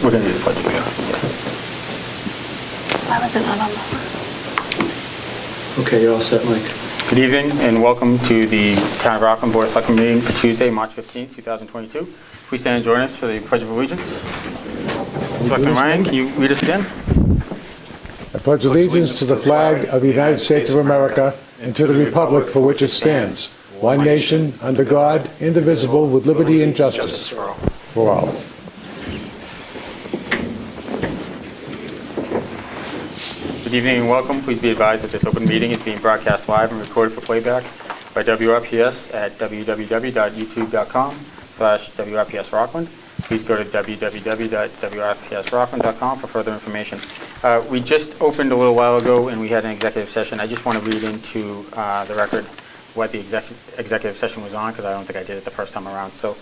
We're going to do the pledge. Why was it not on the... Okay, you're all set, Mike. Good evening and welcome to the Town of Rockland Board of Selectmen meeting for Tuesday, March 15th, 2022. Please stand and join us for the Pledge of Allegiance. Selectman Ryan, can you read us again? I pledge allegiance to the flag of the United States of America and to the republic for which it stands, one nation, under God, indivisible, with liberty and justice for all. Good evening and welcome. Please be advised that this open meeting is being broadcast live and recorded for playback by WRPS at www.youtube.com/WRPS Rockland. Please go to www.wrpsrockland.com for further information. We just opened a little while ago and we had an executive session. I just want to read into the record what the executive session was on, because I don't think I did it the first time around. So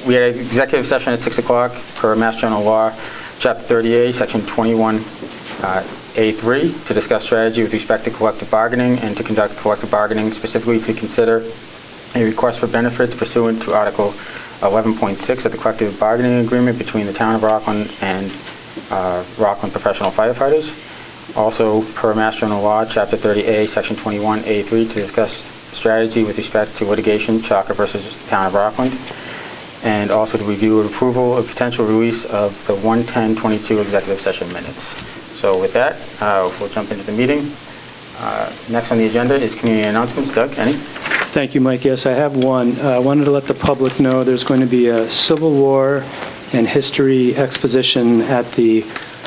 we had an executive session at 6 o'clock per Mass General Law, Chapter 30A, Section 21A3, to discuss strategy with respect to collective bargaining and to conduct collective bargaining, specifically to consider a request for benefits pursuant to Article 11.6 of the collective bargaining agreement between the Town of Rockland and Rockland Professional Firefighters. Also, per Mass General Law, Chapter 30A, Section 21A3, to discuss strategy with respect to litigation, Chalker versus Town of Rockland, and also to review approval of potential release of the 1/10/22 executive session minutes. So with that, we'll jump into the meeting. Next on the agenda is community announcements. Doug, any? Thank you, Mike. Yes, I have one. I wanted to let the public know there's going to be a Civil War and History exposition at the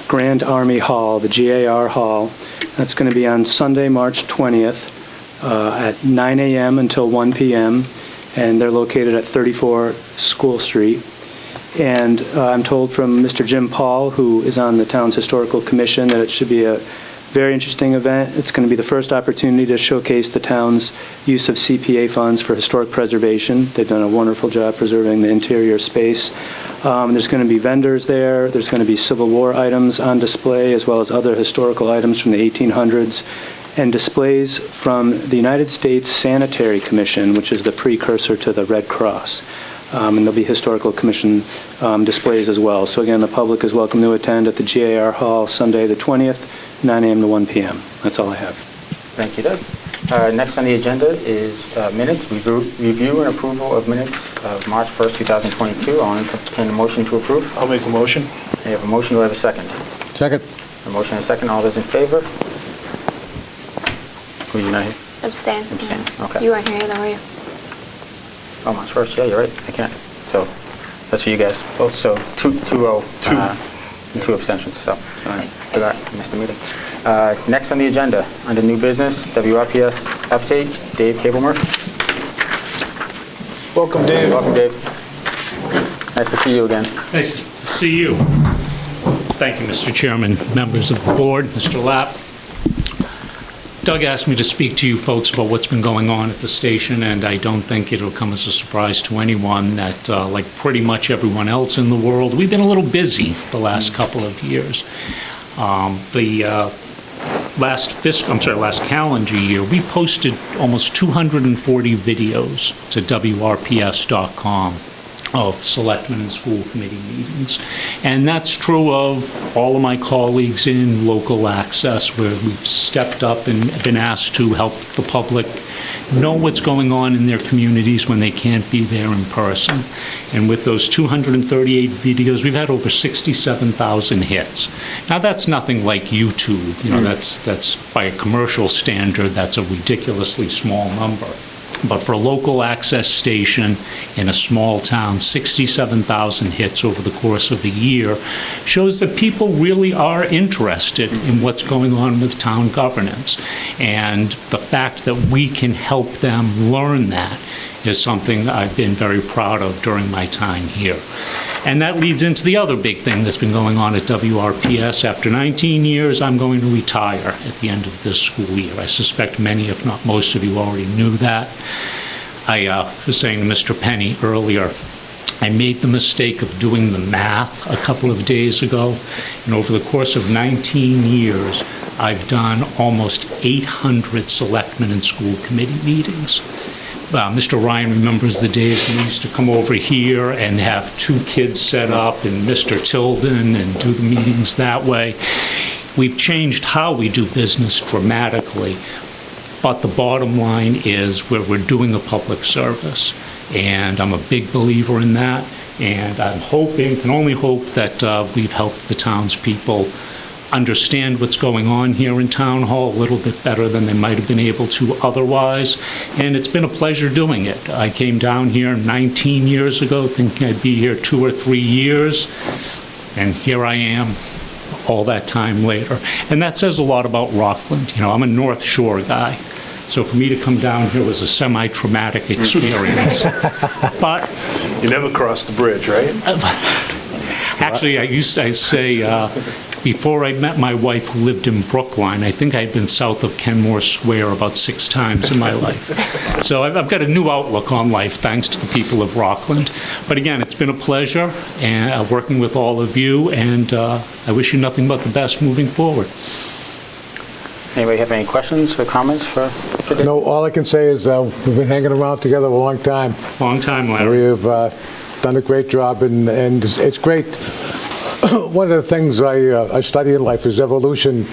Grand Army Hall, the GAR Hall. That's going to be on Sunday, March 20th at 9 a.m. until 1 p.m. And they're located at 34 School Street. And I'm told from Mr. Jim Paul, who is on the town's historical commission, that it should be a very interesting event. It's going to be the first opportunity to showcase the town's use of CPA funds for historic preservation. They've done a wonderful job preserving the interior space. There's going to be vendors there. There's going to be Civil War items on display, as well as other historical items from the 1800s, and displays from the United States Sanitary Commission, which is the precursor to the Red Cross. And there'll be historical commission displays as well. So again, the public is welcome to attend at the GAR Hall Sunday the 20th, 9 a.m. to 1 p.m. That's all I have. Thank you, Doug. Next on the agenda is minutes, review and approval of minutes of March 1st, 2022. I'll entertain a motion to approve. I'll make the motion. I have a motion. Do I have a second? Second. A motion and a second. All those in favor? Who are you not here? Abstain. Abstain, Yeah. okay. You weren't here either, were you? Oh, March 1st. Yeah, you're right. I can't. So that's for you guys both. So 2-0. And 2 abstentions. So I forgot. I missed the meeting. Next on the agenda, under new business, WRPS update, Dave Cablemer. Welcome, Dave. Welcome, Dave. Nice to see you again. Nice to see you. Thank you, Mr. Chairman, members of the board, Mr. Lapp. Doug asked me to speak to you folks about what's been going on at the station, and I don't think it'll come as a surprise to anyone that, like pretty much everyone else in the world, we've been a little busy the last couple of years. Last calendar year, we posted almost 240 videos to WRPS.com of selectmen and school committee meetings. And that's true of all of my colleagues in local access, where we've stepped up and been asked to help the public know what's going on in their communities when they can't be there in person. And with those 238 videos, we've had over 67,000 hits. Now, that's nothing like YouTube. You know, that's by a commercial standard, that's a ridiculously small number. But for a local access station in a small town, 67,000 hits over the course of a year shows that people really are interested in what's going on with town governance. And the fact that we can help them learn that is something I've been very proud of during my time here. And that leads into the other big thing that's been going on at WRPS. After 19 years, I'm going to retire at the end of this school year. I suspect many, if not most of you, already knew that. I was saying to Mr. Penny earlier, I made the mistake of doing the math a couple of days ago, and over the course of 19 years, I've done almost 800 selectmen and school committee meetings. Mr. Ryan remembers the days when we used to come over here and have 2 kids set up and Mr. Tilden and do the meetings that way. We've changed how we do business dramatically, but the bottom line is we're doing a public service, and I'm a big believer in that, and I'm hoping, can only hope that we've helped the townspeople understand what's going on here in Town Hall a little bit better than they might have been able to otherwise, and it's been a pleasure doing it. I came down here 19 years ago thinking I'd be here 2 or 3 years, and here I am all that time later. And that says a lot about Rockland. You know, I'm a North Shore guy, so for me to come down here was a semi-traumatic experience. But You never crossed the bridge, right? actually, I say, before I met my wife who lived in Brookline, I think I'd been south of Kenmore Square about 6 times in my life. So I've got a new outlook on life thanks to the people of Rockland. But again, it's been a pleasure and working with all of you, and I wish you nothing but the best moving forward. Anybody have any questions or comments for Dave? No, all I can say is we've been hanging around together a long time. Long time, Larry. We've done a great job, and it's great. One of the things I study in life is evolution,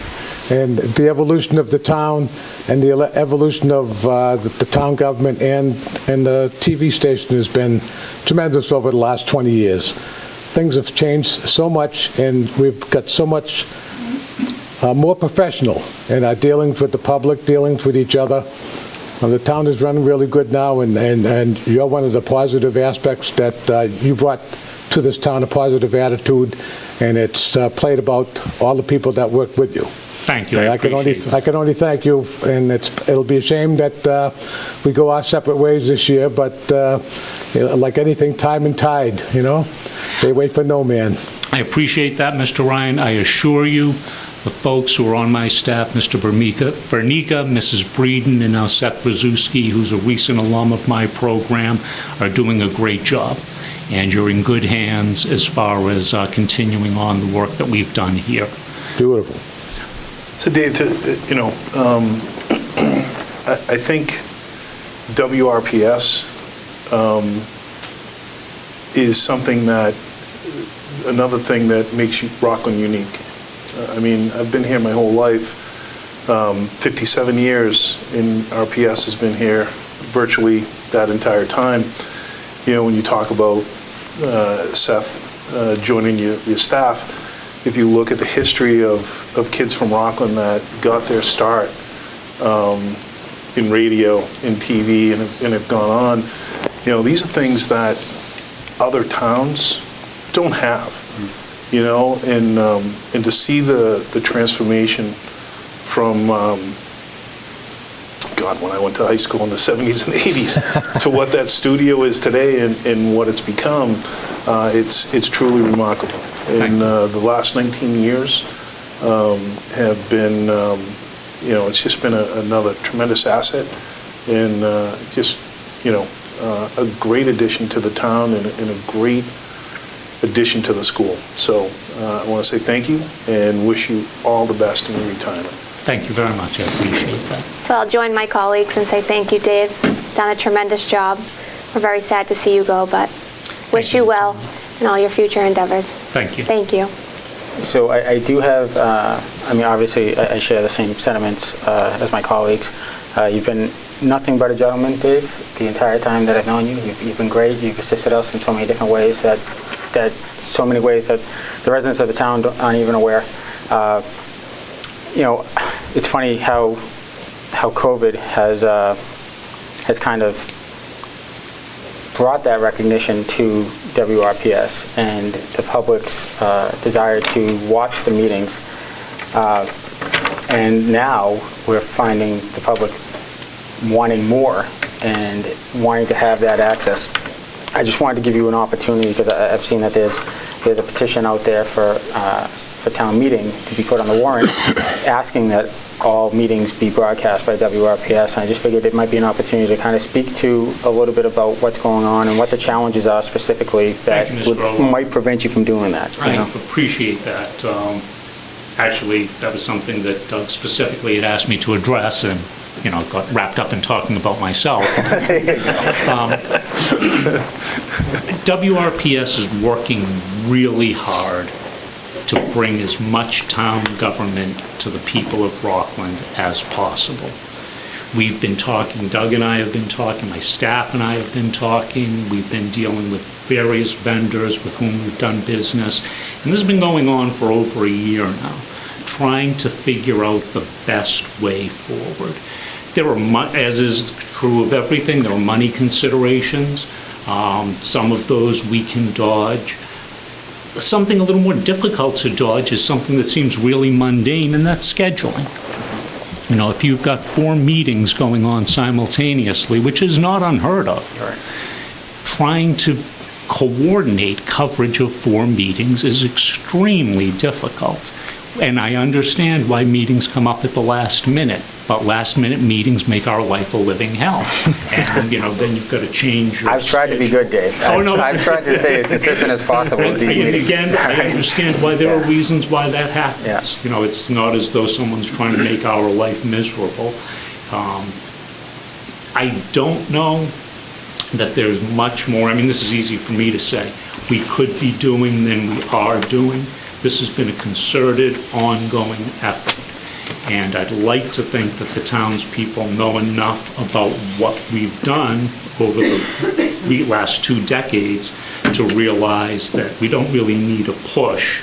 and the evolution of the town and the evolution of the town government and the TV station has been tremendous over the last 20 years. Things have changed so much, and we've got so much more professional in our dealings with the public, dealings with each other. The town is running really good now, and you're one of the positive aspects that you brought to this town, a positive attitude, and it's played about all the people that work with you. Thank you. I appreciate that. I can only thank you, and it'll be a shame that we go our separate ways this year, but like anything, time and tide, you know, they wait for no man. I appreciate that, Mr. Ryan. I assure you, the folks who are on my staff, Mr. Bernica, Mrs. Breeden, and now Seth Brzezinski, who's a recent alum of my program, are doing a great job. And you're in good hands as far as continuing on the work that we've done here. Beautiful. So Dave, I think WRPS is something that, another thing that makes Rockland unique. I mean, I've been here my whole life, 57 years, and RPS has been here virtually that entire time. You know, when you talk about Seth joining your staff, if you look at the history of kids from Rockland that got their start in radio, in TV, and have gone on, you know, these are things that other towns don't have. You know, and to see the transformation from, God, when I went to high school in the 70s and 80s to what that studio is today and what it's become, it's truly remarkable. And the last 19 years have been, you know, it's just been another tremendous asset, and just, you know, a great addition to the town and a great addition to the school. So I want to say thank you and wish you all the best in your retirement. Thank you very much. I appreciate that. So I'll join my colleagues and say thank you, Dave. Done a tremendous job. We're very sad to see you go, but wish you well in all your future endeavors. Thank you. Thank you. So I do have, I mean, obviously, I share the same sentiments as my colleagues. You've been nothing but a gentleman, Dave, the entire time that I've known you. You've been great. You've assisted us in so many different ways that the residents of the town aren't even aware. You know, it's funny how COVID has kind of brought that recognition to WRPS and the public's desire to watch the meetings. And now we're finding the public wanting more and wanting to have that access. I just wanted to give you an opportunity, because I've seen that there's a petition out there for town meeting to be put on the warrant asking that all meetings be broadcast by WRPS, and I just figured it might be an opportunity to kind of speak to a little bit about what's going on and what the challenges are specifically that might prevent you from doing that. I appreciate that. Actually, that was something that Doug specifically had asked me to address, and got wrapped up in talking about myself. WRPS is working really hard to bring as much town government to the people of Rockland as possible. We've been talking, Doug and I have been talking, my staff and I have been talking, we've been dealing with various vendors with whom we've done business, and this has been going on for over a year now, trying to figure out the best way forward. There are, as is true of everything, there are money considerations. Some of those we can dodge. Something a little more difficult to dodge is something that seems really mundane, and that's scheduling. If you've got 4 meetings going on simultaneously, which is not unheard of, trying to coordinate coverage of 4 meetings is extremely difficult. And I understand why meetings come up at the last minute, but last-minute meetings make our life a living hell. And, then you've got to change your I've tried to be good, Dave. Oh, no. I've tried to stay as consistent as possible with these And meetings. again, I understand why there are reasons why that happens. Yeah. It's not as though someone's trying to make our life miserable. I don't know that there's much more, this is easy for me to say, we could be doing than we are doing. This has been a concerted, ongoing effort. And I'd like to think that the townspeople know enough about what we've done over the last 2 decades to realize that we don't really need a push.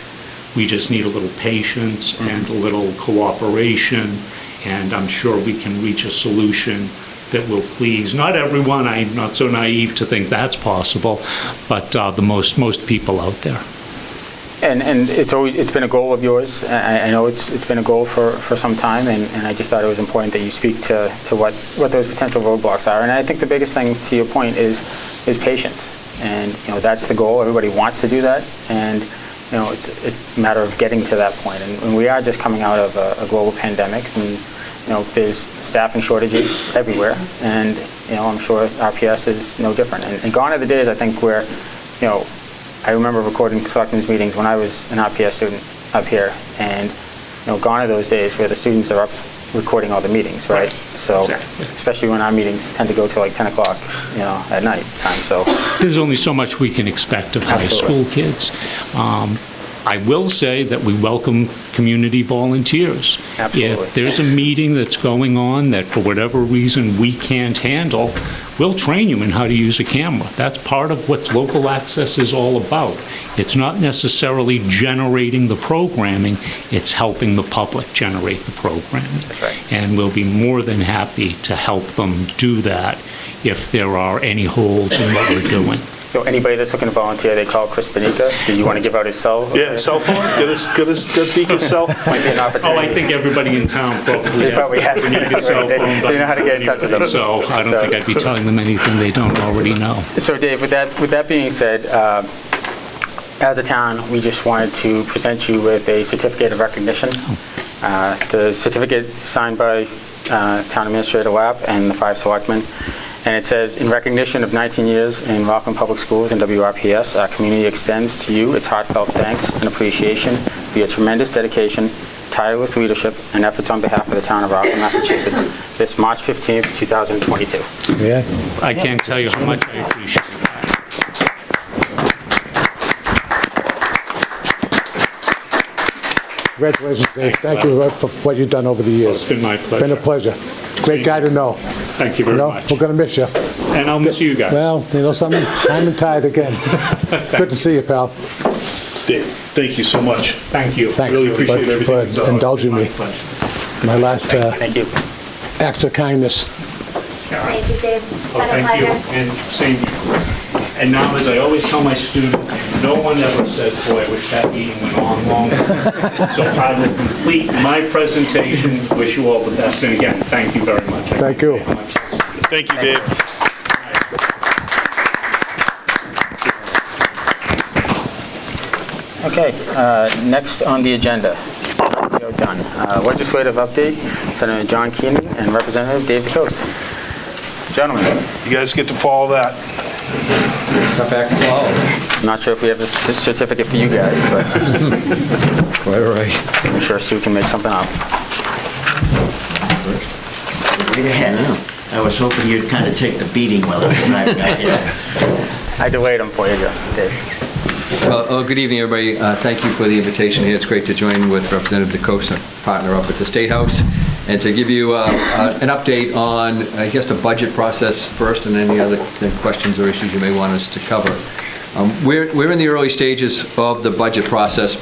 We just need a little patience and a little cooperation, and I'm sure we can reach a solution that will please not everyone. I'm not so naive to think that's possible, but the most people out there. And it's been a goal of yours. I know it's been a goal for some time, and I just thought it was important that you speak to what those potential roadblocks are. And I think the biggest thing, to your point, is patience. And that's the goal. Everybody wants to do that, and it's a matter of getting to that point. And we are just coming out of a global pandemic, and there's staffing shortages everywhere, and I'm sure RPS is no different. And gone are the days, I think, where I remember recording selectmen's meetings when I was an RPS student up here, and gone are those days where the students are up recording all the meetings, right? So, Exactly. especially when our meetings tend to go till like 10 o'clock, at night time. So There's only so much we can expect of high school kids. I will say that we welcome community volunteers. Absolutely. If there's a meeting that's going on that for whatever reason we can't handle, we'll train you in how to use a camera. That's part of what local access is all about. It's not necessarily generating the programming, it's helping the public generate the programming. That's right. And we'll be more than happy to help them do that if there are any holes in what we're doing. So anybody that's looking to volunteer, they call Chris Benica. Do you want to give out his cell? Yeah, cell phone, get us Beacon's cell. Might be an opportunity. Oh, I think everybody in town They probably have. a cell phone. They know how to get in touch with them. So I don't think I'd be telling them anything they don't already know. So Dave, with that being said, as a town, we just wanted to present you with a certificate of recognition. The certificate signed by Town Administrator Lapp and the 5 selectmen. And it says, in recognition of 19 years in Rockland Public Schools and WRPS, our community extends to you its heartfelt thanks and appreciation for your tremendous dedication, tireless leadership, and efforts on behalf of the town of Rockland, Massachusetts, this March 15th, 2022. Yeah. I can't tell you how much I appreciate that. Congratulations, Dave. Thank you for what you've done over the years. It's been my It's been a pleasure. pleasure. Great guy to know. Thank you very much. We're going to miss you. And I'll miss you guys. Well, something, I'm tired again. Good to see you, pal. Dave, thank you so much. Thank you. Thanks Really appreciate everything for you've done. indulging me. My pleasure. My last Thank you. acts of kindness. Thank you, Dave. It's Oh, been a thank you. pleasure. And same here. And now, as I always tell my students, no one ever said, boy, I wish that meeting went on longer. So I will complete my presentation. Wish you all the best. And again, thank you very much. Thank you. Thank you, Dave. Okay, next on the agenda, we are done. Legislative update, Senator John Keenan and Representative Dave DeCoste. Gentlemen, You guys get to follow that. Tough act to follow. I'm not sure if we have a certificate for you guys, but Quite all right. I'm sure Sue can make something up. right ahead. I was hoping you'd kind of take the beating while I got here. I delayed them for you, Dave. Well, good evening, everybody. Thank you for the invitation here. It's great to join with Representative DeCosta, partner up at the State House, and to give you an update on, I guess, the budget process first, and any other questions or issues you may want us to cover. We're in the early stages of the budget process.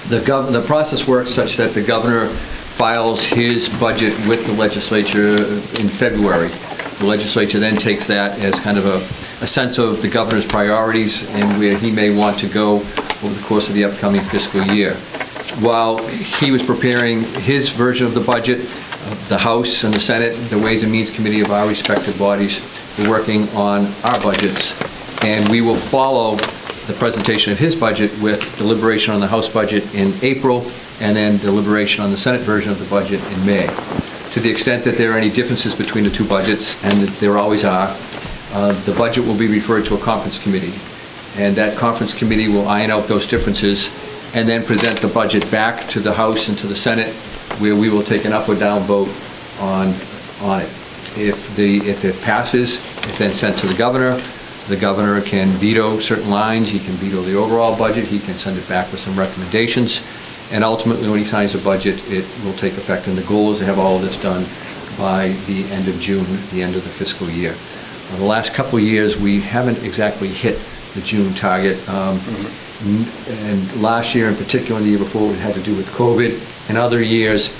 The process works such that the governor files his budget with the legislature in February. The legislature then takes that as kind of a sense of the governor's priorities and where he may want to go over the course of the upcoming fiscal year. While he was preparing his version of the budget, the House and the Senate, the Ways and Means Committee of our respective bodies, were working on our budgets, and we will follow the presentation of his budget with deliberation on the House budget in April, and then deliberation on the Senate version of the budget in May. To the extent that there are any differences between the two budgets, and that there always are, the budget will be referred to a conference committee, and that conference committee will iron out those differences and then present the budget back to the House and to the Senate, where we will take an up or down vote on it. If it passes, it's then sent to the governor. The governor can veto certain lines, he can veto the overall budget, he can send it back with some recommendations, and ultimately when he signs the budget, it will take effect, and the goal is to have all of this done by the end of June, the end of the fiscal year. The last couple of years, we haven't exactly hit the June target, and last year in particular, and the year before, it had to do with COVID. In other years,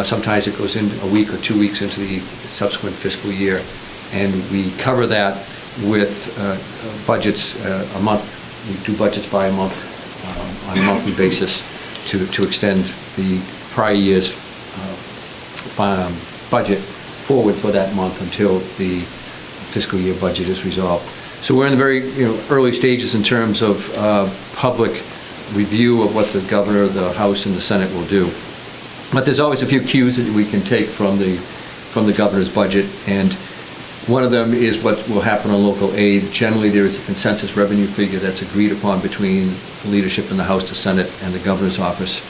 sometimes it goes in a week or 2 weeks into the subsequent fiscal year, and we cover that with budgets a month. We do budgets by a month on a monthly basis to extend the prior year's budget forward for that month until the fiscal year budget is resolved. So we're in the very early stages in terms of public review of what the governor, the House, and the Senate will do. But there's always a few cues that we can take from the governor's budget, and one of them is what will happen on local aid. Generally, there is a consensus revenue figure that's agreed upon between the leadership in the House, the Senate, and the governor's office.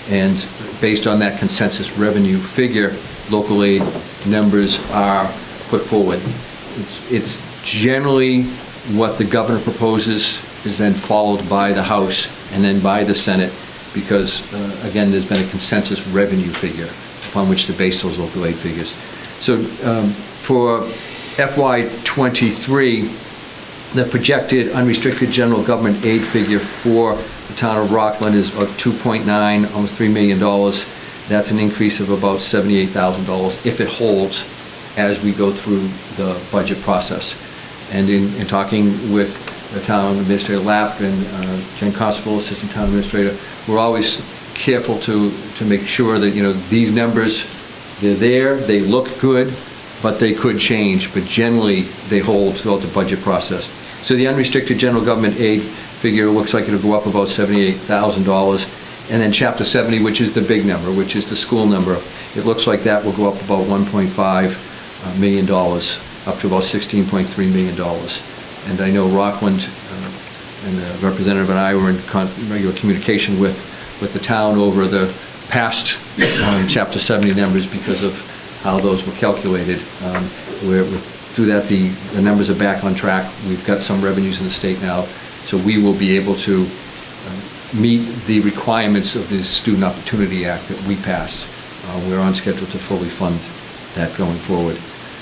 And based on that consensus revenue figure, local aid numbers are put forward. It's generally what the governor proposes is then followed by the House and then by the Senate, because, again, there's been a consensus revenue figure upon which to base those local aid figures. So for FY23, the projected unrestricted general government aid figure for the town of Rockland is about 2.9, almost $3 million. That's an increase of about $78,000 if it holds as we go through the budget process. And in talking with the town administrator Lapp and Jen Constable, assistant town administrator, we're always careful to make sure that these numbers, they're there, they look good, but they could change, but generally they hold throughout the budget process. So the unrestricted general government aid figure looks like it'll go up about $78,000. And then Chapter 70, which is the big number, which is the school number, it looks like that will go up about $1.5 million, up to about $16.3 million. And I know Rockland and the representative and I were in regular communication with the town over the past Chapter 70 numbers because of how those were calculated. Through that, the numbers are back on track. We've got some revenues in the state now, so we will be able to meet the requirements of the Student Opportunity Act that we passed. We're on schedule to fully fund that going forward.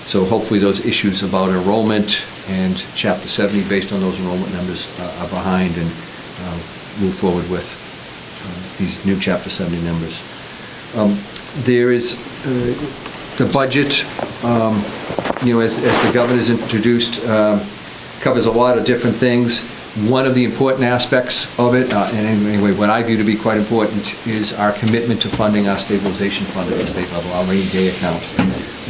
So hopefully those issues about enrollment and Chapter 70 based on those enrollment numbers are behind, and move forward with these new Chapter 70 numbers. There is the budget, as the governor's introduced, covers a lot of different things. One of the important aspects of it, and anyway, what I view to be quite important, is our commitment to funding our stabilization fund at the state level, our rainy day account.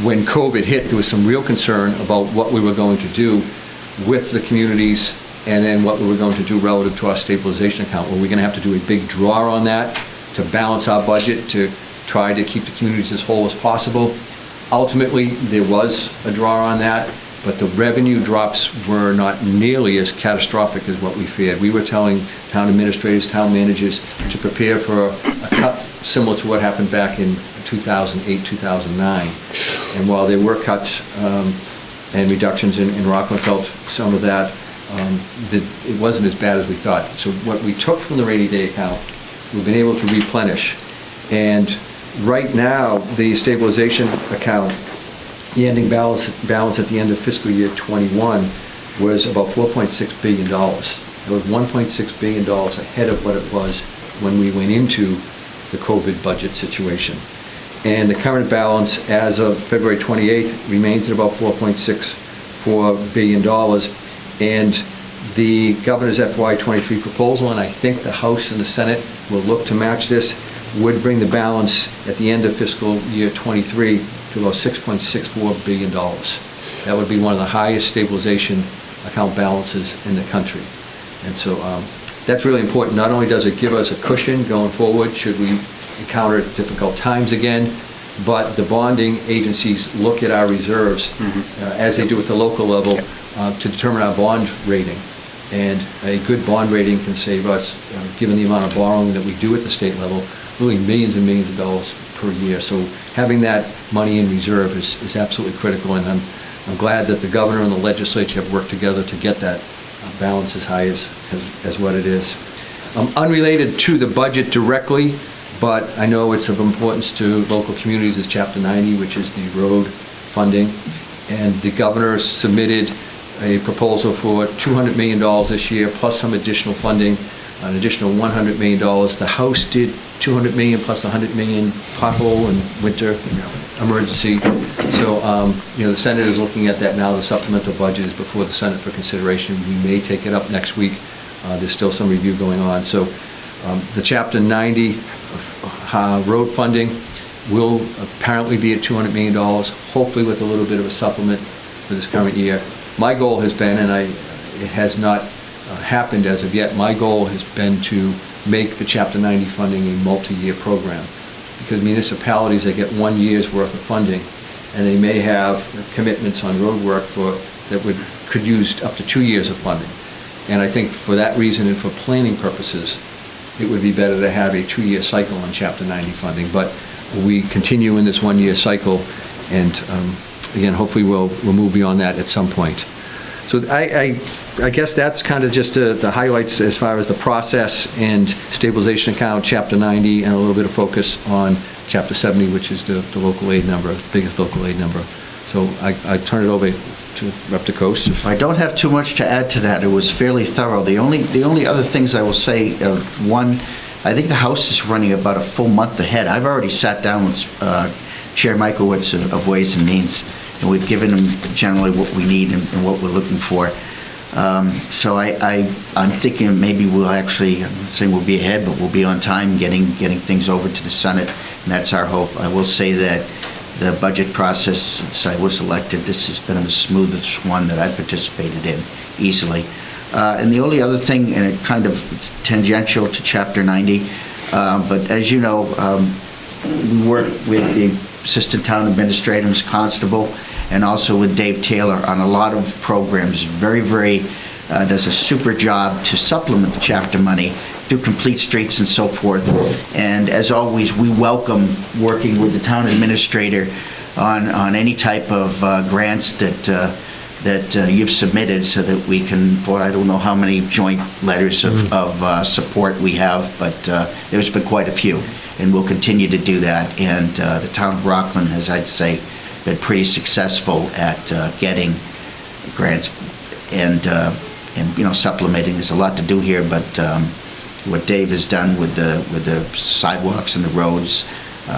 When COVID hit, there was some real concern about what we were going to do with the communities and then what we were going to do relative to our stabilization account. Were we going to have to do a big draw on that to balance our budget, to try to keep the communities as whole as possible? Ultimately, there was a draw on that, but the revenue drops were not nearly as catastrophic as what we feared. We were telling town administrators, town managers to prepare for a cut similar to what happened back in 2008, 2009. And while there were cuts and reductions in Rockland felt some of that, it wasn't as bad as we thought. So what we took from the rainy day account, we've been able to replenish. And right now, the stabilization account, the ending balance at the end of fiscal year '21 was about $4.6 billion. It was $1.6 billion ahead of what it was when we went into the COVID budget situation. And the current balance as of February 28th remains at about $4.64 billion. And the governor's FY23 proposal, and I think the House and the Senate will look to match this, would bring the balance at the end of fiscal year '23 to about $6.64 billion. That would be one of the highest stabilization account balances in the country. And so that's really important. Not only does it give us a cushion going forward should we encounter difficult times again, but the bonding agencies look at our reserves as they do at the local level to determine our bond rating. And a good bond rating can save us, given the amount of borrowing that we do at the state level, really millions and millions of dollars per year. So having that money in reserve is absolutely critical, and I'm glad that the governor and the legislature have worked together to get that balance as high as what it is. Unrelated to the budget directly, but I know it's of importance to local communities, is Chapter 90, which is the road funding. And the governor submitted a proposal for $200 million this year, plus some additional funding, an additional $100 million. The House did $200 million plus $100 million pothole and winter emergency. So, the Senate is looking at that now. The supplemental budget is before the Senate for consideration. We may take it up next week. There's still some review going on. So, the Chapter 90 road funding will apparently be at $200 million, hopefully with a little bit of a supplement for this current year. My goal has been, and it has not happened as of yet, my goal has been to make the Chapter 90 funding a multi-year program, because municipalities, they get 1 year's worth of funding, and they may have commitments on road work that could use up to 2 years of funding. And I think for that reason and for planning purposes, it would be better to have a 2-year cycle on Chapter 90 funding. But we continue in this 1-year cycle, and again, hopefully we'll move beyond that at some point. So I guess that's kind of just the highlights as far as the process and stabilization account, Chapter 90, and a little bit of focus on Chapter 70, which is the local aid number, the biggest local aid number. So I turn it over to Rep. DeCoste. I don't have too much to add to that. It was fairly thorough. The only other things I will say, one, I think the House is running about a full month ahead. I've already sat down with Chair Michaelwitz of Ways and Means, and we've given him generally what we need and what we're looking for. So I'm thinking maybe we'll actually, I'm not saying we'll be ahead, but we'll be on time getting things over to the Senate, and that's our hope. I will say that the budget process, since I was elected, this has been the smoothest one that I've participated in easily. And the only other thing, and it kind of it's tangential to Chapter 90, but as you know, we work with the Assistant Town Administrator, Ms. Constable, and also with Dave Taylor on a lot of programs. Very, does a super job to supplement the chapter money, do complete streets and so forth. And as always, we welcome working with the Town Administrator on any type of grants that you've submitted, so that we can, I don't know how many joint letters of support we have, but there's been quite a few, and we'll continue to do that. And the town of Rockland has, I'd say, been pretty successful at getting grants and supplementing. There's a lot to do here, but what Dave has done with the sidewalks and the roads,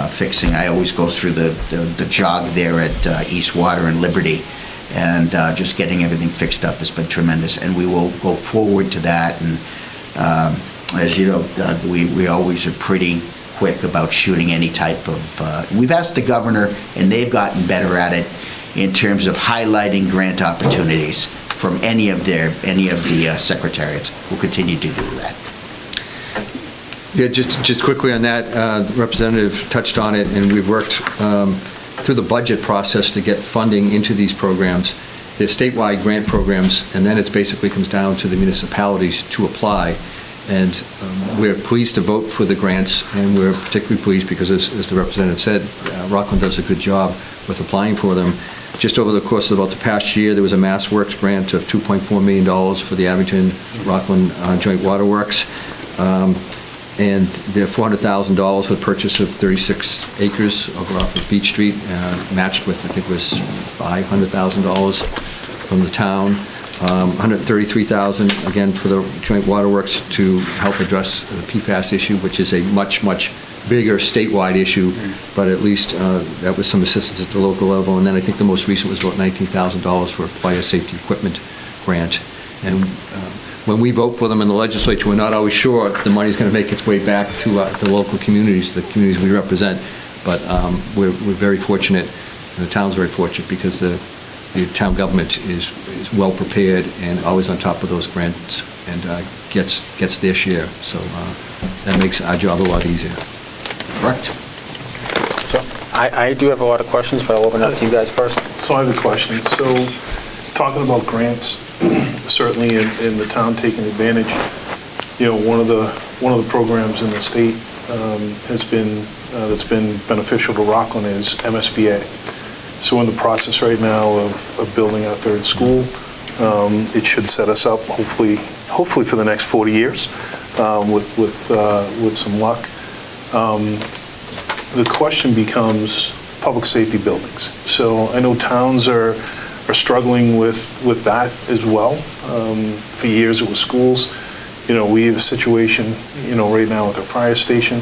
fixing, I always go through the jog there at Eastwater and Liberty, and just getting everything fixed up has been tremendous, and we will go forward to that. And as you know, Doug, we always are pretty quick about shooting any type of, we've asked the governor, and they've gotten better at it in terms of highlighting grant opportunities from any of the secretariats. We'll continue to do that. Yeah, just quickly on that, the representative touched on it, and we've worked through the budget process to get funding into these programs. There's statewide grant programs, and then it basically comes down to the municipalities to apply. And we're pleased to vote for the grants, and we're particularly pleased because, as the representative said, Rockland does a good job with applying for them. Just over the course of about the past year, there was a Mass Works grant of $2.4 million for the Abington-Rockland Joint Waterworks. And the $400,000 for the purchase of 36 acres over off of Beach Street, matched with, I think it was $500,000 from the town. $133,000, again, for the Joint Waterworks to help address the PFAS issue, which is a much, much bigger statewide issue, but at least that was some assistance at the local level. And then I think the most recent was about $19,000 for a fire safety equipment grant. And when we vote for them in the legislature, we're not always sure the money's going to make its way back to the local communities, the communities we represent. But we're very fortunate, and the town's very fortunate, because the town government is well prepared and always on top of those grants and gets their share. So that makes our job a lot easier. Correct. So I do have a lot of questions, but I'll open it up to you guys first. So I have a question. So talking about grants, certainly in the town taking advantage, one of the programs in the state has been that's been beneficial to Rockland is MSBA. So we're in the process right now of building our third school. It should set us up hopefully for the next 40 years with some luck. The question becomes public safety buildings. So I know towns are struggling with that as well. For years it was schools. We have a situation, right now with our fire station.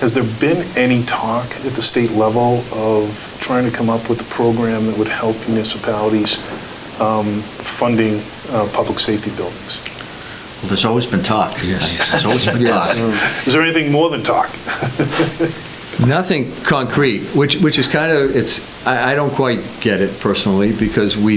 Has there been any talk at the state level of trying to come up with a program that would help municipalities funding public safety buildings? Well, there's always been talk. Yes. There's always been talk. Is there anything more than talk? Nothing concrete, which is kind of, I don't quite get it personally, because we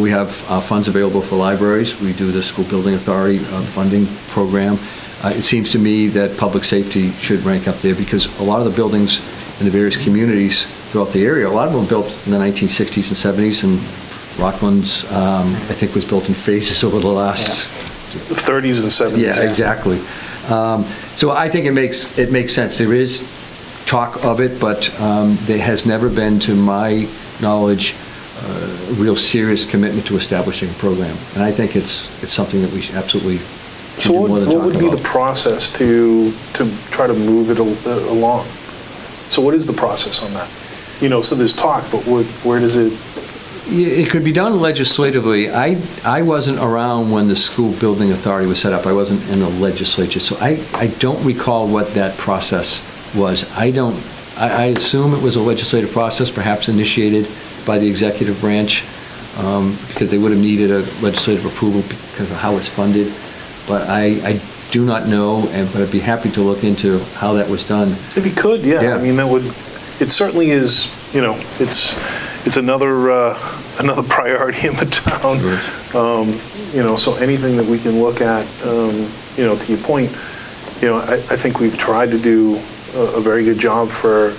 have funds available for libraries. We do the School Building Authority funding program. It seems to me that public safety should rank up there, because a lot of the buildings in the various communities throughout the area, a lot of them were built in the 1960s and 70s, and Rockland's, I think, was built in phases over the last... The 30s and 70s. Yeah, exactly. So I think it makes sense. There is talk of it, but there has never been, to my knowledge, a real serious commitment to establishing a program. And I think it's something that we should absolutely So do more than what talk would be about. the process to try to move it along? So what is the process on that? So there's talk, but where does it... It could be done legislatively. I wasn't around when the School Building Authority was set up. I wasn't in the legislature, so I don't recall what that process was. I assume it was a legislative process, perhaps initiated by the executive branch, because they would have needed a legislative approval because of how it's funded. But I do not know, but I'd be happy to look into how that was done. If you could, yeah. Yeah. I mean, it certainly is, it's another priority in the town. Sure. So anything that we can look at, to your point, I think we've tried to do a very good job for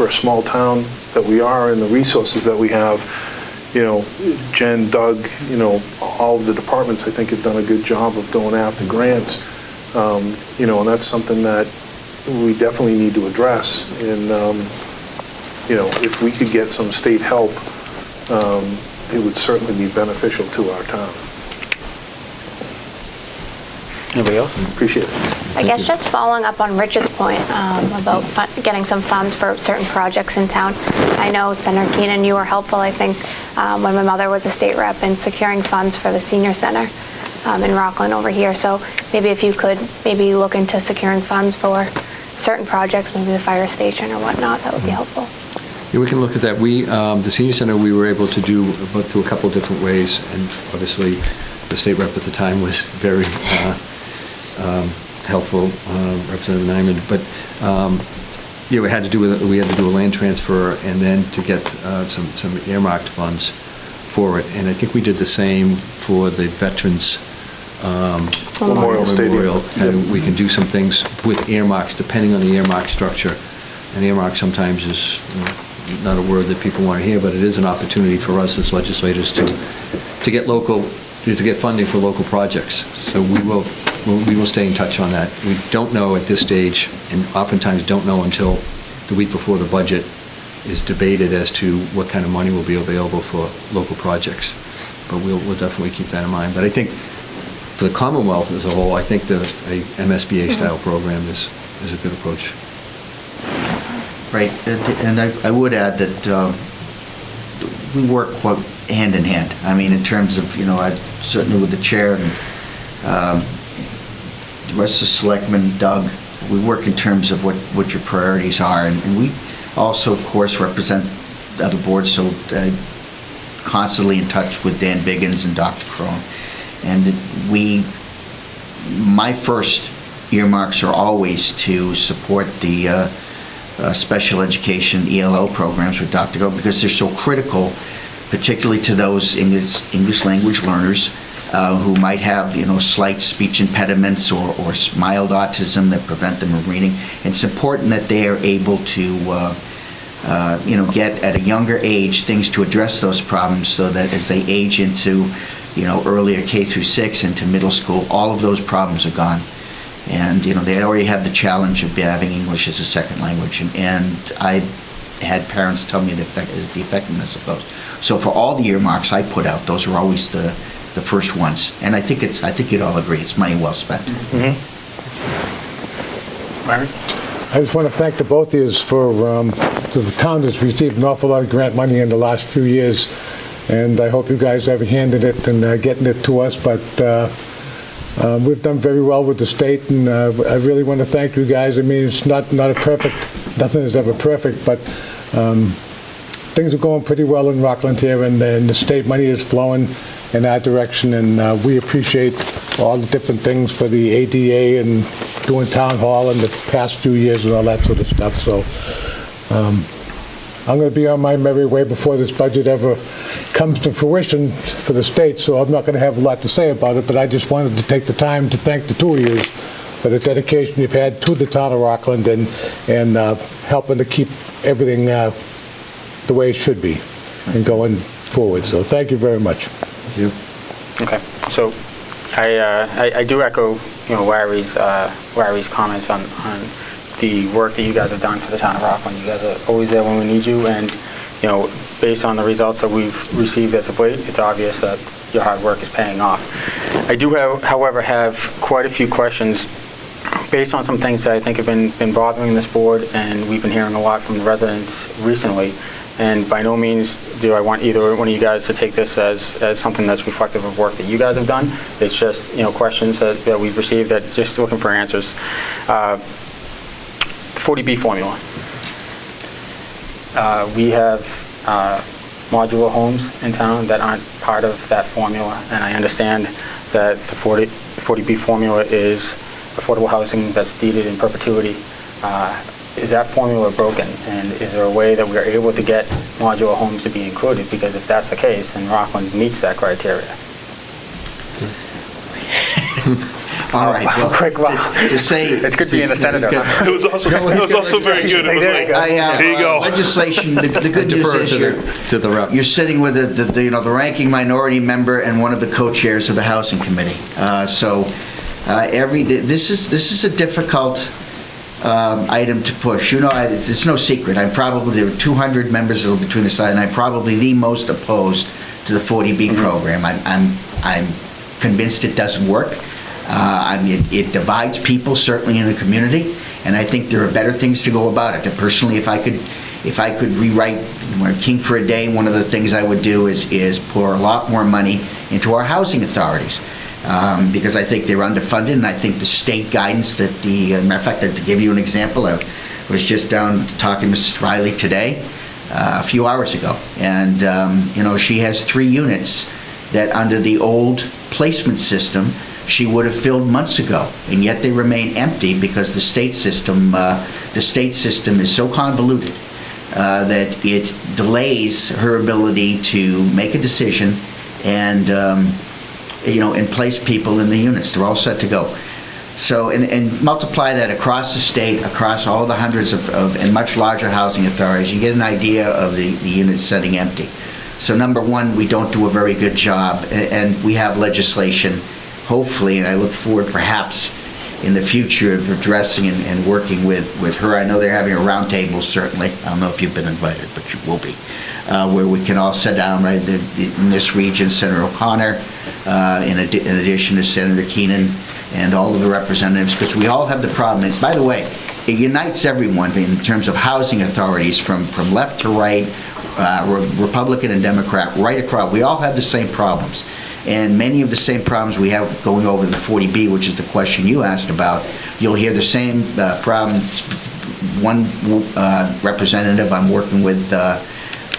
a small town that we are, and the resources that we have. Jen, Doug, all of the departments, I think, have done a good job of going after grants. And that's something that we definitely need to address. And, if we could get some state help, it would certainly be beneficial to our town. Anybody else? Appreciate it. I guess just following up on Rich's point about getting some funds for certain projects in town. I know, Senator Keenan, you were helpful, I think, when my mother was a state rep in securing funds for the senior center in Rockland over here. So maybe if you could maybe look into securing funds for certain projects, maybe the fire station or whatnot, that would be helpful. Yeah, we can look at that. The senior center, we were able to do through a couple of different ways, and obviously the state rep at the time was very helpful, Representative Nyman. But we had to do a land transfer, and then to get some earmarked funds for it. And I think we did the same for the Veterans Memorial Stadium. And we can do some things with earmarks, depending on the earmark structure. And earmark sometimes is not a word that people want to hear, but it is an opportunity for us as legislators to get funding for local projects. So we will stay in touch on that. We don't know at this stage, and oftentimes don't know until the week before the budget, is debated as to what kind of money will be available for local projects. But we'll definitely keep that in mind. But I think for the Commonwealth as a whole, I think a MSBA-style program is a good approach. Right, and I would add that we work quite hand in hand. I mean, in terms of, I certainly with the chair and the rest of the selectmen, Doug, we work in terms of what your priorities are, and we also, of course, represent other boards, so constantly in touch with Dan Biggins and Dr. Crone. And my first earmarks are always to support the special education ELO programs with Dr. Go, because they're so critical, particularly to those English language learners who might have, slight speech impediments or mild autism that prevent them from reading. And it's important that they are able to, get at a younger age things to address those problems, so that as they age into, earlier K through 6 into middle school, all of those problems are gone. And, they already have the challenge of having English as a second language. And I had parents tell me the effectiveness of those. So for all the earmarks I put out, those are always the first ones. And I think you'd all agree, it's money well spent. Mm-hmm. Larry? I just want to thank the both of you for the town has received an awful lot of grant money in the last few years, and I hope you guys have a hand in it and getting it to us. But we've done very well with the state, and I really want to thank you guys. I mean, it's not a perfect, nothing is ever perfect, but things are going pretty well in Rockland here, and the state money is flowing in our direction, and we appreciate all the different things for the ADA and doing town hall in the past few years and all that sort of stuff. So I'm going to be on my merry way before this budget ever comes to fruition for the state, so I'm not going to have a lot to say about it, but I just wanted to take the time to thank the two of you for the dedication you've had to the town of Rockland and helping to keep everything the way it should be and going forward. So thank you very much. Thank you. Okay, so I do echo, Larry's comments on the work that you guys have done for the town of Rockland. You guys are always there when we need you, and based on the results that we've received as of late, it's obvious that your hard work is paying off. I do, however, have quite a few questions based on some things that I think have been bothering this board, and we've been hearing a lot from the residents recently. And by no means do I want either one of you guys to take this as something that's reflective of work that you guys have done. It's just, questions that we've received that just looking for answers. 40B formula. We have modular homes in town that aren't part of that formula, and I understand that the 40B formula is affordable housing that's deeded in perpetuity. Is that formula broken, and is there a way that we are able to get modular homes to be included? Because if that's the case, then Rockland meets that criteria. All right. Well, quick, to say it's good being a senator. It was also very good. It was like, I have here you go. legislation. The good news is you're sitting with the ranking minority member and one of the co-chairs of the housing committee. This is a difficult item to push. It's no secret. There are 200 members between the side, and I'm probably the most opposed to the 40B program. I'm convinced it doesn't work. It divides people, certainly in the community, and I think there are better things to go about it. And personally, if I could rewrite King for a Day, one of the things I would do is pour a lot more money into our housing authorities. Because I think they're underfunded, and I think the state guidance that matter of fact, to give you an example, I was just down talking to Mrs. Riley today, a few hours ago, and she has 3 units that under the old placement system she would have filled months ago, and yet they remain empty because the state system is so convoluted that it delays her ability to make a decision and place people in the units. They're all set to go. So, and multiply that across the state, across all the hundreds of and much larger housing authorities, you get an idea of the units sitting empty. So number one, we don't do a very good job, and we have legislation, hopefully, and I look forward perhaps in the future of addressing and working with her. I know they're having a roundtable, certainly. I don't know if you've been invited, but you will be, where we can all sit down, right, in this region, Senator O'Connor, in addition to Senator Keenan, and all of the representatives, because we all have the problem. And by the way, it unites everyone in terms of housing authorities from left to right, Republican and Democrat, right across. We all have the same problems. And many of the same problems we have going over the 40B, which is the question you asked about. You'll hear the same problems. One representative I'm working with,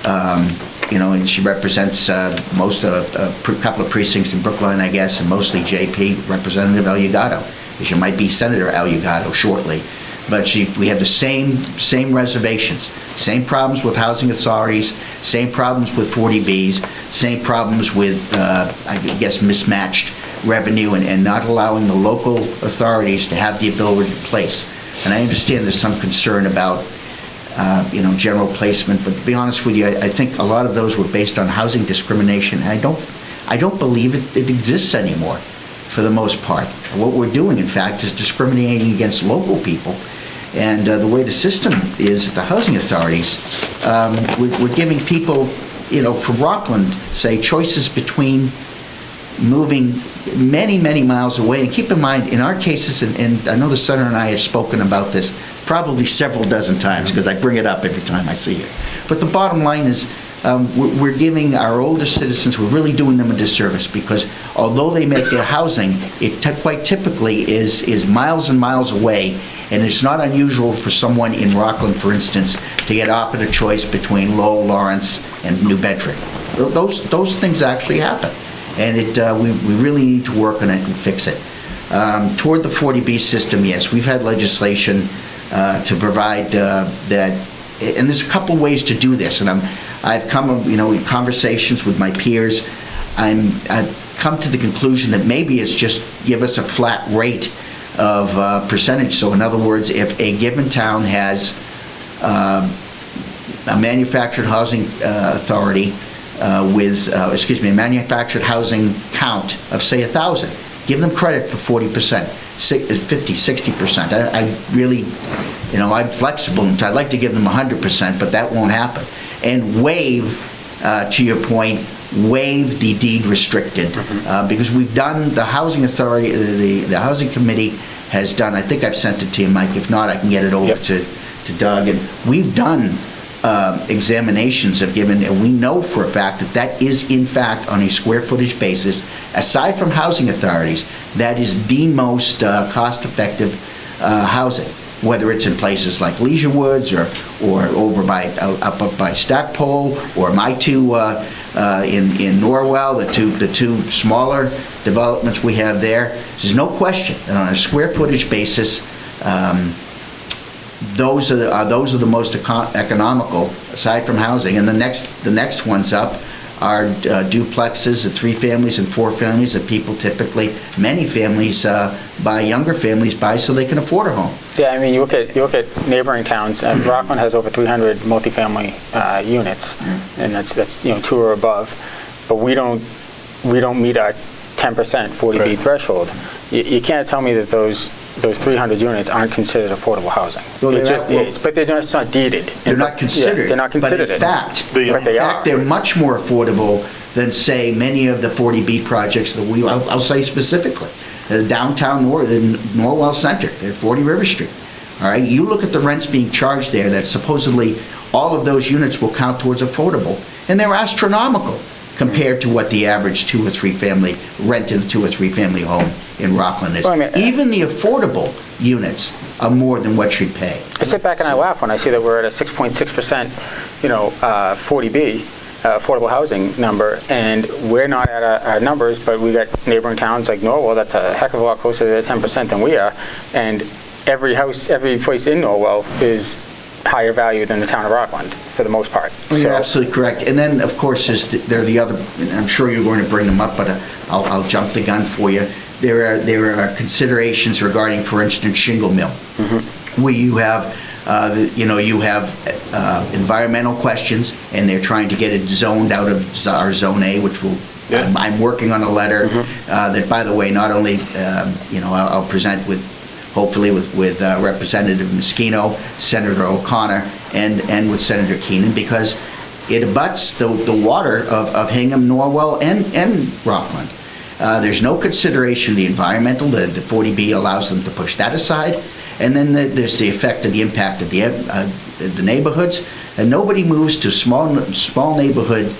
and she represents most of a couple of precincts in Brookline, I guess, and mostly JP, Representative Elugado, as you might be Senator Elugado shortly. But we have the same reservations, same problems with housing authorities, same problems with 40Bs, same problems with, I guess, mismatched revenue and not allowing the local authorities to have the ability to place. And I understand there's some concern about, general placement, but to be honest with you, I think a lot of those were based on housing discrimination. And I don't believe it exists anymore, for the most part. What we're doing, in fact, is discriminating against local people. And the way the system is at the housing authorities, we're giving people, from Rockland, say, choices between moving many, many miles away. And keep in mind, in our cases, and I know the Senator and I have spoken about this probably several dozen times, because I bring it up every time I see it. But the bottom line is, we're giving our older citizens, we're really doing them a disservice, because although they make their housing, it quite typically is miles and miles away, and it's not unusual for someone in Rockland, for instance, to get offered a choice between Lowell, Lawrence, and New Bedford. Those things actually happen, and we really need to work on it and fix it. Toward the 40B system, yes, we've had legislation to provide that, and there's a couple ways to do this, and I've come, in conversations with my peers, I've come to the conclusion that maybe it's just give us a flat rate of percentage. So in other words, if a given town has a manufactured housing authority with, a manufactured housing count of, say, 1,000, give them credit for 40%, 50, 60%. I really, I'm flexible, and I'd like to give them 100%, but that won't happen. And waive, to your point, waive the deed restricted, because we've done, the housing authority, the housing committee has done, I think I've sent it to you, Mike, if not, I can get it over to Doug, and we've done examinations of given, and we know for a fact that is in fact on a square footage basis, aside from housing authorities, that is the most cost-effective housing, whether it's in places like Leisure Woods or over by up by Stackpole, or my two in Norwell, the two smaller developments we have there. There's no question that on a square footage basis, those are the most economical, aside from housing. And the next ones up are duplexes, 3 families and 4 families that people typically, many families younger families buy so they can afford a home. Yeah, I mean, you look at neighboring towns, and Rockland has over 300 multifamily units, and that's 2 or above. But we don't meet our 10% 40B threshold. You can't tell me that those 300 units aren't considered affordable housing. Well, it just is, but they're just not deeded. They're not considered. Yeah, they're not considered. But in fact, are. They're much more affordable than, say, many of the 40B projects that I'll say specifically. Downtown Norwell Center, 40 River Street. All right, you look at the rents being charged there, that supposedly all of those units will count towards affordable, and they're astronomical compared to what the average 2 or 3 family rent in a 2 or 3 family home in Rockland is. Well, I mean, even the affordable units are more than what you'd pay. I sit back and I laugh when I see that we're at a 6.6%, 40B affordable housing number, and we're not at our numbers, but we got neighboring towns like Norwell that's a heck of a lot closer to their 10% than we are, and every place in Norwell is higher value than the town of Rockland, for the most part. Well, you're absolutely correct. And then, of course, there are the other, and I'm sure you're going to bring them up, but I'll jump the gun for you. There are considerations regarding, for instance, shingle mill, where you have, environmental questions, and they're trying to get it zoned out of our Zone A, which will. I'm working on a letter that, by the way, not only I'll present with hopefully with Representative Moschino, Senator O'Connor, and with Senator Keenan, because it abuts the water of Hingham, Norwell, and Rockland. There's no consideration of the environmental. The 40B allows them to push that aside. And then there's the effect of the impact of the neighborhoods. And nobody moves to small neighborhood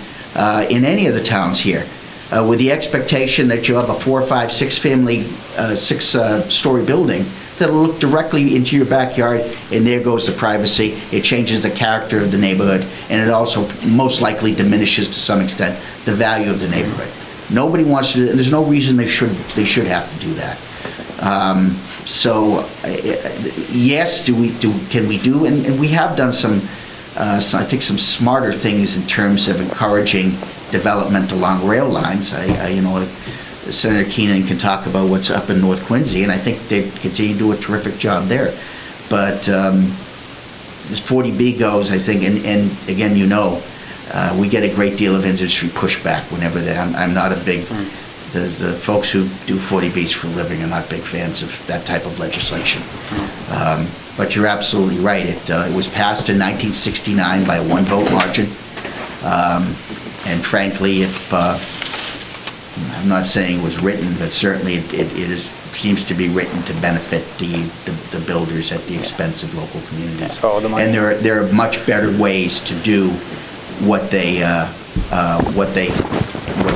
in any of the towns here with the expectation that you'll have a 4, 5, 6-story building that'll look directly into your backyard, and there goes the privacy. It changes the character of the neighborhood, and it also most likely diminishes to some extent the value of the neighborhood. Nobody wants to do that. There's no reason they should have to do that. Yes, can we do, and we have done some I think some smarter things in terms of encouraging development along rail lines. Senator Keenan can talk about what's up in North Quincy, and I think they continue to do a terrific job there. But as 40B goes, I think, and again, we get a great deal of industry pushback whenever I'm not a big, the folks who do 40Bs for a living are not big fans of that type of legislation. But you're absolutely right. It was passed in 1969 by a 1-vote margin. And frankly, I'm not saying it was written, but certainly it seems to be written to benefit the builders at the expense of local communities. And there are much better ways to do what the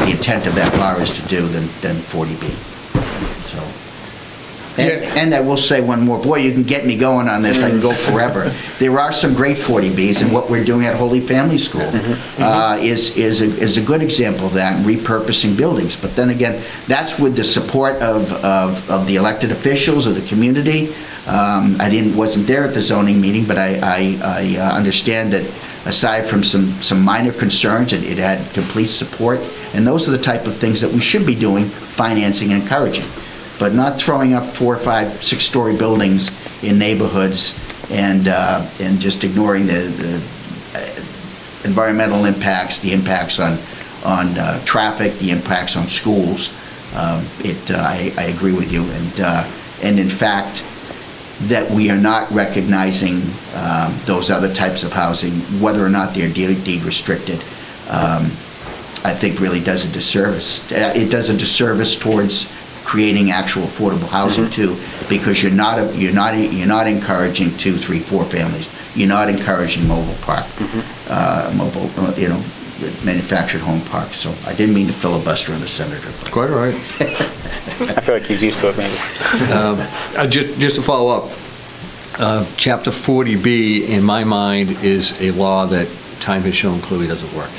intent of that law is to do than 40B. So. And I will say one more. Boy, you can get me going on this. I can go forever. There are some great 40Bs, and what we're doing at Holy Family School is a good example of that, and repurposing buildings. But then again, that's with the support of the elected officials, of the community. I wasn't there at the zoning meeting, but I understand that aside from some minor concerns, it had complete support. And those are the type of things that we should be doing, financing and encouraging. But not throwing up 4, 5, 6-story buildings in neighborhoods and just ignoring the environmental impacts, the impacts on traffic, the impacts on schools. I agree with you, and in fact, that we are not recognizing those other types of housing, whether or not they're deed restricted. I think really does a disservice. It does a disservice towards creating actual affordable housing too, because you're not encouraging 2, 3, 4 families. You're not encouraging mobile manufactured home parks. So I didn't mean to filibuster on the senator. Quite all right. I feel like he's used to it, maybe. Just to follow up, Chapter 40B, in my mind, is a law that time has shown clearly doesn't work.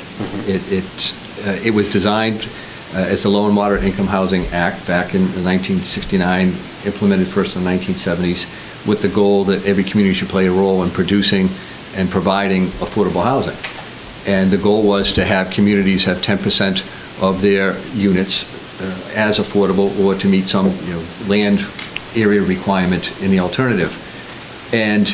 It was designed as the Low and Moderate Income Housing Act back in 1969, implemented first in the 1970s, with the goal that every community should play a role in producing and providing affordable housing. And the goal was to have communities have 10% of their units as affordable, or to meet some land area requirement in the alternative. And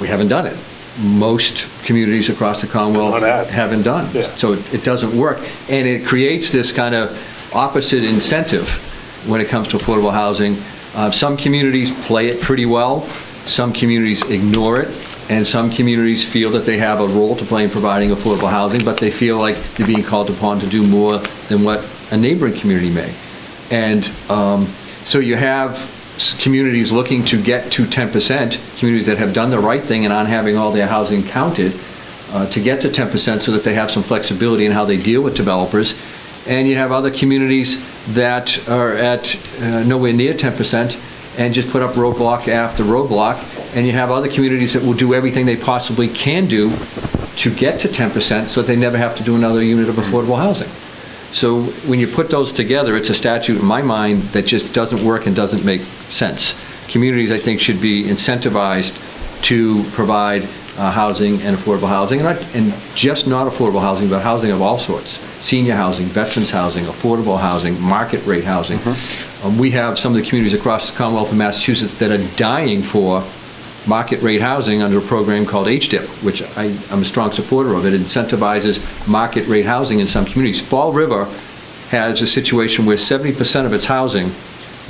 we haven't done it. Most communities across the Commonwealth haven't done. Yeah. So it doesn't work. And it creates this kind of opposite incentive when it comes to affordable housing. Some communities play it pretty well. Some communities ignore it. And some communities feel that they have a role to play in providing affordable housing, but they feel like they're being called upon to do more than what a neighboring community may. And so you have communities looking to get to 10%, communities that have done the right thing and aren't having all their housing counted to get to 10% so that they have some flexibility in how they deal with developers. And you have other communities that are at nowhere near 10% and just put up roadblock after roadblock. And you have other communities that will do everything they possibly can do to get to 10% so that they never have to do another unit of affordable housing. So when you put those together, it's a statute, in my mind, that just doesn't work and doesn't make sense. Communities, I think, should be incentivized to provide housing and affordable housing, and just not affordable housing, but housing of all sorts. Senior housing, veterans housing, affordable housing, market rate housing. We have some of the communities across the Commonwealth of Massachusetts that are dying for market rate housing under a program called HDIP, which I'm a strong supporter of. It incentivizes market rate housing in some communities. Fall River has a situation where 70% of its housing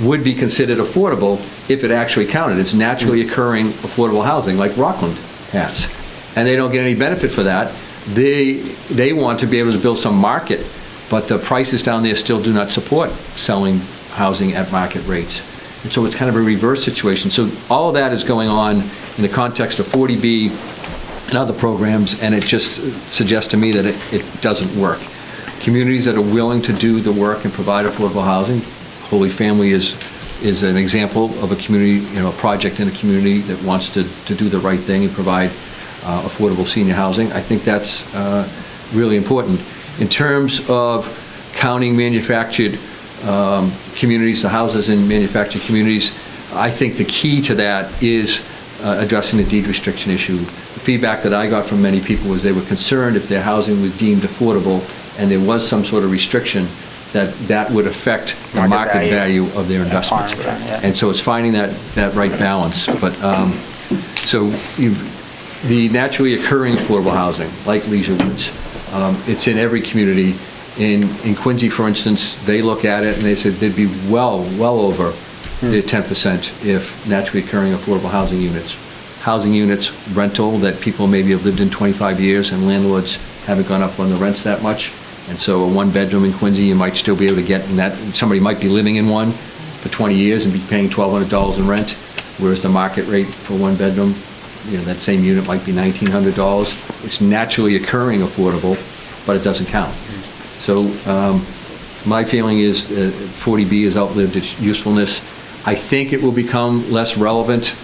would be considered affordable if it actually counted. It's naturally occurring affordable housing like Rockland has. And they don't get any benefit for that. They want to be able to build some market, but the prices down there still do not support selling housing at market rates. And so it's kind of a reverse situation. So all of that is going on in the context of 40B and other programs, and it just suggests to me that it doesn't work. Communities that are willing to do the work and provide affordable housing, Holy Family is an example of a community, a project in a community that wants to do the right thing and provide affordable senior housing. I think that's really important. In terms of counting manufactured communities, the houses in manufactured communities, I think the key to that is addressing the deed restriction issue. The feedback that I got from many people was they were concerned if their housing was deemed affordable and there was some sort of restriction, that would affect the market value of their investment. And so it's finding that right balance. But the naturally occurring affordable housing, like Leisure Woods, it's in every community. In Quincy, for instance, they look at it and they said they'd be well over the 10% if naturally occurring affordable housing units, rental that people maybe have lived in 25 years and landlords haven't gone up on the rents that much. And so a one-bedroom in Quincy, you might still be able to get in that. Somebody might be living in one for 20 years and be paying $1,200 in rent, whereas the market rate for one bedroom, that same unit might be $1,900. It's naturally occurring affordable, but it doesn't count. So my feeling is 40B has outlived its usefulness. I think it will become less relevant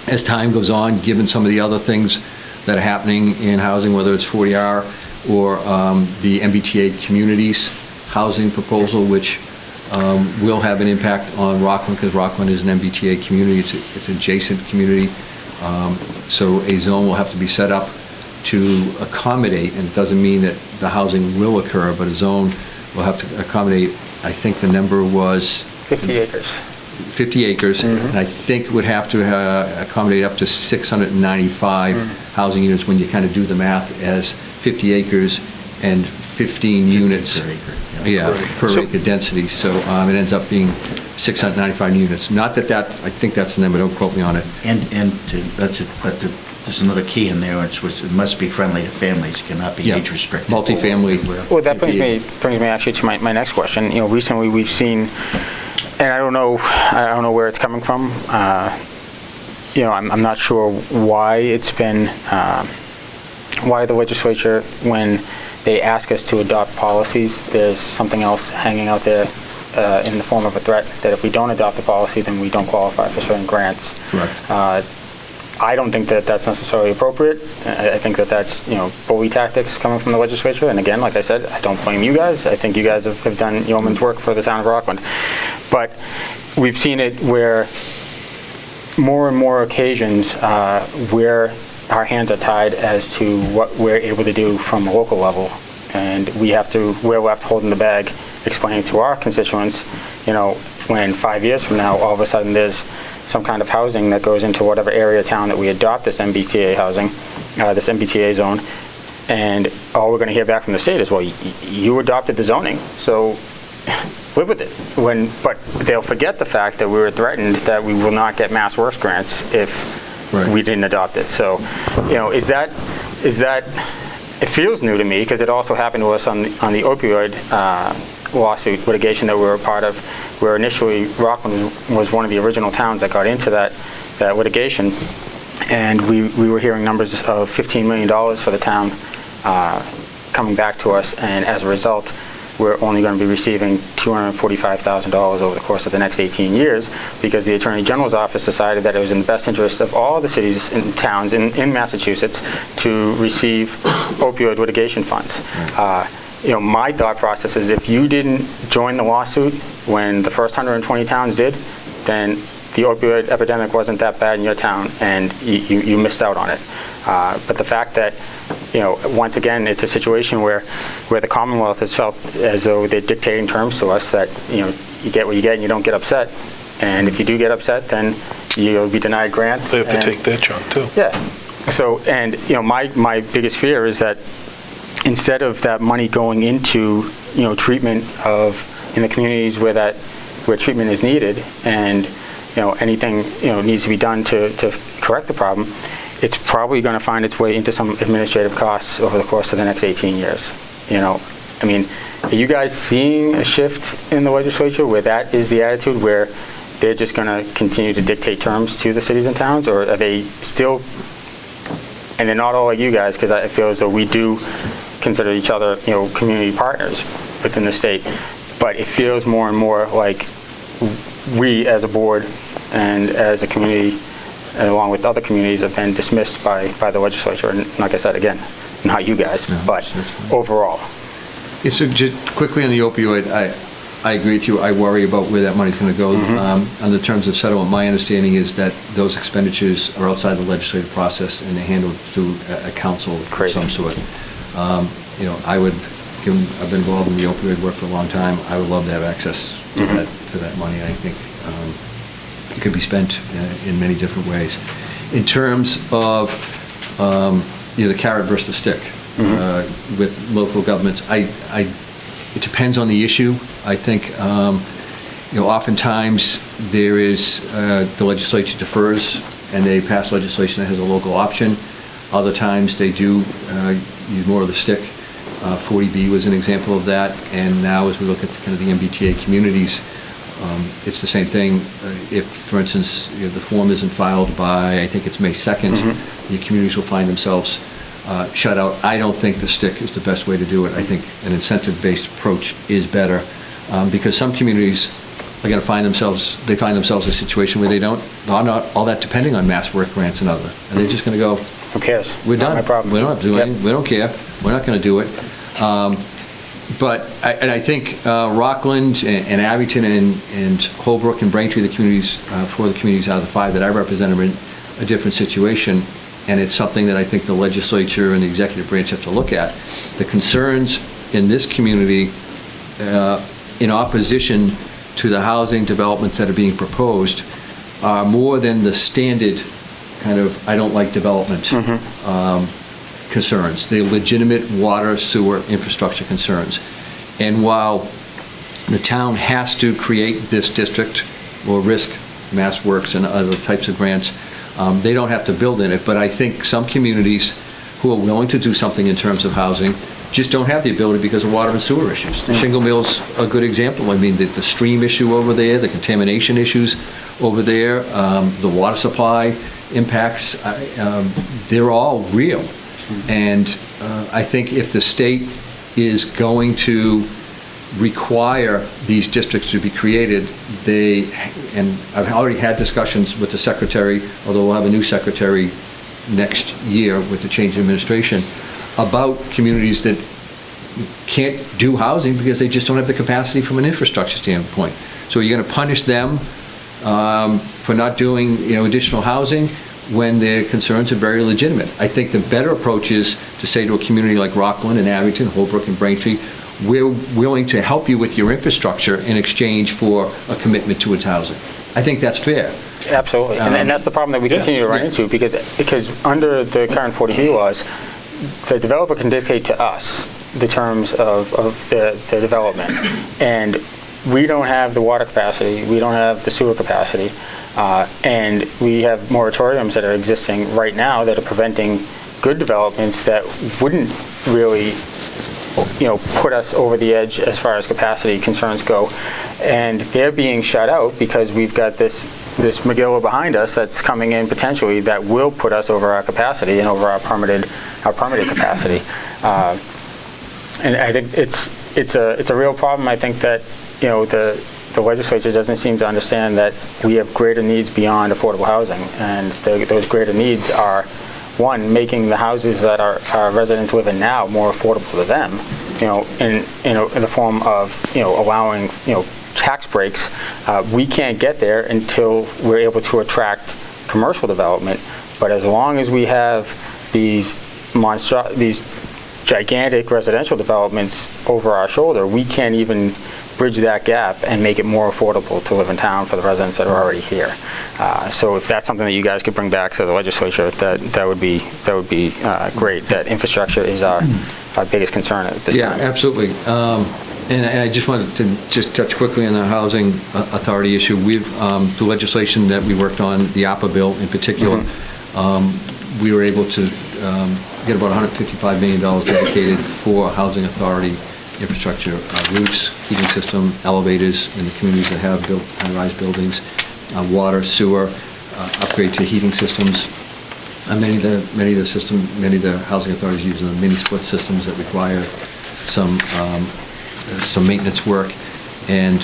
as time goes on, given some of the other things that are happening in housing, whether it's 40R or the MBTA communities housing proposal, which will have an impact on Rockland, because Rockland is an MBTA community. It's an adjacent community. So a zone will have to be set up to accommodate, and it doesn't mean that the housing will occur, but a zone will have to accommodate, I think the number was 50 acres. 50 acres, and I think would have to accommodate up to 695 housing units when you kind of do the math as 50 acres and 15 units. Per acre. Per acre density. So it ends up being 695 units. Not that I think that's the number, don't quote me on it. There's another key in there, which was it must be friendly to families. It cannot be age restricted. Multifamily. Well, that brings me actually to my next question. Recently we've seen, and I don't know where it's coming from. I'm not sure why it's been, why the legislature, when they ask us to adopt policies, there's something else hanging out there in the form of a threat that if we don't adopt the policy, then we don't qualify for certain grants. Correct. I don't think that that's necessarily appropriate. I think that that's, bully tactics coming from the legislature. And again, like I said, I don't blame you guys. I think you guys have done yeoman's work for the town of Rockland. But we've seen it where more and more occasions where our hands are tied as to what we're able to do from a local level. And we're left holding the bag, explaining to our constituents, when 5 years from now, all of a sudden there's some kind of housing that goes into whatever area of town that we adopt this MBTA housing, this MBTA zone, and all we're going to hear back from the state is, well, you adopted the zoning, so live with it. But they'll forget the fact that we were threatened that we will not get Mass Works grants if we didn't adopt it. So, is that? It feels new to me because it also happened to us on the opioid lawsuit litigation that we were a part of, where initially Rockland was one of the original towns that got into that litigation, and we were hearing numbers of $15 million for the town coming back to us, and as a result, we're only going to be receiving $245,000 over the course of the next 18 years because the Attorney General's office decided that it was in the best interest of all the cities and towns in Massachusetts to receive opioid litigation funds. My thought process is if you didn't join the lawsuit when the first 120 towns did, then the opioid epidemic wasn't that bad in your town and you missed out on it. But the fact that, once again, it's a situation where the Commonwealth has felt as though they're dictating terms to us that, you get what you get and you don't get upset. And if you do get upset, then you'll be denied grants. They have to take that chunk too. Yeah. So, and, my biggest fear is that instead of that money going into, treatment in the communities where that where treatment is needed, and anything needs to be done to correct the problem, it's probably going to find its way into some administrative costs over the course of the next 18 years. I mean, are you guys seeing a shift in the legislature where that is the attitude, where they're just going to continue to dictate terms to the cities and towns, or are they still, and they're not all like you guys, because I feel as though we do consider each other, community partners within the state, but it feels more and more like we as a board and as a community, and along with other communities, have been dismissed by the legislature. And like I said, again, not you guys, but overall. Yeah, so just quickly on the opioid, I agree with you. I worry about where that money's going to go. On the terms of settlement, my understanding is that those expenditures are outside the legislative process and they're handled through a council of some sort. I would, given I've been involved in the opioid work for a long time, I would love to have access to that money. I think it could be spent in many different ways. In terms of the carrot versus the stick with local governments, it depends on the issue. I think oftentimes there is the legislature defers and they pass legislation that has a local option. Other times they do use more of the stick. 40B was an example of that, and now as we look at kind of the MBTA communities, it's the same thing. If, for instance, the form isn't filed by, I think it's May 2nd, the communities will find themselves shut out. I don't think the stick is the best way to do it. I think an incentive-based approach is better, because some communities are going to find themselves in a situation where they're not all that depending on mass work grants and other, and they're just going to go, who cares? We're Not done. my problem. We don't have to do anything. We don't care. We're not going to do it. But I think Rockland and Abington and Holbrook and Braintree, the communities, 4 of the communities out of the 5 that I represent, are in a different situation, and it's something that I think the legislature and the executive branch have to look at. The concerns in this community, in opposition to the housing developments that are being proposed, are more than the standard kind of I don't like development concerns. They're legitimate water, sewer, infrastructure concerns. And while the town has to create this district or risk Mass Works and other types of grants, they don't have to build in it. But I think some communities who are willing to do something in terms of housing just don't have the ability because of water and sewer issues. The Shingle Mill's a good example. I mean, the stream issue over there, the contamination issues over there, the water supply impacts, they're all real. And I think if the state is going to require these districts to be created, and I've already had discussions with the secretary, although we'll have a new secretary next year with the change in administration, about communities that can't do housing because they just don't have the capacity from an infrastructure standpoint. So you're going to punish them for not doing additional housing when their concerns are very legitimate. I think the better approach is to say to a community like Rockland and Abington, Holbrook and Braintree, we're willing to help you with your infrastructure in exchange for a commitment to its housing. I think that's fair. Absolutely, and that's the problem that we continue to run into, because under the current 40B laws, the developer can dictate to us the terms of the development, and we don't have the water capacity, we don't have the sewer capacity, and we have moratoriums that are existing right now that are preventing good developments that wouldn't really put us over the edge as far as capacity concerns go. And they're being shut out because we've got this McGill behind us that's coming in potentially that will put us over our capacity and over our permitted capacity. And I think it's a real problem. I think that the legislature doesn't seem to understand that we have greater needs beyond affordable housing, and those greater needs are, one, making the houses that our residents live in now more affordable to them, in the form of allowing tax breaks. We can't get there until we're able to attract commercial development. But as long as we have these gigantic residential developments over our shoulder, we can't even bridge that gap and make it more affordable to live in town for the residents that are already here. So if that's something that you guys could bring back to the legislature, that would be great. That infrastructure is our biggest concern at this time. Yeah, absolutely. And I just wanted to just touch quickly on the housing authority issue. We've, the legislation that we worked on, the APA bill in particular, we were able to get about $155 million dedicated for housing authority infrastructure, roofs, heating system, elevators in the communities that have built high-rise buildings, water, sewer, upgrade to heating systems. Many of the housing authorities use mini split systems that require some maintenance work, and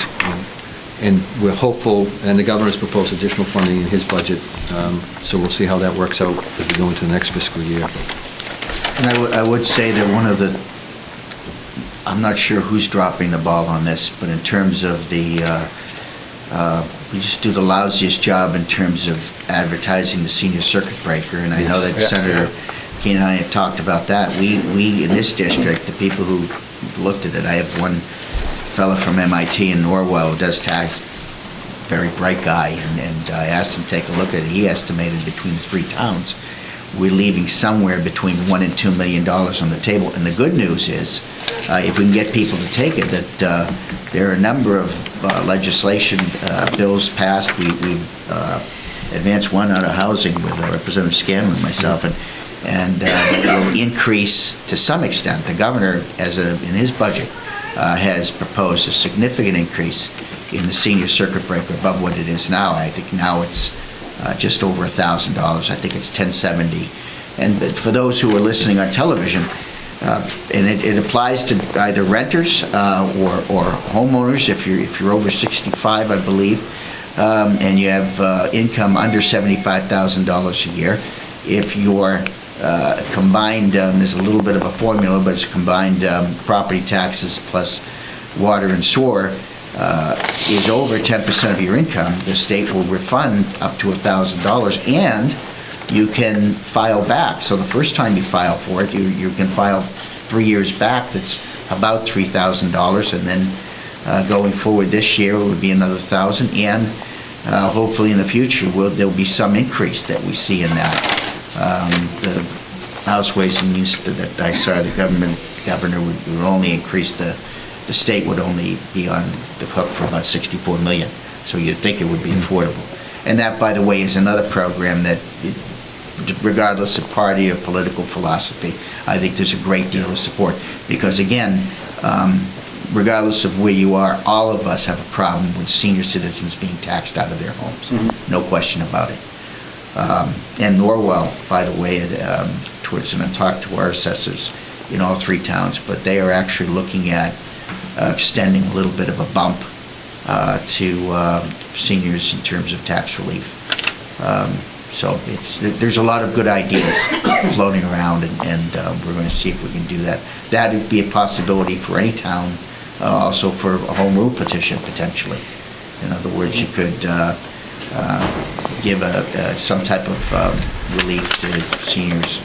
we're hopeful, and the governor's proposed additional funding in his budget, so we'll see how that works out as we go into the next fiscal year. And I would say that one of the, I'm not sure who's dropping the ball on this, but in terms of the, we just do the lousiest job in terms of advertising the senior circuit breaker, and I know that Senator Keene and I have talked about that. We in this district, the people who looked at it, I have one fellow from MIT in Norwell who does tax, very bright guy, and I asked him to take a look at it. He estimated between the three towns, we're leaving somewhere between $1 and $2 million on the table. And the good news is, if we can get people to take it, that there are a number of legislation bills passed. We've advanced one out of housing with Representative Scanlon and myself, and it will increase to some extent. The governor, in his budget, has proposed a significant increase in the senior circuit breaker above what it is now. I think now it's just over $1,000. I think it's $1,070. And for those who are listening on television, and it applies to either renters or homeowners if you're over 65, I believe, and you have income under $75,000 a year. If your combined, there's a little bit of a formula, but it's combined property taxes plus water and sewer is over 10% of your income, the state will refund up to $1,000, and you can file back. So the first time you file for it, you can file 3 years back. That's about $3,000, and then going forward this year, it would be another $1,000, and hopefully in the future, there'll be some increase that we see in that. The House Ways and Means that I saw, the governor would only increase the state would only be on the hook for about $64 million. So you'd think it would be affordable. And that, by the way, is another program that, regardless of party or political philosophy, I think there's a great deal of support. Because again, regardless of where you are, all of us have a problem with senior citizens being taxed out of their homes. No question about it. And Norwell, by the way, and I talked to our assessors in all three towns, but they are actually looking at extending a little bit of a bump to seniors in terms of tax relief. So there's a lot of good ideas floating around, and we're going to see if we can do that. That would be a possibility for any town, also for a home rule petition, potentially. In other words, you could give some type of relief to seniors.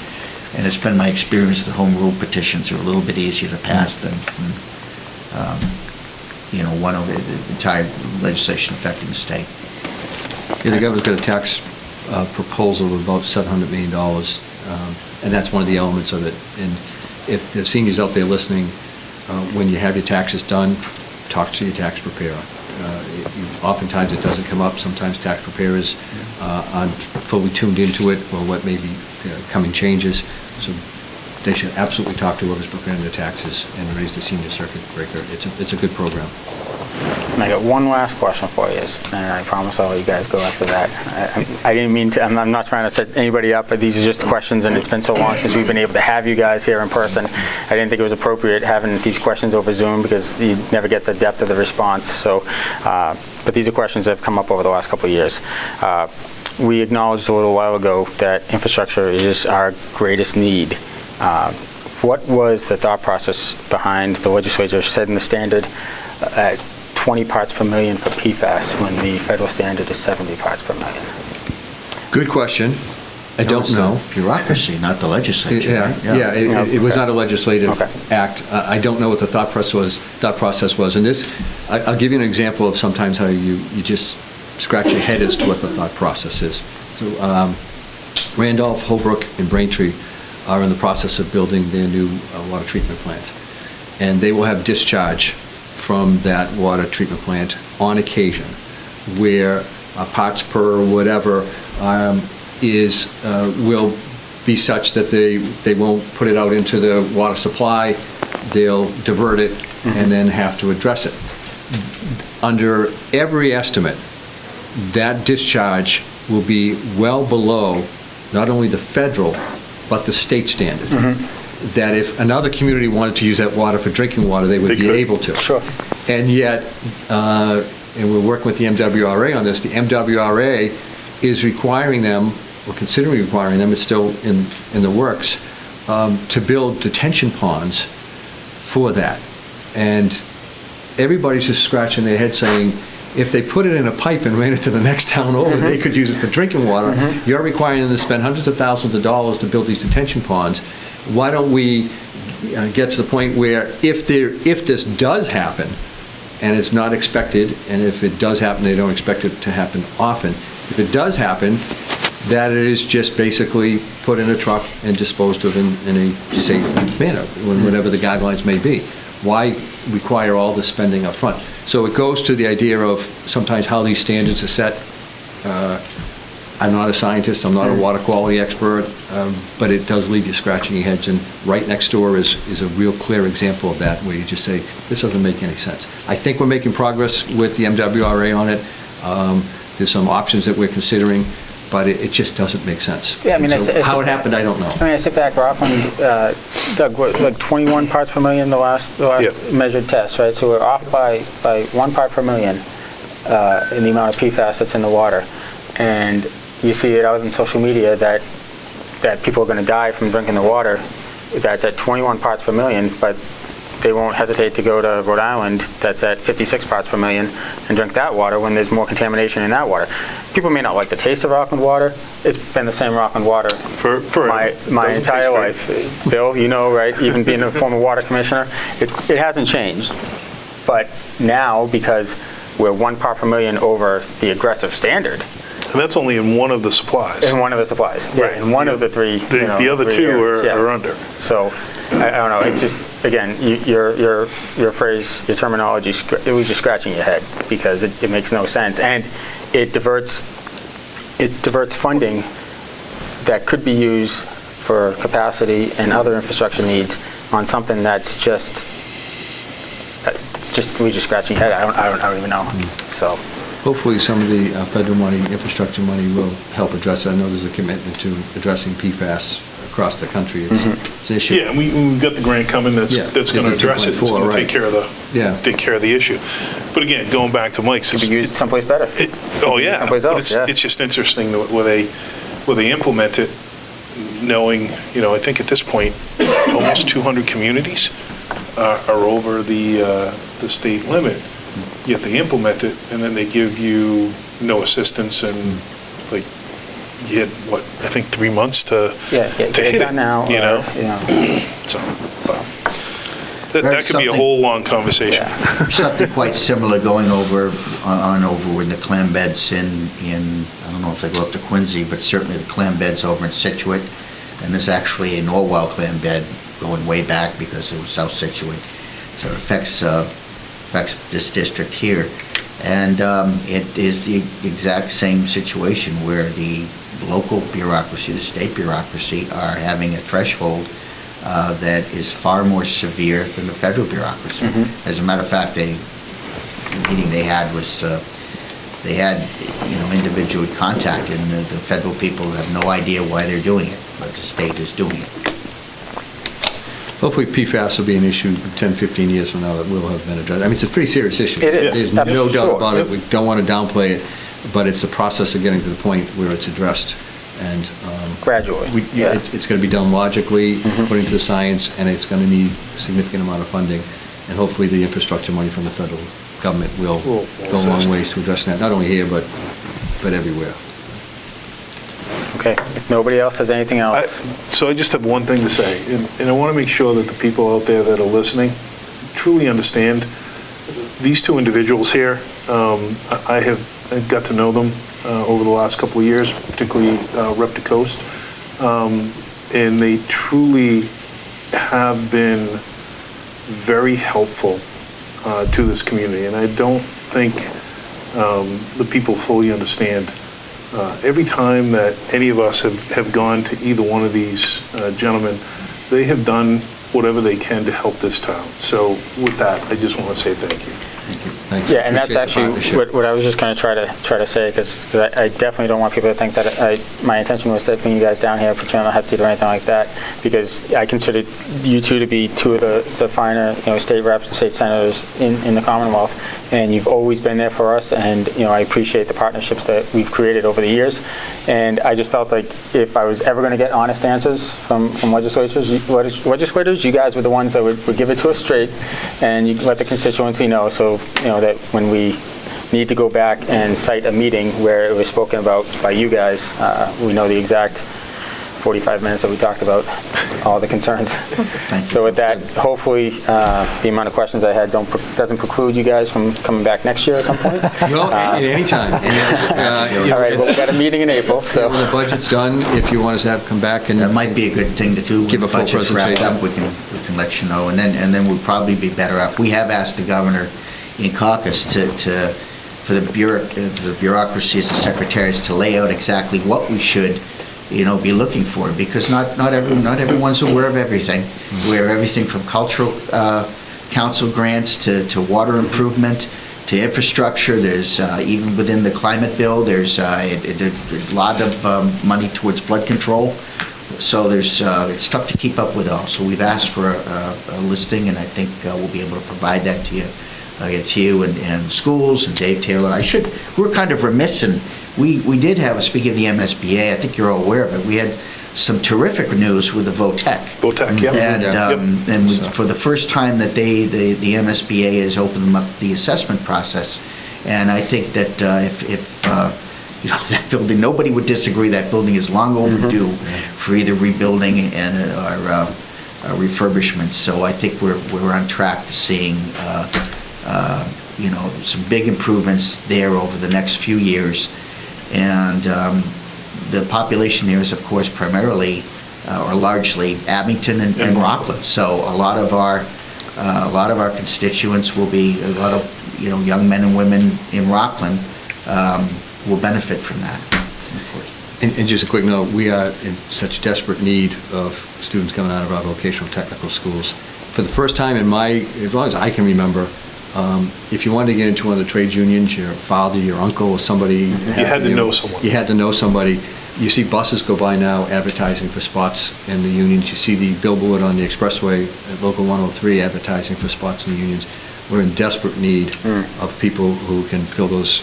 And it's been my experience that home rule petitions are a little bit easier to pass than one of the entire legislation affecting the state. Yeah, the governor's got a tax proposal of about $700 million, and that's one of the elements of it. And if the seniors out there listening, when you have your taxes done, talk to your tax preparer. Oftentimes it doesn't come up. Sometimes tax preparers aren't fully tuned into it, or what may be coming changes. So they should absolutely talk to whoever's preparing their taxes and raise the senior circuit breaker. It's a good program. And I got one last question for you, and I promise I'll let you guys go after that. I didn't mean to, I'm not trying to set anybody up, but these are just questions, and it's been so long since we've been able to have you guys here in person. I didn't think it was appropriate having these questions over Zoom because you never get the depth of the response. So, but these are questions that have come up over the last couple of years. We acknowledged a little while ago that infrastructure is just our greatest need. What was the thought process behind the legislature setting the standard at 20 parts per million for PFAS when the federal standard is 70 parts per million? Good question. I don't know. Bureaucracy, not the legislature. Right? It was not a legislative act. I don't know what the thought process was. And this, I'll give you an example of sometimes how you just scratch your head as to what the thought process is. So Randolph, Holbrook, and Braintree are in the process of building their new water treatment plant. And they will have discharge from that water treatment plant on occasion, where parts per whatever will be such that they won't put it out into the water supply, they'll divert it and then have to address it. Under every estimate, that discharge will be well below not only the federal, but the state standard. That if another community wanted to use that water for drinking water, they would be able to. Sure. And yet, and we're working with the MWRA on this, the MWRA is requiring them, or considering requiring them, it's still in the works, to build detention ponds for that. And everybody's just scratching their head saying, if they put it in a pipe and ran it to the next town over, they could use it for drinking water. You're requiring them to spend hundreds of thousands of dollars to build these detention ponds. Why don't we get to the point where if this does happen, and it's not expected, and if it does happen, they don't expect it to happen often. If it does happen, that it is just basically put in a truck and disposed of in a safe manner, whatever the guidelines may be. Why require all the spending up front? So it goes to the idea of sometimes how these standards are set. I'm not a scientist, I'm not a water quality expert, but it does leave you scratching your heads, and right next door is a real clear example of that, where you just say, this doesn't make any sense. I think we're making progress with the MWRA on it. There's some options that we're considering, but it just doesn't make sense. Yeah, I mean, so how it happened, I don't know. I mean, I sit back, Rockland, Doug, like 21 parts per million the last measured test, right? So we're off by 1 part per million in the amount of PFAS that's in the water. And you see it out in social media that people are going to die from drinking the water that's at 21 parts per million, but they won't hesitate to go to Rhode Island that's at 56 parts per million and drink that water when there's more contamination in that water. People may not like the taste of Rockland water. It's been the same Rockland water for my entire life. Bill, you know, right? Even being a former water commissioner, it hasn't changed. But now, because we're 1 part per million over the aggressive standard. And that's only in one of the supplies. In one of the supplies, right? In one of the three. The other 2 are under. So I don't know. It's just, again, your phrase, your terminology, it was just scratching your head, because it makes no sense, and it diverts funding that could be used for capacity and other infrastructure needs on something that's just we just scratching your head. I don't even know. So. Hopefully some of the federal money, infrastructure money, will help address it. I know there's a commitment to addressing PFAS across the country. It's an issue. Yeah, and we've got the grant coming that's going to address it. It's going to take care of the issue. But again, going back to Mike's, it could be used someplace better. Someplace else. It's just interesting where they implement it, knowing, I think at this point almost 200 communities are over the state limit. Yet they implement it, and then they give you no assistance, and like you had I think 3 months to hit it done now. So that could be a whole long conversation. Something quite similar going over with the clam beds in I don't know if they go up to Quincy, but certainly the clam beds over in Situate, and there's actually a Norwell clam bed going way back because it was South Situate, so it affects this district here, and it is the exact same situation where the local bureaucracy, the state bureaucracy, are having a threshold that is far more severe than the federal bureaucracy. As a matter of fact, the meeting they had was they had individually contacted, and the federal people have no idea why they're doing it, but the state is doing it. Hopefully PFAS will be an issue 10, 15 years from now that will have been addressed. I mean, it's a pretty serious issue. It There's is. no doubt about it. We don't want to downplay it, but it's the process of getting to the point where it's addressed. And gradually. It's going to be done logically, according to the science, and it's going to need a significant amount of funding. And hopefully the infrastructure money from the federal government will go a long ways to address that, not only here, but everywhere. Okay, if nobody else has anything else. So I just have one thing to say, and I want to make sure that the people out there that are listening truly understand these 2 individuals here. I've got to know them over the last couple of years, particularly Rep DeCoste, and they truly have been very helpful to this community. And I don't think the people fully understand. Every time that any of us have gone to either one of these gentlemen, they have done whatever they can to help this town. So with that, I just want to say thank you. Thank you. Thank you. Yeah, and that's Appreciate the actually partnership. what I was just going to try to say, because I definitely don't want people to think that my intention was to bring you guys down here, put you on the hot seat or anything like that, because I consider you two to be two of the finer, state reps and state senators in the Commonwealth, and you've always been there for us, and I appreciate the partnerships that we've created over the years, and I just felt like if I was ever going to get honest answers from legislators, you guys were the ones that would give it to us straight, and you let the constituency know, so that when we need to go back and cite a meeting where it was spoken about by you guys, we know the exact 45 minutes that we talked about all the concerns. Thank you. So with that, hopefully the amount of questions I had doesn't preclude you guys from coming back next year at some point. Well, at any time. All right, well, we got a meeting in April, so. When the budget's done, if you want us to have come back and That might be a good thing to do. Give a full When the budget's wrapped presentation. up, we can let you know, and then we'll probably be better off. We have asked the governor in caucus for the bureaucracies, the secretaries, to lay out exactly what we should, be looking for, because not everyone's aware of everything. Aware of everything from cultural council grants to water improvement to infrastructure. There's even within the climate bill, there's a lot of money towards flood control. So it's tough to keep up with all. So we've asked for a listing, and I think we'll be able to provide that to you. And schools and Dave Taylor. We're kind of remiss, and we did have, speaking of the MSBA, I think you're all aware of it, we had some terrific news with the VOTEC. VOTEC, yeah. For the first time that the MSBA has opened them up the assessment process, and I think that if that building, nobody would disagree, that building is long overdue for either rebuilding or refurbishment. So I think we're on track to seeing some big improvements there over the next few years. And the population there is, of course, primarily or largely Abington and Rockland. So a lot of our constituents will be, a lot of young men and women in Rockland will benefit from that. And just a quick note, we are in such desperate need of students coming out of our vocational technical schools. For the first time as long as I can remember, if you wanted to get into one of the trades unions, your father, your uncle, or somebody... You had to know someone. You had to know somebody. You see buses go by now advertising for spots in the unions. You see the billboard on the expressway at Local 103 advertising for spots in the unions. We're in desperate need of people who can fill those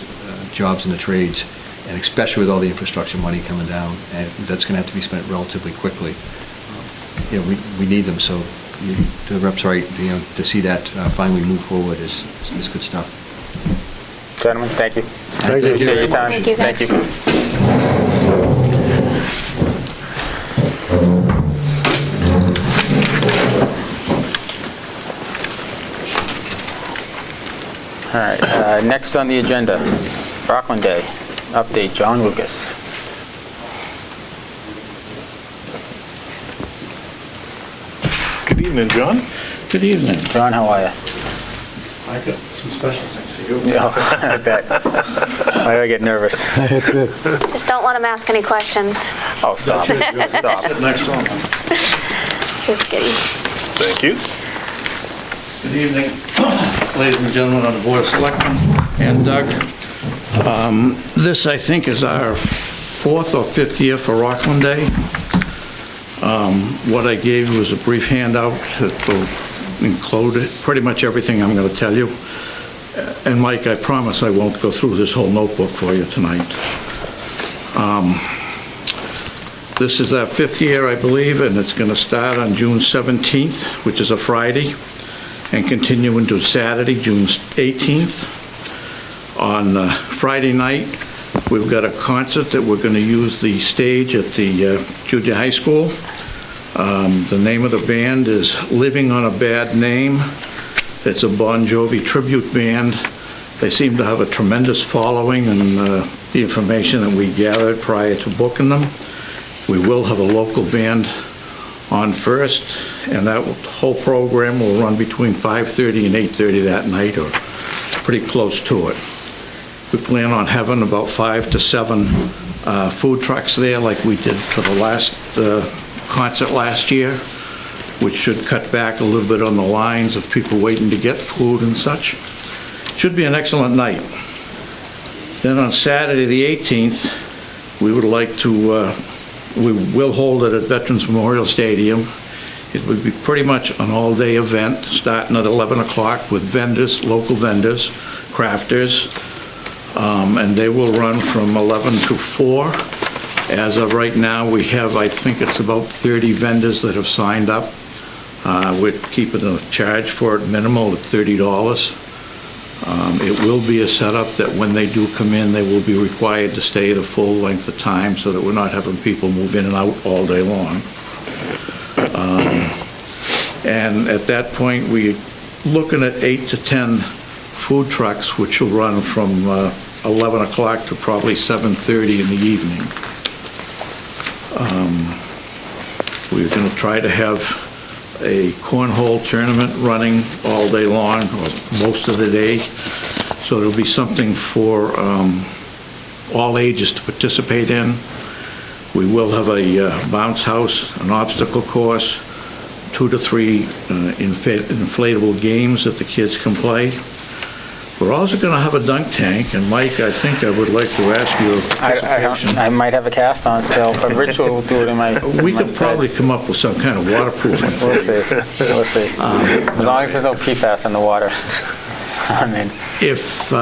jobs in the trades, and especially with all the infrastructure money coming down, and that's going to have to be spent relatively quickly. We need them, so the rep's right, to see that finally move forward is good stuff. Gentlemen, thank you. Thank you. Appreciate your time. Thank you, guys. Thank you. All right, next on the agenda, Rockland Day. Update, John Lucas. Good evening, John. Good evening. John, how are you? I got some special things for you. Yeah, I bet. I gotta get nervous. Just don't let him ask any questions. Oh, stop. Stop. Sit next to him. Just kidding. Thank you. Good evening, ladies and gentlemen on the Board of Selectmen and Doug. This, I think, is our 4th or 5th year for Rockland Day. What I gave you was a brief handout that will include pretty much everything I'm going to tell you. And Mike, I promise I won't go through this whole notebook for you tonight. This is our 5th year, I believe, and it's going to start on June 17th, which is a Friday, and continue into Saturday, June 18th. On Friday night, we've got a concert that we're going to use the stage at the junior high school. The name of the band is Living on a Bad Name. It's a Bon Jovi tribute band. They seem to have a tremendous following, and the information that we gathered prior to booking them. We will have a local band on First, and that whole program will run between 5:30 and 8:30 that night, or pretty close to it. We plan on having about 5 to 7 food trucks there, like we did for the last concert last year, which should cut back a little bit on the lines of people waiting to get food and such. Should be an excellent night. Then on Saturday, the 18th, we would like to, we will hold it at Veterans Memorial Stadium. It would be pretty much an all-day event, starting at 11 o'clock with vendors, local vendors, crafters, and they will run from 11 to 4. As of right now, we have, I think it's about 30 vendors that have signed up. We're keeping the charge for it minimal at $30. It will be a setup that when they do come in, they will be required to stay the full length of time so that we're not having people move in and out all day long. And at that point, we're looking at 8 to 10 food trucks, which will run from 11 o'clock to probably 7:30 in the evening. We're going to try to have a cornhole tournament running all day long, or most of the day. So there'll be something for all ages to participate in. We will have a bounce house, an obstacle course, 2 to 3 inflatable games that the kids can play. We're also going to have a dunk tank, and Mike, I think I would like to ask your participation. I might have a cast on still, but Rich will do it in my... We could probably come up with some kind of waterproofing. We'll see, we'll see. As long as there's no PFAS in the water. I mean... If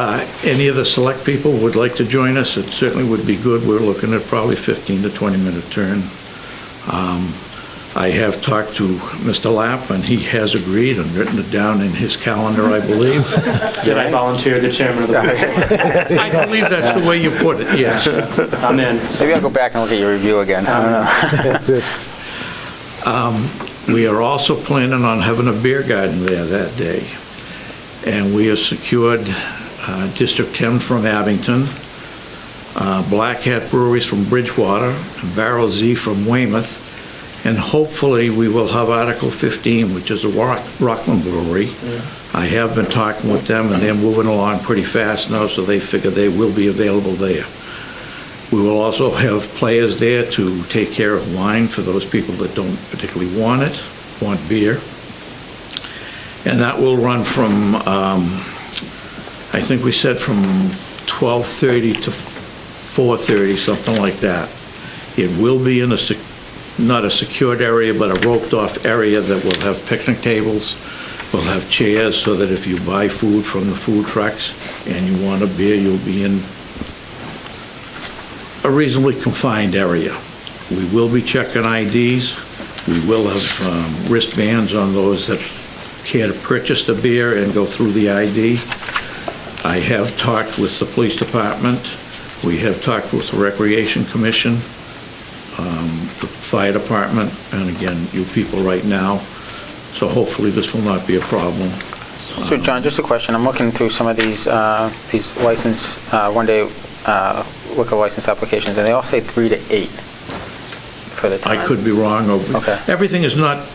any of the select people would like to join us, it certainly would be good. We're looking at probably 15 to 20-minute turn. I have talked to Mr. Lapp, and he has agreed and written it down in his calendar, I believe. Did I volunteer the chairman of the board? I believe that's the way you put it, yes. I'm in. Maybe I'll go back and look at your review again. I don't know. That's it. We are also planning on having a beer garden there that day. And we have secured District 10 from Abington, Black Hat Breweries from Bridgewater, and Barrel Z from Weymouth. And hopefully, we will have Article 15, which is a Rockland brewery. Yeah. I have been talking with them, and they're moving along pretty fast now, so they figure they will be available there. We will also have players there to take care of wine for those people that don't particularly want beer. And that will run from, I think we said from 12:30 to 4:30, something like that. It will be in not a secured area, but a roped-off area that will have picnic tables, will have chairs, so that if you buy food from the food trucks and you want a beer, you'll be in a reasonably confined area. We will be checking IDs. We will have wristbands on those that care to purchase the beer and go through the ID. I have talked with the police department. We have talked with the Recreation Commission, the fire department, and again, you people right now. So hopefully this will not be a problem. So John, just a question. I'm looking through some of these license, one-day liquor license applications, and they all say 3 to 8 for the time. I could be wrong. Okay. Everything is not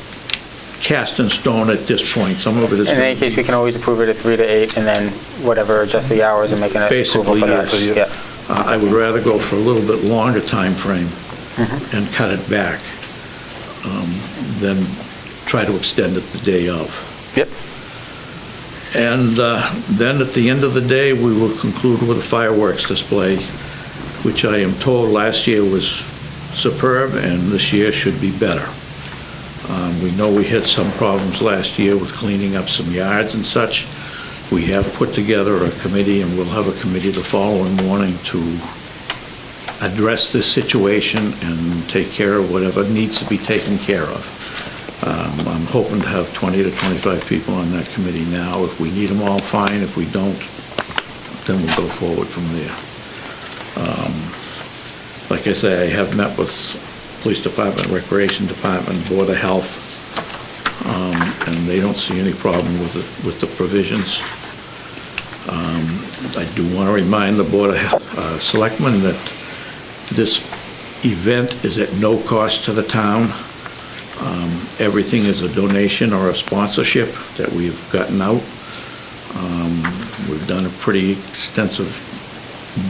cast in stone at this point. Some of it is... In any case, we can always approve it at 3 to 8, and then whatever, adjust the hours and make an approval for that. Basically, yes. Yeah. I would rather go for a little bit longer time frame and cut it back than try to extend it the day of. Yep. And then at the end of the day, we will conclude with a fireworks display, which I am told last year was superb, and this year should be better. We know we had some problems last year with cleaning up some yards and such. We have put together a committee, and we'll have a committee the following morning to address this situation and take care of whatever needs to be taken care of. I'm hoping to have 20 to 25 people on that committee now. If we need them all, fine. If we don't, then we'll go forward from there. Like I say, I have met with Police Department, Recreation Department, Board of Health, and they don't see any problem with the provisions. I do want to remind the Board of Selectmen that this event is at no cost to the town. Everything is a donation or a sponsorship that we've gotten out. We've done a pretty extensive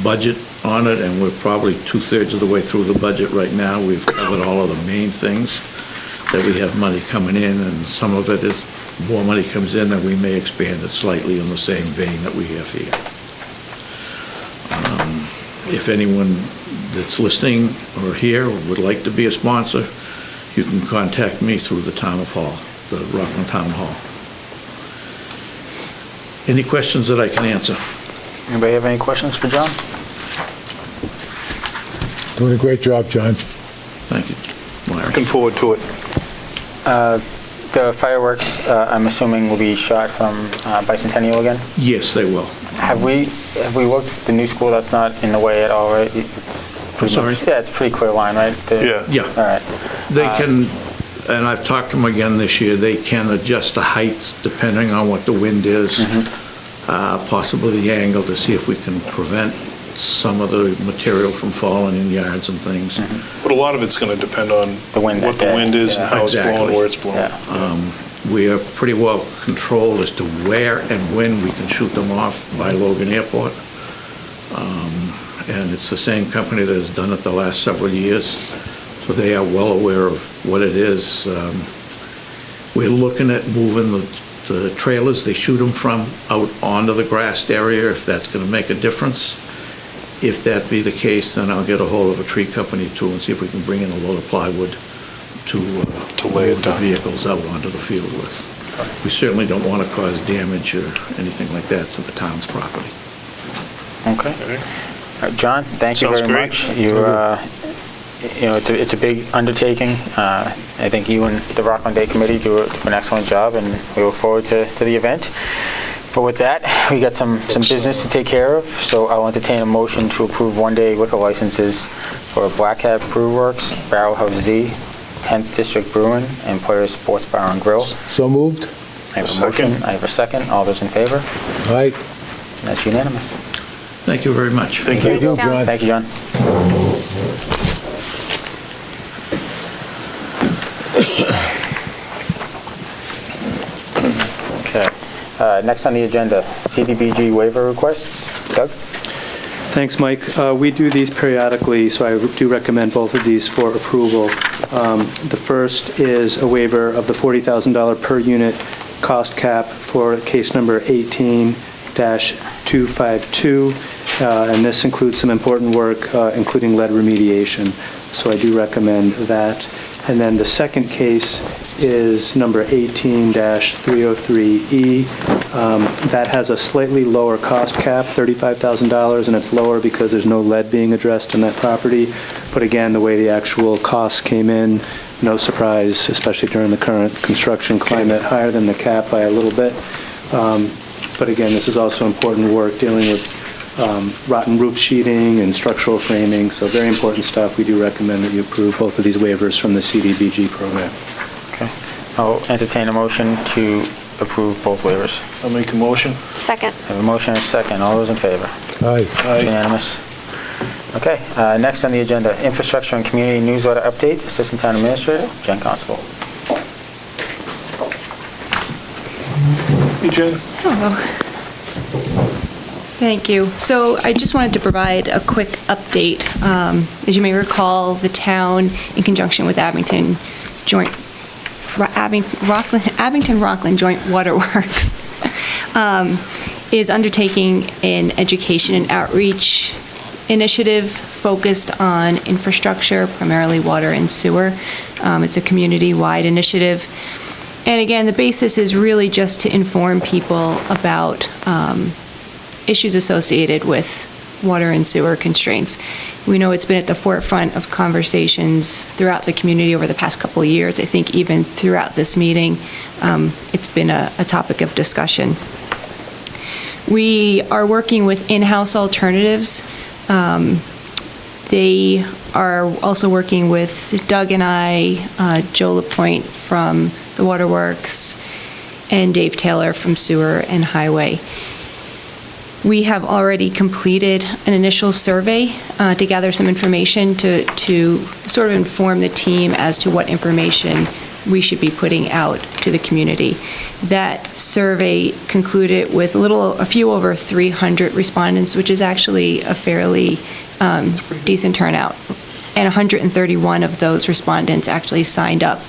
budget on it, and we're probably 2/3 of the way through the budget right now. We've covered all of the main things that we have money coming in, and some of it is more money comes in, and we may expand it slightly in the same vein that we have here. If anyone that's listening or here would like to be a sponsor, you can contact me through the Town of Hall, the Rockland Town Hall. Any questions that I can answer? Anybody have any questions for John? Doing a great job, John. Thank you, Larry. Looking forward to it. The fireworks, I'm assuming, will be shot from Bicentennial again? Yes, they will. Have we looked at the new school? That's not in the way at all, right? I'm sorry? Yeah, it's a pretty clear line, right? Yeah. Yeah. All right. They can, and I've talked to them again this year, they can adjust the height depending on what the wind is, possibly the angle, to see if we can prevent some of the material from falling in yards and things. But a lot of it's going to depend on The wind what that the day. wind is and Yeah. how it's Exactly. blowing, where it's blowing. Yeah. We are pretty well controlled as to where and when we can shoot them off by Logan Airport. And it's the same company that has done it the last several years, so they are well aware of what it is. We're looking at moving the trailers they shoot them from out onto the grassed area, if that's going to make a difference. If that be the case, then I'll get a hold of a tree company too and see if we can bring in a load of plywood to lay it move the down. vehicles out onto the field with. We certainly don't want to cause damage or anything like that to the town's property. Okay. All right, John, thank you Sounds very great. much. It's a big undertaking. I think you and the Rockland Day Committee do an excellent job, and we look forward to the event. But with that, we got some business to take care of, so I'll entertain a motion to approve one-day liquor licenses for Black Hat Brew Works, Barrel House Z, 10th District Brewing, and Players Sports Bar and Grill. So moved? I have a Second. motion, I have a second. All those in favor? Aye. That's unanimous. Thank you very much. Thank you. Thank you, John. John. Thank you, John. Okay. Next on the agenda, CDBG waiver requests. Doug? Thanks, Mike. We do these periodically, so I do recommend both of these for approval. The first is a waiver of the $40,000 per unit cost cap for case number 18-252, and this includes some important work, including lead remediation. So I do recommend that. And then the second case is number 18-303E. That has a slightly lower cost cap, $35,000, and it's lower because there's no lead being addressed in that property. But again, the way the actual costs came in, no surprise, especially during the current construction climate, higher than the cap by a little bit. But again, this is also important work dealing with rotten roof sheeting and structural framing, so very important stuff. We do recommend that you approve both of these waivers from the CDBG program. Okay. I'll entertain a motion to approve both waivers. I'll make a motion. Second. I have a motion and a second. All those in favor? Aye. Unanimous. Okay, next on the agenda, infrastructure and community newsletter update. Assistant Town Administrator, Jen Constable. Hey, Jen. Hello. Thank you. So I just wanted to provide a quick update. As you may recall, the town, in conjunction with Abington Rockland Joint Waterworks, is undertaking an education and outreach initiative focused on infrastructure, primarily water and sewer. It's a community-wide initiative. And again, the basis is really just to inform people about issues associated with water and sewer constraints. We know it's been at the forefront of conversations throughout the community over the past couple of years. I think even throughout this meeting, it's been a topic of discussion. We are working with in-house alternatives. They are also working with Doug and I, Joe LaPointe from the Waterworks, and Dave Taylor from Sewer and Highway. We have already completed an initial survey to gather some information to sort of inform the team as to what information we should be putting out to the community. That survey concluded with a few over 300 respondents, which is actually a fairly decent turnout. And 131 of those respondents actually signed up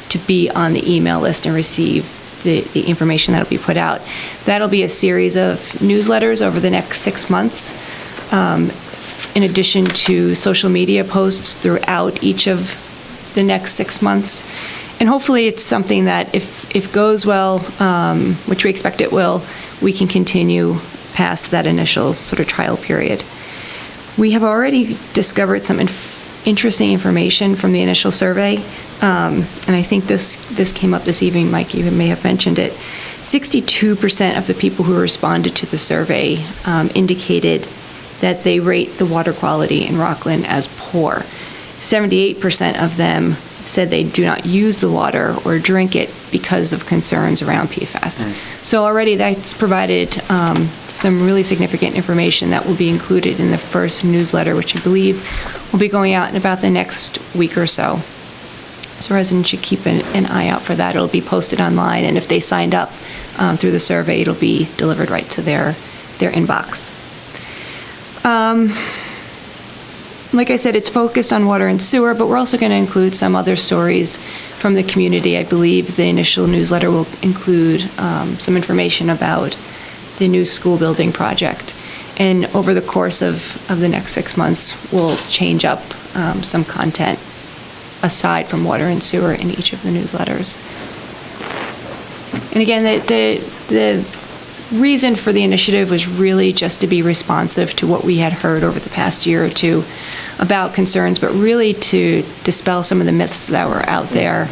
to be on the email list and receive the information that'll be put out. That'll be a series of newsletters over the next 6 months, in addition to social media posts throughout each of the next 6 months. And hopefully it's something that if goes well, which we expect it will, we can continue past that initial sort of trial period. We have already discovered some interesting information from the initial survey, and I think this came up this evening, Mike, you may have mentioned it. 62% of the people who responded to the survey indicated that they rate the water quality in Rockland as poor. 78% of them said they do not use the water or drink it because of concerns around PFAS. So already that's provided some really significant information that will be included in the first newsletter, which I believe will be going out in about the next week or so. So residents should keep an eye out for that. It'll be posted online, and if they signed up through the survey, it'll be delivered right to their inbox. Like I said, it's focused on water and sewer, but we're also going to include some other stories from the community. I believe the initial newsletter will include some information about the new school building project. And over the course of the next 6 months, we'll change up some content aside from water and sewer in each of the newsletters. And again, the reason for the initiative was really just to be responsive to what we had heard over the past year or two about concerns, but really to dispel some of the myths that were out there.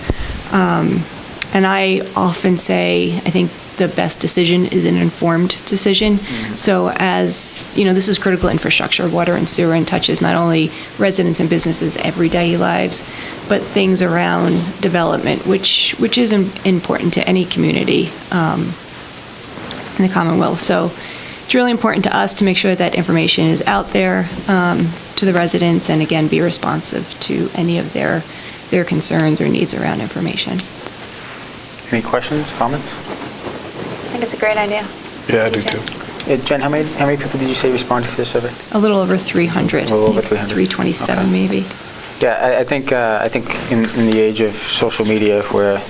And I often say, I think the best decision is an informed decision. So as, you know, this is critical infrastructure, water and sewer, and touches not only residents and businesses' everyday lives, but things around development, which is important to any community in the Commonwealth. So it's really important to us to make sure that information is out there to the residents, and again, be responsive to any of their concerns or needs around information. Any questions, comments? I think it's a great idea. Yeah, I do too. Jen, how many people did you say responded to the survey? A little over 300. A little over 300. 327 Okay. maybe. Yeah, I think in the age of social media, where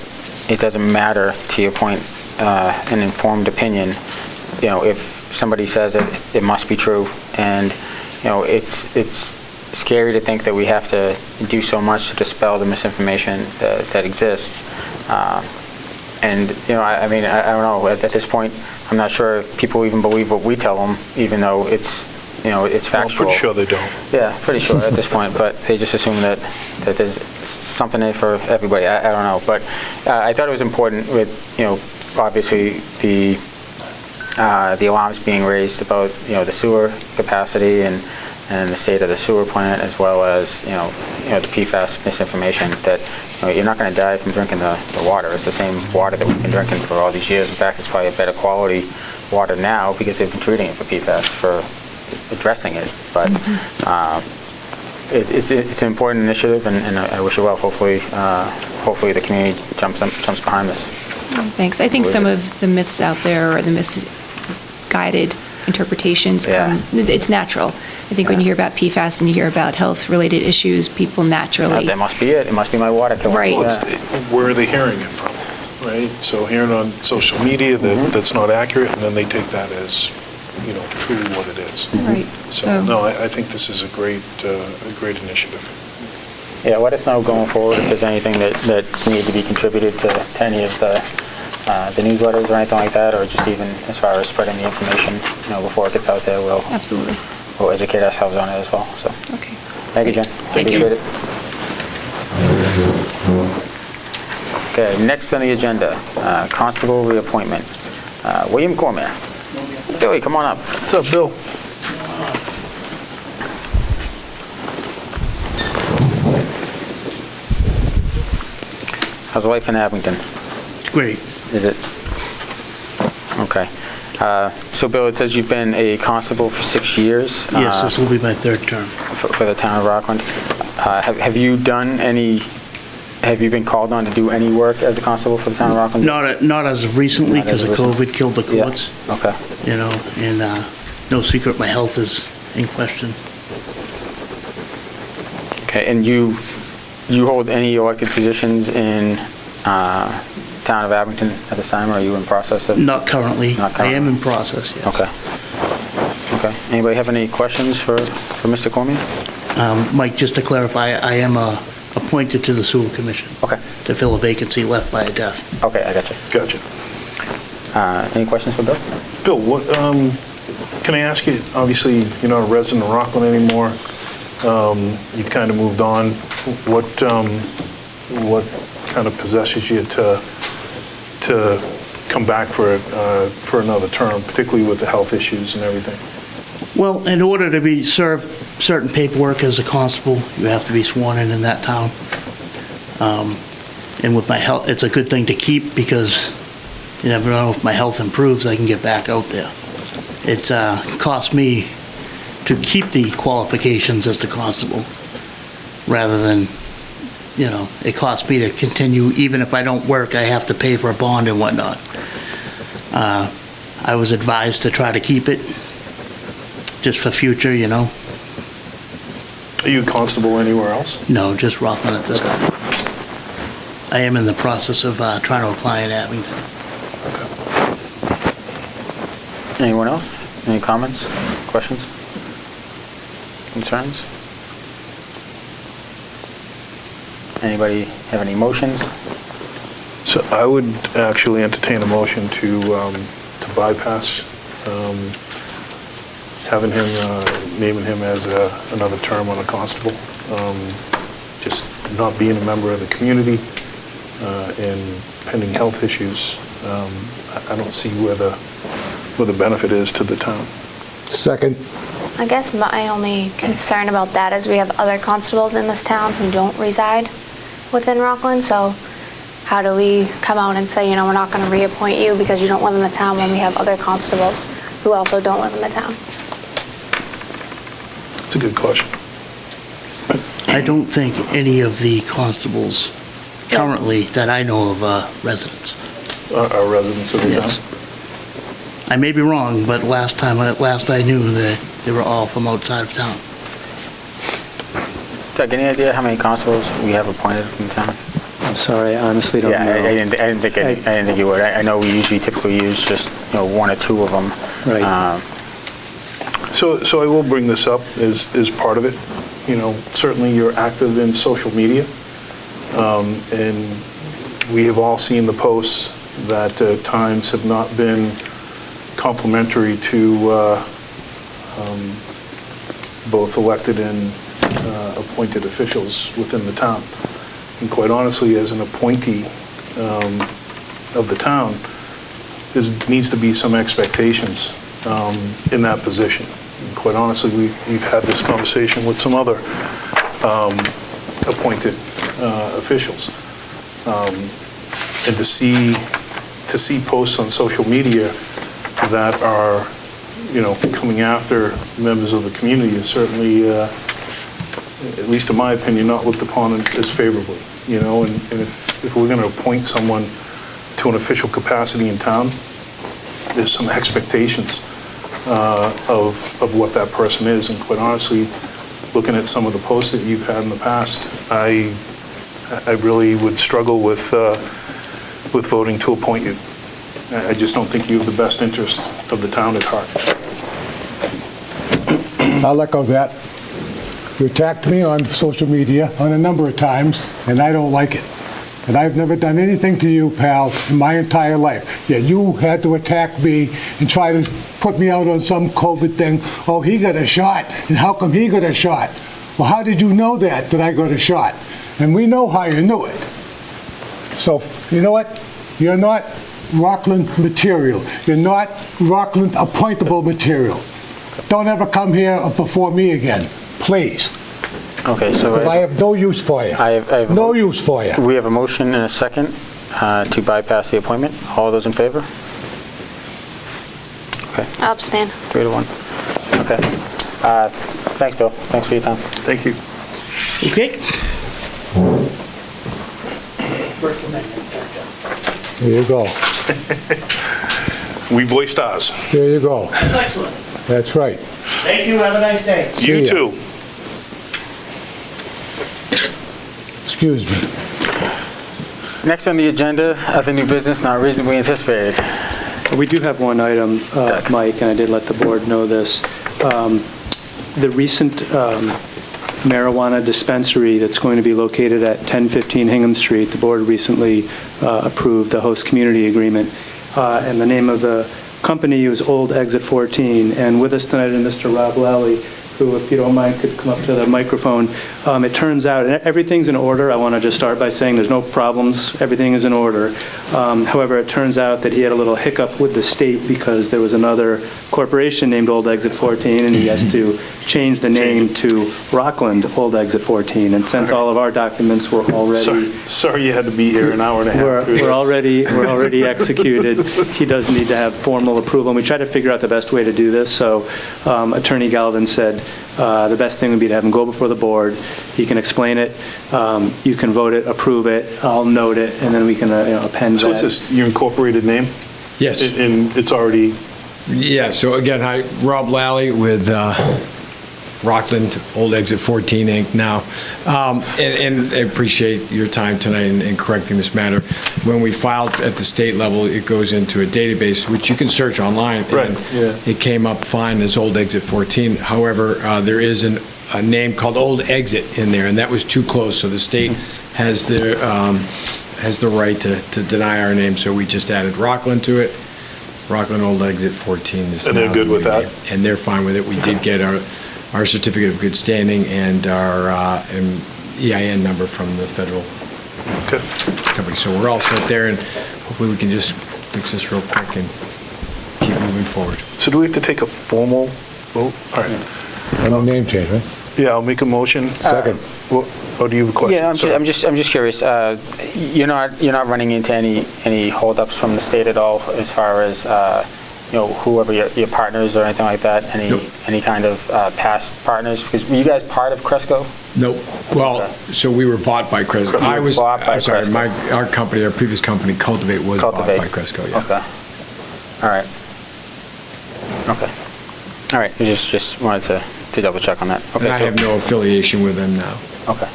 it doesn't matter, to your point, an informed opinion, you know, if somebody says it must be true, and you know, it's scary to think that we have to do so much to dispel the misinformation that exists. And you know, I mean, I don't know. At this point, I'm not sure if people even believe what we tell them, even though it's, you know, it's factual. I'm pretty sure they don't. Yeah, pretty sure at this point, but they just assume that there's something in it for everybody. I don't know, but I thought it was important with, you know, obviously the alarms being raised about, you know, the sewer capacity and the state of the sewer plant, as well as, you know the PFAS misinformation that, you know, you're not going to die from drinking the water. It's the same water that we've been drinking for all these years. In fact, it's probably a better quality water now because they've been treating it for PFAS, for addressing it. But it's an important initiative, and I wish it well. Hopefully the community jumps behind this. Thanks. I think some of the myths out there, or the misguided interpretations, it's natural. I think when you hear about PFAS and you hear about health-related issues, people naturally... That must be it. It must be my water killing. Right. Well, where are they hearing it from, right? So hearing on social media that's not accurate, and then they take that as, you know, truly what it is. Right. So no, I think this is a great initiative. Yeah, let us know going forward if there's anything that's needed to be contributed to any of the newsletters or anything like that, or just even as far as spreading the information, you know, before it gets out there. Absolutely. We'll educate ourselves on it as well. So, Okay. thank you, Jen. Thank you. Appreciate it. Okay, next on the agenda, Constable reappointment. William Cormier. Billy, come on up. What's up, Bill? How's life in Abington? Great. Is it? Okay. So, Bill, it says you've been a constable for 6 years. Yes, this will be my third term. For the town of Rockland. Have you done any Have you been called on to do any work as a constable for the town of Rockland? Not as of recently, Not as because of of recent. COVID killed the Yeah. courts, Okay. you know, and no secret, my health is in question. Okay, and you hold any elected positions in town of Abington at this time, or are you in process of? Not currently. Not I currently. am in process, yes. Okay. Okay. Anybody have any questions for Mr. Cormier? Mike, just to clarify, I am appointed to the sewer commission Okay. to fill a vacancy left by a death. Okay, I got you. Gotcha. Any questions for Bill? Bill, what, can I ask you, obviously, you're not a resident of Rockland anymore. You've kind of moved on. What kind of possesses you to come back for another term, particularly with the health issues and everything? Well, in order to be served certain paperwork as a constable, you have to be sworn in that town. And with my health, it's a good thing to keep, because you never know, if my health improves, I can get back out there. It's cost me to keep the qualifications as the constable, rather than, you know, it costs me to continue. Even if I don't work, I have to pay for a bond and whatnot. I was advised to try to keep it, just for future, you know. Are you a constable anywhere else? No, just Rockland at this time. I am in the process of trying to apply in Abington. Anyone else? Any comments, questions, concerns? Anybody have any motions? So I would actually entertain a motion to bypass having him, naming him as another term on a constable. Just not being a member of the community and pending health issues, I don't see where the benefit is to the town. Second. I guess my only concern about that is we have other constables in this town who don't reside within Rockland, so how do we come out and say, you know, we're not going to reappoint you because you don't live in the town, when we have other constables who also don't live in the town? It's a good question. I don't think any of the constables currently that I know of are residents. Are residents of the town? Yes. I may be wrong, but last I knew that they were all from outside of town. Doug, any idea how many constables we have appointed in town? I'm sorry, I honestly don't know. Yeah, I didn't think you would. I know we typically use just, you know, one or two of them. Right. So I will bring this up as part of it. You know, certainly you're active in social media, and we have all seen the posts that at times have not been complimentary to both elected and appointed officials within the town. And quite honestly, as an appointee of the town, there needs to be some expectations in that position. And quite honestly, we've had this conversation with some other appointed officials. And to see posts on social media that are, you know, coming after members of the community is certainly, at least in my opinion, not looked upon as favorably, you know, and if we're going to appoint someone to an official capacity in town, there's some expectations of what that person is, and quite honestly, looking at some of the posts that you've had in the past, I really would struggle with voting to appoint you. I just don't think you have the best interest of the town at heart. I'll echo that. You attacked me on social media on a number of times, and I don't like it. And I've never done anything to you, pal, in my entire life. Yet you had to attack me and try to put me out on some COVID thing. Oh, he got a shot, and how come he got a shot? Well, how did you know that I got a shot? And we know how you knew it. So, you know what? You're not Rockland material. You're not Rockland appointable material. Don't ever come here before me again, please. Okay, so Because I have no use for you. I have no use for you. we have a motion and a second to bypass the appointment. All those in favor? Okay, I'll abstain. 3-1. Okay. Thanks, Bill. Thanks for your time. Thank you. Okay? There you go. We voiced ours. There you go. That's excellent. That's right. Thank you, have a nice day. See You ya. too. Excuse me. Next on the agenda, other new business not reasonably anticipated. We do have one item, Mike, and I did let the board know this. The recent marijuana dispensary that's going to be located at 1015 Hingham Street, the board recently approved the host community agreement. And the name of the company is Old Exit 14. And with us tonight is Mr. Rob Lally, who, if you don't mind, could come up to the microphone. It turns out, and everything's in order. I want to just start by saying there's no problems. Everything is in order. However, it turns out that he had a little hiccup with the state because there was another corporation named Old Exit 14, and he has to change the name to Rockland Old Exit 14. And since all of our documents were already... Sorry you had to be here an hour and a half through this. We're already executed. He does need to have formal approval, and we tried to figure out the best way to do this. So Attorney Galvin said the best thing would be to have him go before the board. He can explain it. You can vote it, approve it. I'll note it, and then we can append that. So it's this, your incorporated name? Yes. And it's already... Yeah, so again, hi, Rob Lally with Rockland, Old Exit 14 Inc. now. And I appreciate your time tonight in correcting this matter. When we filed at the state level, it goes into a database, which you can search online. Right, and yeah. It came up fine as Old Exit 14. However, there is a name called Old Exit in there, and that was too close, so the state has the right to deny our name, so we just added Rockland to it. Rockland Old Exit 14 is And they're now good the with new that? name. And they're fine with it. We did get our certificate of good standing and our EIN number from the federal company. So we're all set there, and hopefully we can just fix this real quick and keep moving forward. So do we have to take a formal vote? All right. And a name change, right? Yeah, I'll make a motion. Second. Oh, do you have a question? Yeah, Sorry. I'm just curious. You're not running into any holdups from the state at all as far as whoever your partners or anything like that? Nope. Any kind of past partners? Because were you guys part of Cresco? Nope. Well, Okay. So we were bought by Cresco. You were bought by I'm sorry, Cresco. our company, our previous company, Cultivate, was bought by Cresco, yeah. Okay. All right. Okay. All right. I just wanted to double check on that. Okay. And I have no affiliation with them now. Okay.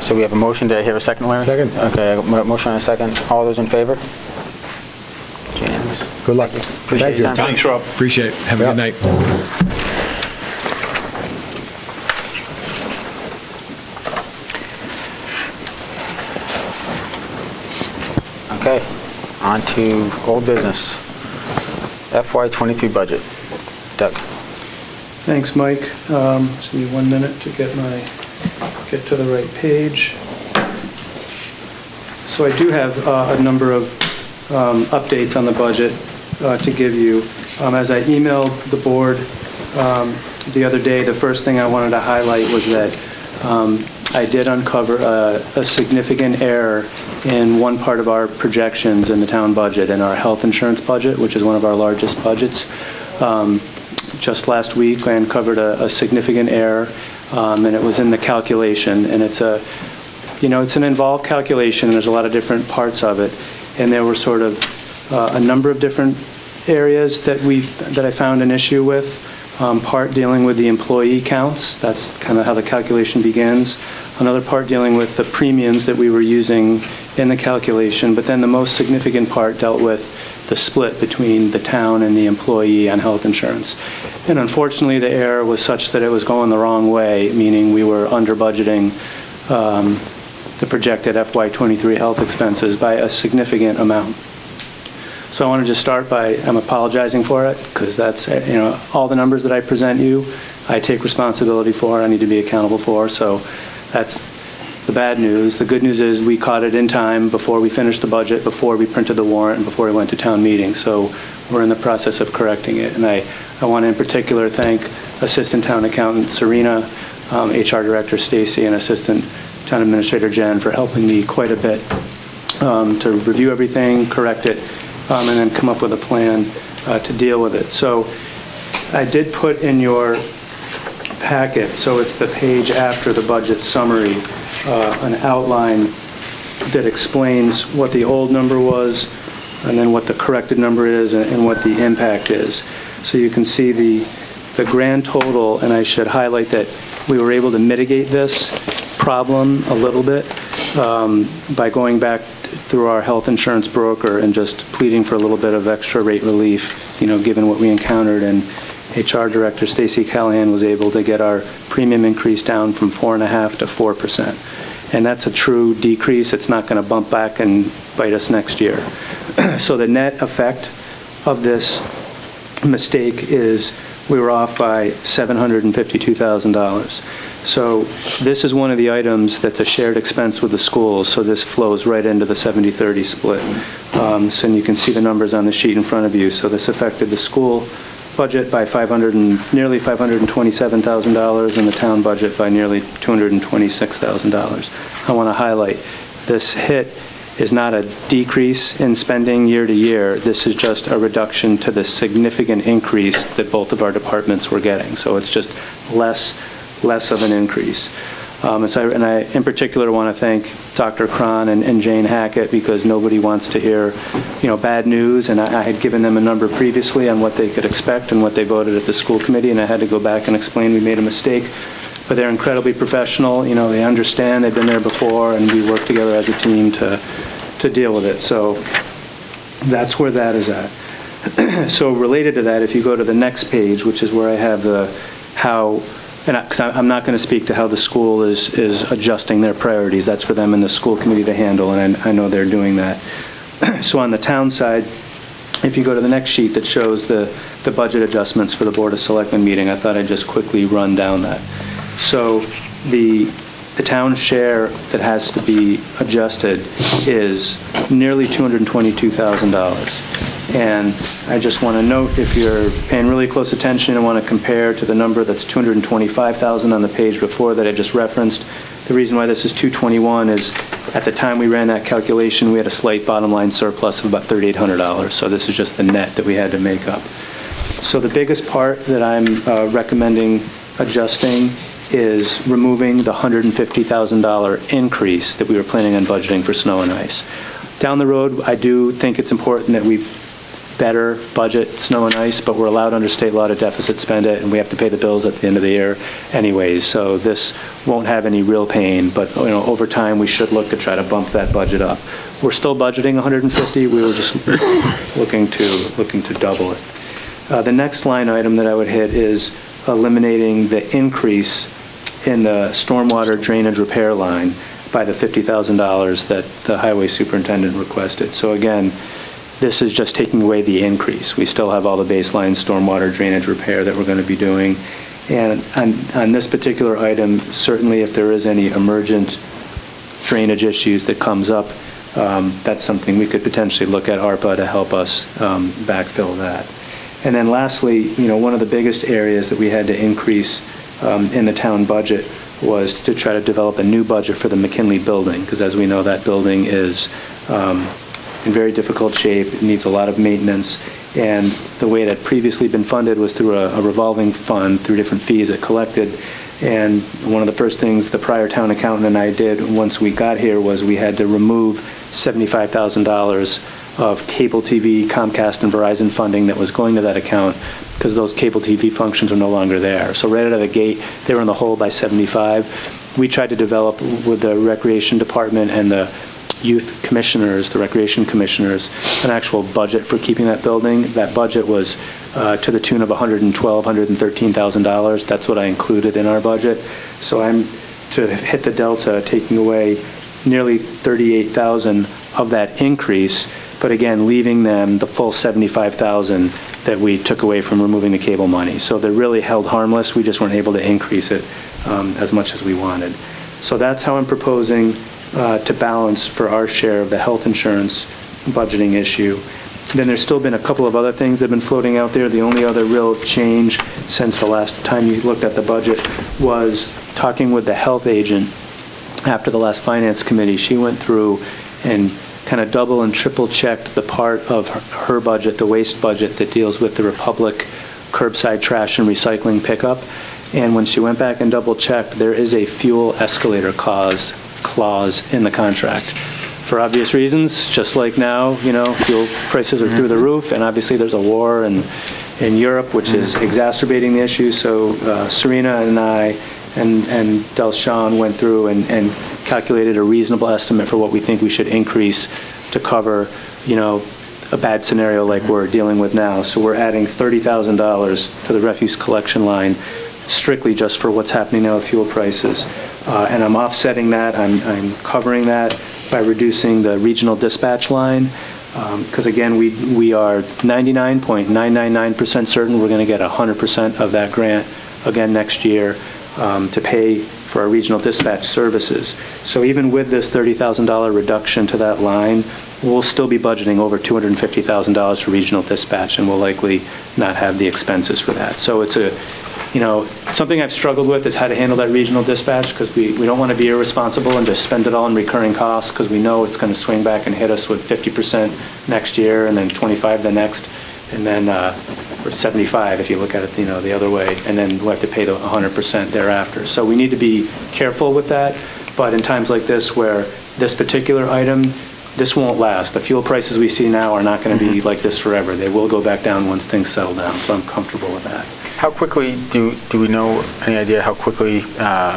So we have a motion. Did I hear a second, Larry? Second. Okay, motion and a second. All those in favor? It's unanimous. Good luck. Appreciate Thank your you. time. Thanks, Rob. Appreciate it. Have a Yeah. good night. Okay, on to old business. FY23 budget. Doug. Thanks, Mike. Just give me 1 minute to get to the right page. So I do have a number of updates on the budget to give you. As I emailed the board the other day, the first thing I wanted to highlight was that I did uncover a significant error in one part of our projections in the town budget, in our health insurance budget, which is one of our largest budgets. Just last week, I uncovered a significant error, and it was in the calculation. And it's an involved calculation, and there's a lot of different parts of it. And there were sort of a number of different areas that I found an issue with. Part dealing with the employee counts. That's kind of how the calculation begins. Another part dealing with the premiums that we were using in the calculation. But then the most significant part dealt with the split between the town and the employee on health insurance. And unfortunately, the error was such that it was going the wrong way, meaning we were under budgeting the projected FY23 health expenses by a significant amount. So I want to just start by, I'm apologizing for it, because that's, all the numbers that I present you, I take responsibility for, I need to be accountable for, so that's the bad news. The good news is we caught it in time before we finished the budget, before we printed the warrant, and before we went to town meeting. So we're in the process of correcting it. And I want to in particular thank Assistant Town Accountant Serena, HR Director Stacy, and Assistant Town Administrator Jen for helping me quite a bit to review everything, correct it, and then come up with a plan to deal with it. So I did put in your packet, so it's the page after the budget summary, an outline that explains what the old number was, and then what the corrected number is, and what the impact is. So you can see the grand total, and I should highlight that we were able to mitigate this problem a little bit by going back through our health insurance broker and just pleading for a little bit of extra rate relief, given what we encountered. And HR Director Stacy Callahan was able to get our premium increase down from 4.5% to 4%. And that's a true decrease. It's not going to bump back and bite us next year. So the net effect of this mistake is we were off by $752,000. So this is one of the items that's a shared expense with the schools, so this flows right into the 70-30 split. So you can see the numbers on the sheet in front of you. So this affected the school budget by nearly $527,000 and the town budget by nearly $226,000. I want to highlight this hit is not a decrease in spending year to year. This is just a reduction to the significant increase that both of our departments were getting. So it's just less of an increase. And I, in particular, want to thank Dr. Cron and Jane Hackett, because nobody wants to hear, bad news. And I had given them a number previously on what they could expect and what they voted at the school committee, and I had to go back and explain we made a mistake. But they're incredibly professional. They understand. They've been there before, and we work together as a team to deal with it. So that's where that is at. So related to that, if you go to the next page, which is where I have because I'm not going to speak to how the school is adjusting their priorities. That's for them and the school committee to handle, and I know they're doing that. So on the town side, if you go to the next sheet that shows the budget adjustments for the Board of Selectmen meeting, I thought I'd just quickly run down that. So the town share that has to be adjusted is nearly $222,000. And I just want to note, if you're paying really close attention and want to compare to the number that's $225,000 on the page before that I just referenced, the reason why this is $221 is at the time we ran that calculation, we had a slight bottom line surplus of about $3,800. So this is just the net that we had to make up. So the biggest part that I'm recommending adjusting is removing the $150,000 increase that we were planning on budgeting for snow and ice. Down the road, I do think it's important that we better budget snow and ice, but we're allowed under state law to deficit spend it, and we have to pay the bills at the end of the year anyways. So this won't have any real pain, but over time we should look to try to bump that budget up. We're still budgeting 150. We were just looking to double it. The next line item that I would hit is eliminating the increase in the stormwater drainage repair line by the $50,000 that the highway superintendent requested. So again, this is just taking away the increase. We still have all the baseline stormwater drainage repair that we're going to be doing. And on this particular item, certainly if there is any emergent drainage issues that comes up, that's something we could potentially look at ARPA to help us backfill that. And then lastly, one of the biggest areas that we had to increase in the town budget was to try to develop a new budget for the McKinley building, because as we know, that building is in very difficult shape. It needs a lot of maintenance, and the way that previously been funded was through a revolving fund through different fees it collected. And one of the first things the prior town accountant and I did once we got here was we had to remove $75,000 of cable TV, Comcast, and Verizon funding that was going to that account, because those cable TV functions are no longer there. So right out of the gate, they were in the hole by 75. We tried to develop with the recreation department and the youth commissioners, the recreation commissioners, an actual budget for keeping that building. That budget was to the tune of $112,000, $113,000. That's what I included in our budget. So I'm to hit the delta, taking away nearly $38,000 of that increase, but again, leaving them the full $75,000 that we took away from removing the cable money. So they're really held harmless. We just weren't able to increase it as much as we wanted. So that's how I'm proposing to balance for our share of the health insurance budgeting issue. Then there's still been a couple of other things that have been floating out there. The only other real change since the last time you looked at the budget was talking with the health agent after the last finance committee. She went through and kind of double and triple checked the part of her budget, the waste budget, that deals with the Republic curbside trash and recycling pickup. And when she went back and double checked, there is a fuel escalator clause in the contract. for obvious reasons, just like now, fuel prices are through the roof, and obviously there's a war in Europe, which is exacerbating the issue. So Serena and I and Delshon went through and calculated a reasonable estimate for what we think we should increase to cover, a bad scenario like we're dealing with now. So we're adding $30,000 to the refuse collection line strictly just for what's happening now with fuel prices. And I'm offsetting that, I'm covering that by reducing the regional dispatch line. Because again, we are 99.999% certain we're going to get 100% of that grant again next year to pay for our regional dispatch services. So even with this $30,000 reduction to that line, we'll still be budgeting over $250,000 for regional dispatch, and we'll likely not have the expenses for that. So it's something I've struggled with is how to handle that regional dispatch, because we don't want to be irresponsible and just spend it all in recurring costs, because we know it's going to swing back and hit us with 50% next year, and then 25 the next, and then or 75 if you look at it the other way, and then we'll have to pay the 100% thereafter. So we need to be careful with that, but in times like this where this particular item, this won't last. The fuel prices we see now are not going to be like this forever. They will go back down once things settle down, so I'm comfortable with that. How quickly, do we know, any idea how quickly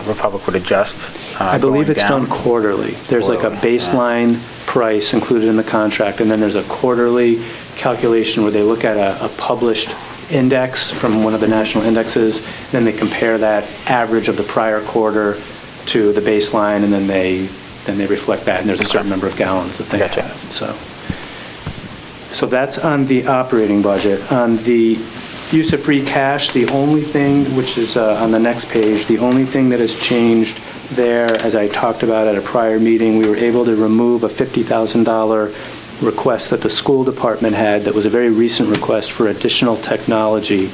Republic would adjust? I believe it's down? done quarterly. There's like a baseline price included in the contract, and then there's a quarterly calculation where they look at a published index from one of the national indexes, then they compare that average of the prior quarter to the baseline, and then they reflect that, and there's a certain number of gallons that they have. So that's on the operating budget. On the use of free cash, the only thing, which is on the next page, the only thing that has changed there, as I talked about at a prior meeting, we were able to remove a $50,000 request that the school department had that was a very recent request for additional technology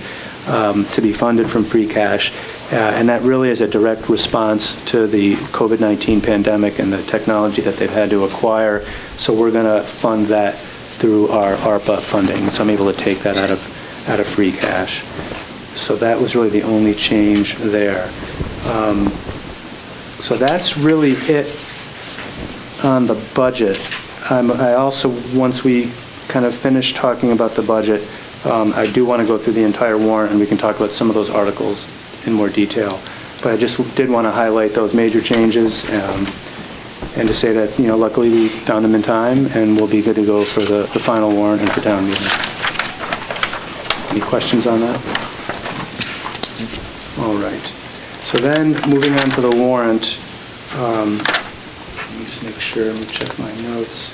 to be funded from free cash. And that really is a direct response to the COVID-19 pandemic and the technology that they've had to acquire. So we're going to fund that through our ARPA funding. So I'm able to take that out of free cash. So that was really the only change there. So that's really it on the budget. I also, once we kind of finish talking about the budget, I do want to go through the entire warrant, and we can talk about some of those articles in more detail. But I just did want to highlight those major changes and to say that, luckily we found them in time, and we'll be good to go for the final warrant and for town meeting. Any questions on that? All right. So then, moving on to the warrant, let me just make sure, let me check my notes.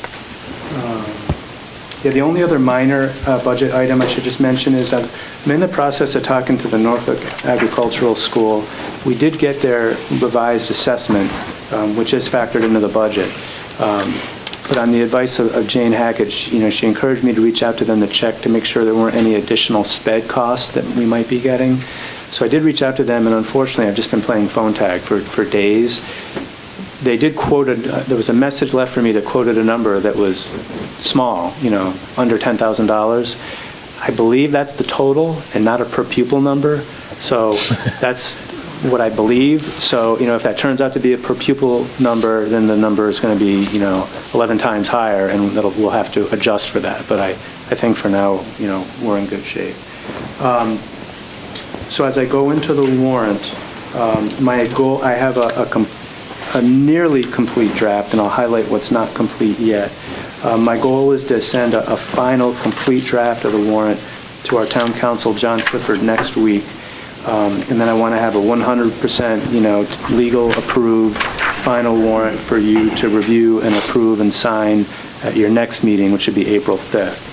The only other minor budget item I should just mention is I'm in the process of talking to the Norfolk Agricultural School. We did get their revised assessment, which is factored into the budget. But on the advice of Jane Hackett, she encouraged me to reach out to them to check to make sure there weren't any additional sped costs that we might be getting. So I did reach out to them, and unfortunately I've just been playing phone tag for days. They did quote, there was a message left for me that quoted a number that was small, under $10,000. I believe that's the total and not a per pupil number. So that's what I believe. So, if that turns out to be a per pupil number, then the number is going to be, 11 times higher, and we'll have to adjust for that. But I think for now, we're in good shape. So as I go into the warrant, my goal, I have a nearly complete draft, and I'll highlight what's not complete yet. My goal is to send a final complete draft of the warrant to our town council, John Clifford, next week. And then I want to have a 100%, legal approved final warrant for you to review and approve and sign at your next meeting, which should be April 5th.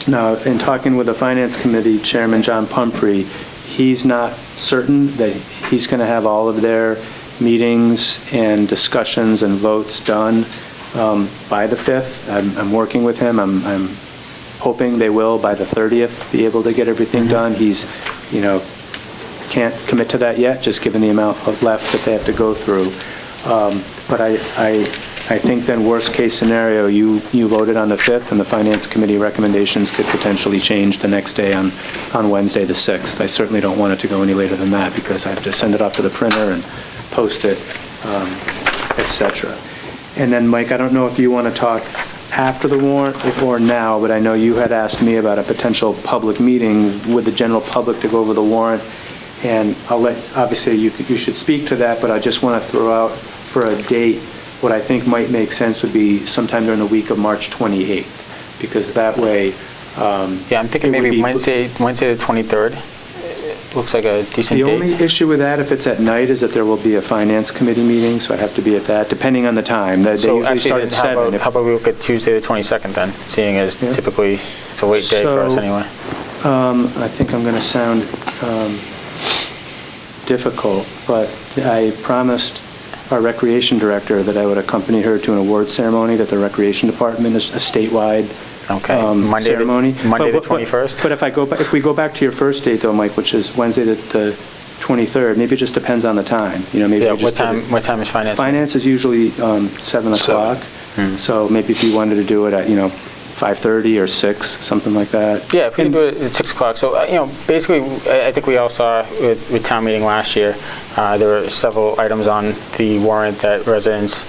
Now, in talking with the Finance Committee Chairman, John Pumphrey, he's not certain that he's going to have all of their meetings and discussions and votes done by the 5th. I'm working with him. I'm hoping they will by the 30th be able to get everything done. He's, can't commit to that yet, just given the amount left that they have to go through. But I think then worst case scenario, you voted on the 5th, and the Finance Committee recommendations could potentially change the next day on Wednesday the 6th. I certainly don't want it to go any later than that, because I have to send it off to the printer and post it, etc. And then, Mike, I don't know if you want to talk after the warrant or now, but I know you had asked me about a potential public meeting with the general public to go over the warrant. And I'll let, obviously, you should speak to that, but I just want to throw out for a date, what I think might make sense would be sometime during the week of March 28th, because that way... Yeah, I'm thinking maybe Wednesday the 23rd. Looks like a decent date. The only issue with that, if it's at night, is that there will be a finance committee meeting, so I have to be at that, depending on the time. They usually start at 7. How about we look at Tuesday the 22nd then, seeing as typically it's a late day for us anyway. I think I'm going to sound difficult, but I promised our recreation director that I would accompany her to an award ceremony that the recreation department is a statewide ceremony. Monday the 21st? But if we go back to your first date though, Mike, which is Wednesday the 23rd, maybe it just depends on the time. Maybe yeah, what time is finance? Finance is usually 7 o'clock. So maybe if you wanted to do it at 5:30 or 6, something like that. Yeah, if we can do it at 6 o'clock. So, basically, I think we all saw with town meeting last year, there were several items on the warrant that residents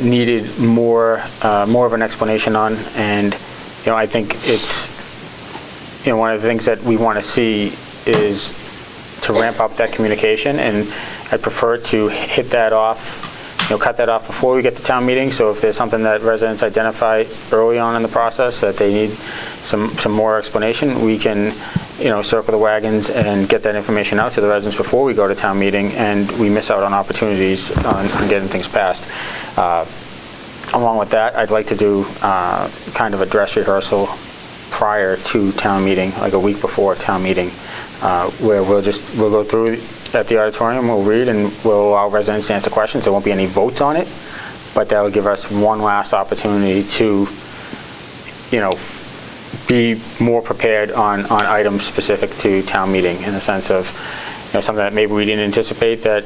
needed more of an explanation on. And, I think it's, one of the things that we want to see is to ramp up that communication. And I prefer to hit that off, cut that off before we get to town meeting. So if there's something that residents identify early on in the process that they need some more explanation, we can, circle the wagons and get that information out to the residents before we go to town meeting, and we miss out on opportunities on getting things passed. Along with that, I'd like to do kind of a dress rehearsal prior to town meeting, like a week before town meeting, where we'll go through at the auditorium, we'll read, and we'll allow residents to answer questions. There won't be any votes on it, but that will give us one last opportunity to, be more prepared on items specific to town meeting, in the sense of, something that maybe we didn't anticipate that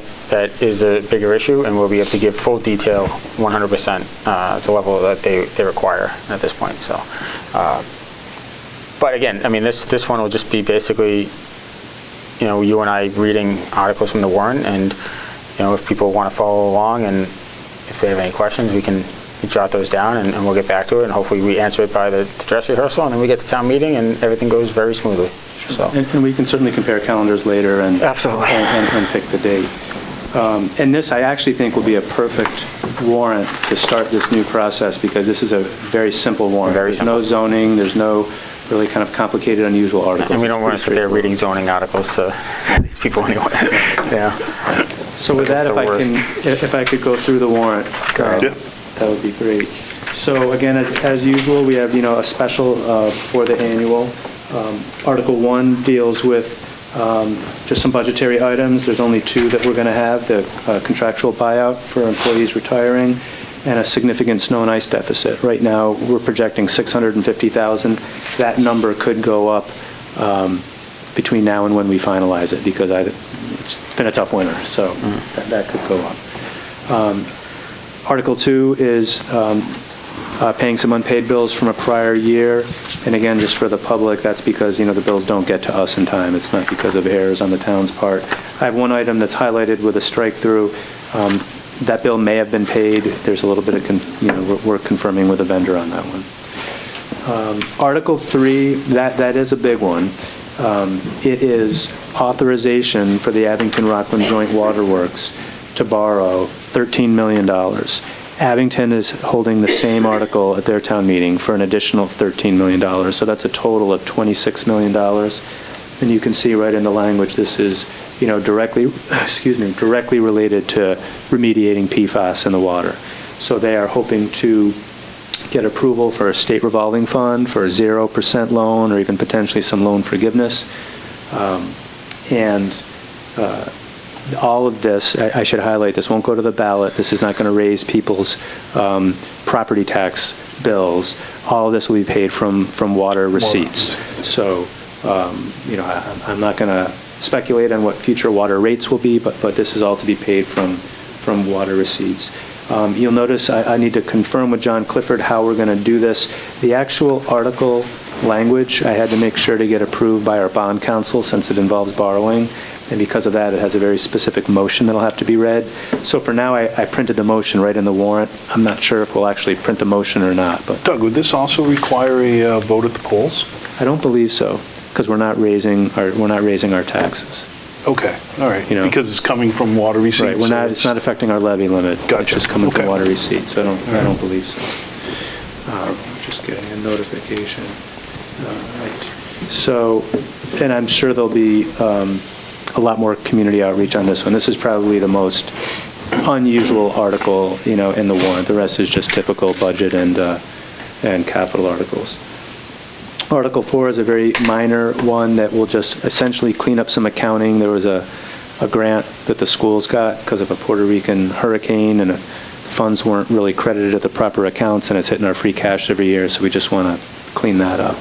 is a bigger issue, and we'll be able to give full detail 100% the level that they require at this point. So, but again, this one will just be basically, you and I reading articles from the warrant, and, if people want to follow along, and if they have any questions, we can jot those down, and we'll get back to it, and hopefully we answer it by the dress rehearsal, and then we get to town meeting, and everything goes very smoothly. So. And we can certainly compare calendars later and absolutely and pick the date. And this, I actually think, will be a perfect warrant to start this new process, because this is a very simple warrant. There's no zoning, there's no really kind of complicated, unusual articles. And we don't want to sit there reading zoning articles to these people anyway. Yeah. So with that, if I could go through the warrant, that would be great. So again, as usual, we have a special for the annual. Article 1 deals with just some budgetary items. There's only 2 that we're going to have: the contractual buyout for employees retiring, and a significant snow and ice deficit. Right now, we're projecting $650,000. That number could go up between now and when we finalize it, because it's been a tough winter, so that could go up. Article 2 is paying some unpaid bills from a prior year. And again, just for the public, that's because, the bills don't get to us in time. It's not because of errors on the town's part. I have one item that's highlighted with a strike through. That bill may have been paid. There's a little bit of, we're confirming with the vendor on that one. Article 3, that is a big one. It is authorization for the Abington-Rockland Joint Waterworks to borrow $13 million. Abington is holding the same article at their town meeting for an additional $13 million. So that's a total of $26 million. And you can see right in the language, this is, directly related to remediating PFAS in the water. So they are hoping to get approval for a state revolving fund for a 0% loan, or even potentially some loan forgiveness. All of this, I should highlight, this won't go to the ballot. This is not going to raise people's property tax bills. All of this will be paid from water receipts. So, I'm not going to speculate on what future water rates will be, but this is all to be paid from water receipts. You'll notice I need to confirm with John Clifford how we're going to do this. The actual article language, I had to make sure to get approved by our bond counsel, since it involves borrowing. and because of that, it has a very specific motion that'll have to be read. So for now, I printed the motion right in the warrant. I'm not sure if we'll actually print the motion or not, but Doug, would this also require a vote at the polls? I don't believe so, because we're not raising our taxes. Okay, all right, You know. because it's coming from water receipts. Right, so it's not affecting our levy limit. Gotcha. It's just coming from Okay. water receipts, so I don't believe so. Just getting a notification. Right. So, and I'm sure there'll be a lot more community outreach on this one. This is probably the most unusual article, in the warrant. The rest is just typical budget and capital articles. Article 4 is a very minor one that will just essentially clean up some accounting. There was a grant that the schools got because of a Puerto Rican hurricane, and funds weren't really credited at the proper accounts, and it's hitting our free cash every year, so we just want to clean that up.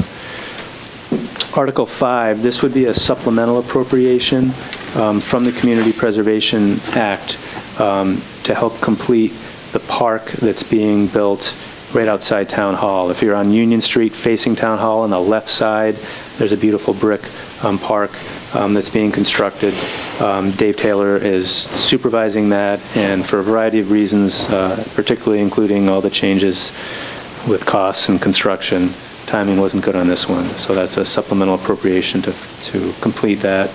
Article 5, this would be a supplemental appropriation from the Community Preservation Act to help complete the park that's being built right outside Town Hall. If you're on Union Street facing Town Hall on the left side, there's a beautiful brick park that's being constructed. Dave Taylor is supervising that, and for a variety of reasons, particularly including all the changes with costs and construction, timing wasn't good on this one. So that's a supplemental appropriation to complete that.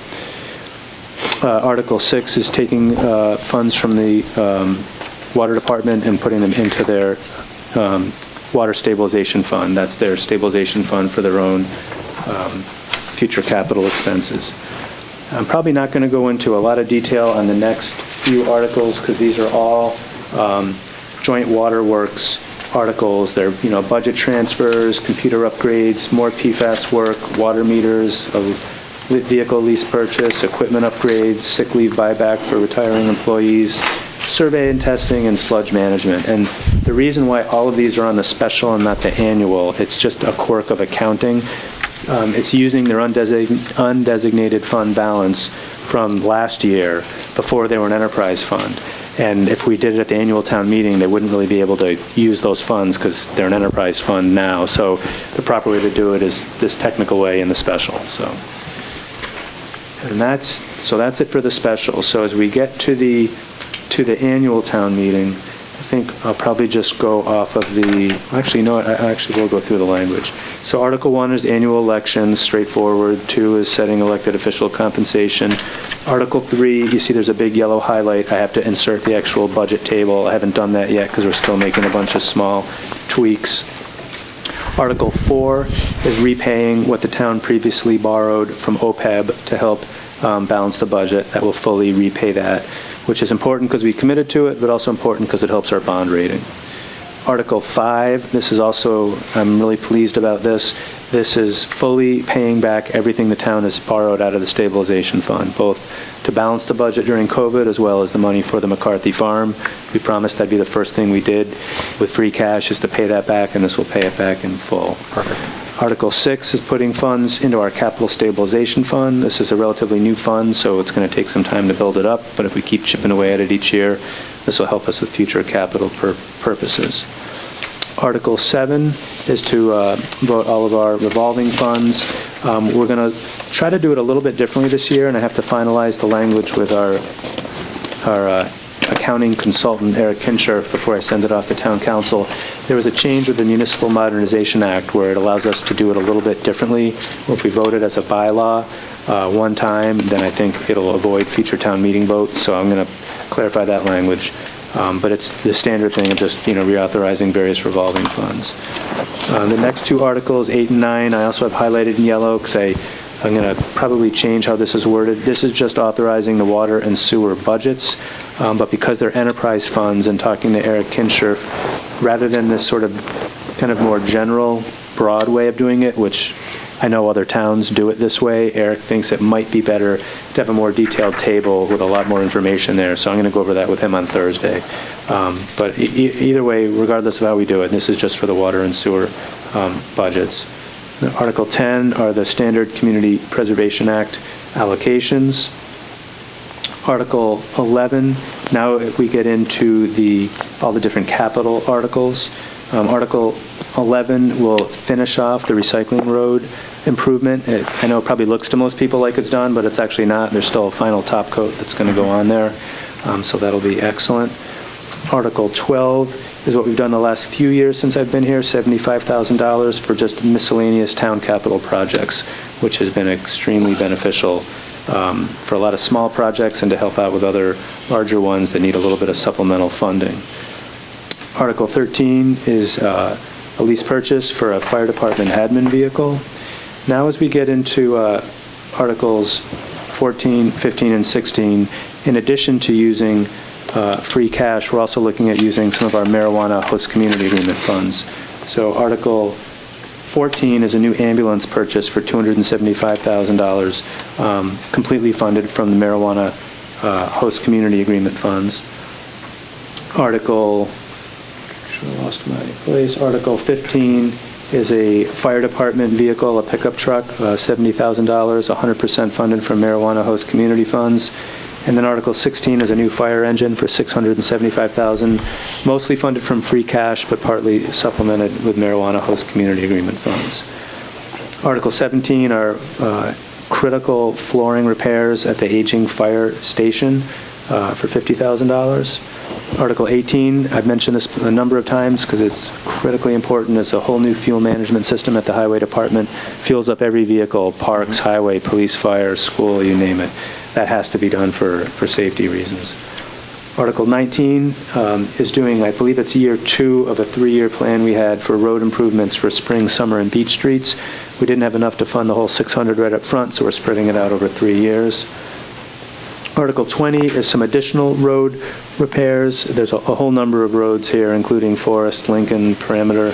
Article 6 is taking funds from the Water Department and putting them into their Water Stabilization Fund. That's their stabilization fund for their own future capital expenses. I'm probably not going to go into a lot of detail on the next few articles because these are all joint waterworks articles. They're, budget transfers, computer upgrades, more PFAS work, water meters, vehicle lease purchase, equipment upgrades, sick leave buyback for retiring employees, survey and testing, and sludge management. And the reason why all of these are on the special and not the annual, it's just a quirk of accounting. It's using their undesignated fund balance from last year before they were an enterprise fund. And if we did it at the annual town meeting, they wouldn't really be able to use those funds because they're an enterprise fund now. So the proper way to do it is this technical way in the special. And that's it for the special. So as we get to the annual town meeting, I think I'll probably just go off of actually, no, I actually will go through the language. So Article 1 is annual elections, straightforward. 2 is setting elected official compensation. Article 3, you see there's a big yellow highlight. I have to insert the actual budget table. I haven't done that yet because we're still making a bunch of small tweaks. Article 4 is repaying what the town previously borrowed from OPEB to help balance the budget. That will fully repay that, which is important because we committed to it, but also important because it helps our bond rating. Article 5, this is also, I'm really pleased about this. This is fully paying back everything the town has borrowed out of the stabilization fund, both to balance the budget during COVID as well as the money for the McCarthy Farm. We promised that'd be the first thing we did with free cash is to pay that back, and this will pay it back in full. Perfect. Article 6 is putting funds into our capital stabilization fund. This is a relatively new fund, so it's going to take some time to build it up, but if we keep chipping away at it each year, this will help us with future capital purposes. Article 7 is to vote all of our revolving funds. We're going to try to do it a little bit differently this year, and I have to finalize the language with our accounting consultant, Eric Kinshirf, before I send it off to town council. There was a change with the Municipal Modernization Act where it allows us to do it a little bit differently. If we vote it as a bylaw one time, then I think it'll avoid future town meeting votes, so I'm going to clarify that language. But it's the standard thing of just, reauthorizing various revolving funds. The next two articles, 8 and 9, I also have highlighted in yellow because I'm going to probably change how this is worded. This is just authorizing the water and sewer budgets, but because they're enterprise funds and talking to Eric Kinshirf, rather than this sort of kind of more general, broad way of doing it, which I know other towns do it this way, Eric thinks it might be better to have a more detailed table with a lot more information there, so I'm going to go over that with him on Thursday. But either way, regardless of how we do it, this is just for the water and sewer budgets. Article 10 are the standard Community Preservation Act allocations. Article 11, now we get into all the different capital articles. Article 11 will finish off the recycling road improvement. I know it probably looks to most people like it's done, but it's actually not. There's still a final top coat that's going to go on there, so that'll be excellent. Article 12 is what we've done the last few years since I've been here, $75,000 for just miscellaneous town capital projects, which has been extremely beneficial for a lot of small projects and to help out with other larger ones that need a little bit of supplemental funding. Article 13 is a lease purchase for a fire department admin vehicle. Now as we get into Articles 14, 15, and 16, in addition to using free cash, we're also looking at using some of our marijuana host community agreement funds. So Article 14 is a new ambulance purchase for $275,000, completely funded from the marijuana host community agreement funds. Article 15 is a fire department vehicle, a pickup truck, $70,000, 100% funded from marijuana host community funds. And then Article 16 is a new fire engine for $675,000, mostly funded from free cash, but partly supplemented with marijuana host community agreement funds. Article 17 are critical flooring repairs at the aging fire station for $50,000. Article 18, I've mentioned this a number of times because it's critically important, is a whole new fuel management system at the highway department. Fuels up every vehicle, parks, highway, police, fire, school, you name it. That has to be done for safety reasons. Article 19 is doing, I believe it's year 2 of a 3-year plan we had for road improvements for Spring, Summer, and Beach Streets. We didn't have enough to fund the whole 600 right up front, so we're spreading it out over 3 years. Article 20 is some additional road repairs. There's a whole number of roads here, including Forest, Lincoln, Parameter,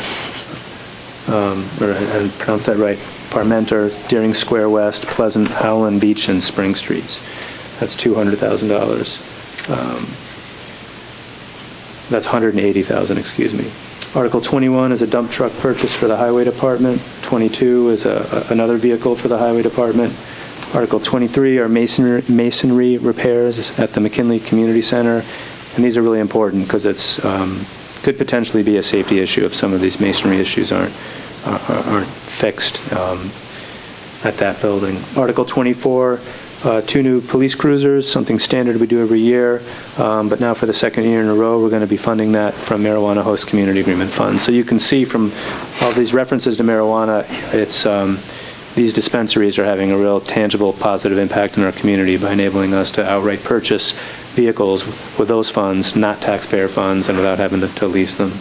or I pronounced that right, Parmenter, Deering Square West, Pleasant, Howland Beach, and Spring Streets. That's $200,000. That's $180,000, excuse me. Article 21 is a dump truck purchase for the Highway Department. 22 is another vehicle for the Highway Department. Article 23 are masonry repairs at the McKinley Community Center, and these are really important because it's could potentially be a safety issue if some of these masonry issues aren't fixed at that building. Article 24, 2 new police cruisers, something standard we do every year, but now for the 2nd year in a row, we're going to be funding that from marijuana host community agreement funds. So you can see from all these references to marijuana, it's these dispensaries are having a real tangible positive impact in our community by enabling us to outright purchase vehicles with those funds, not taxpayer funds, and without having to lease them.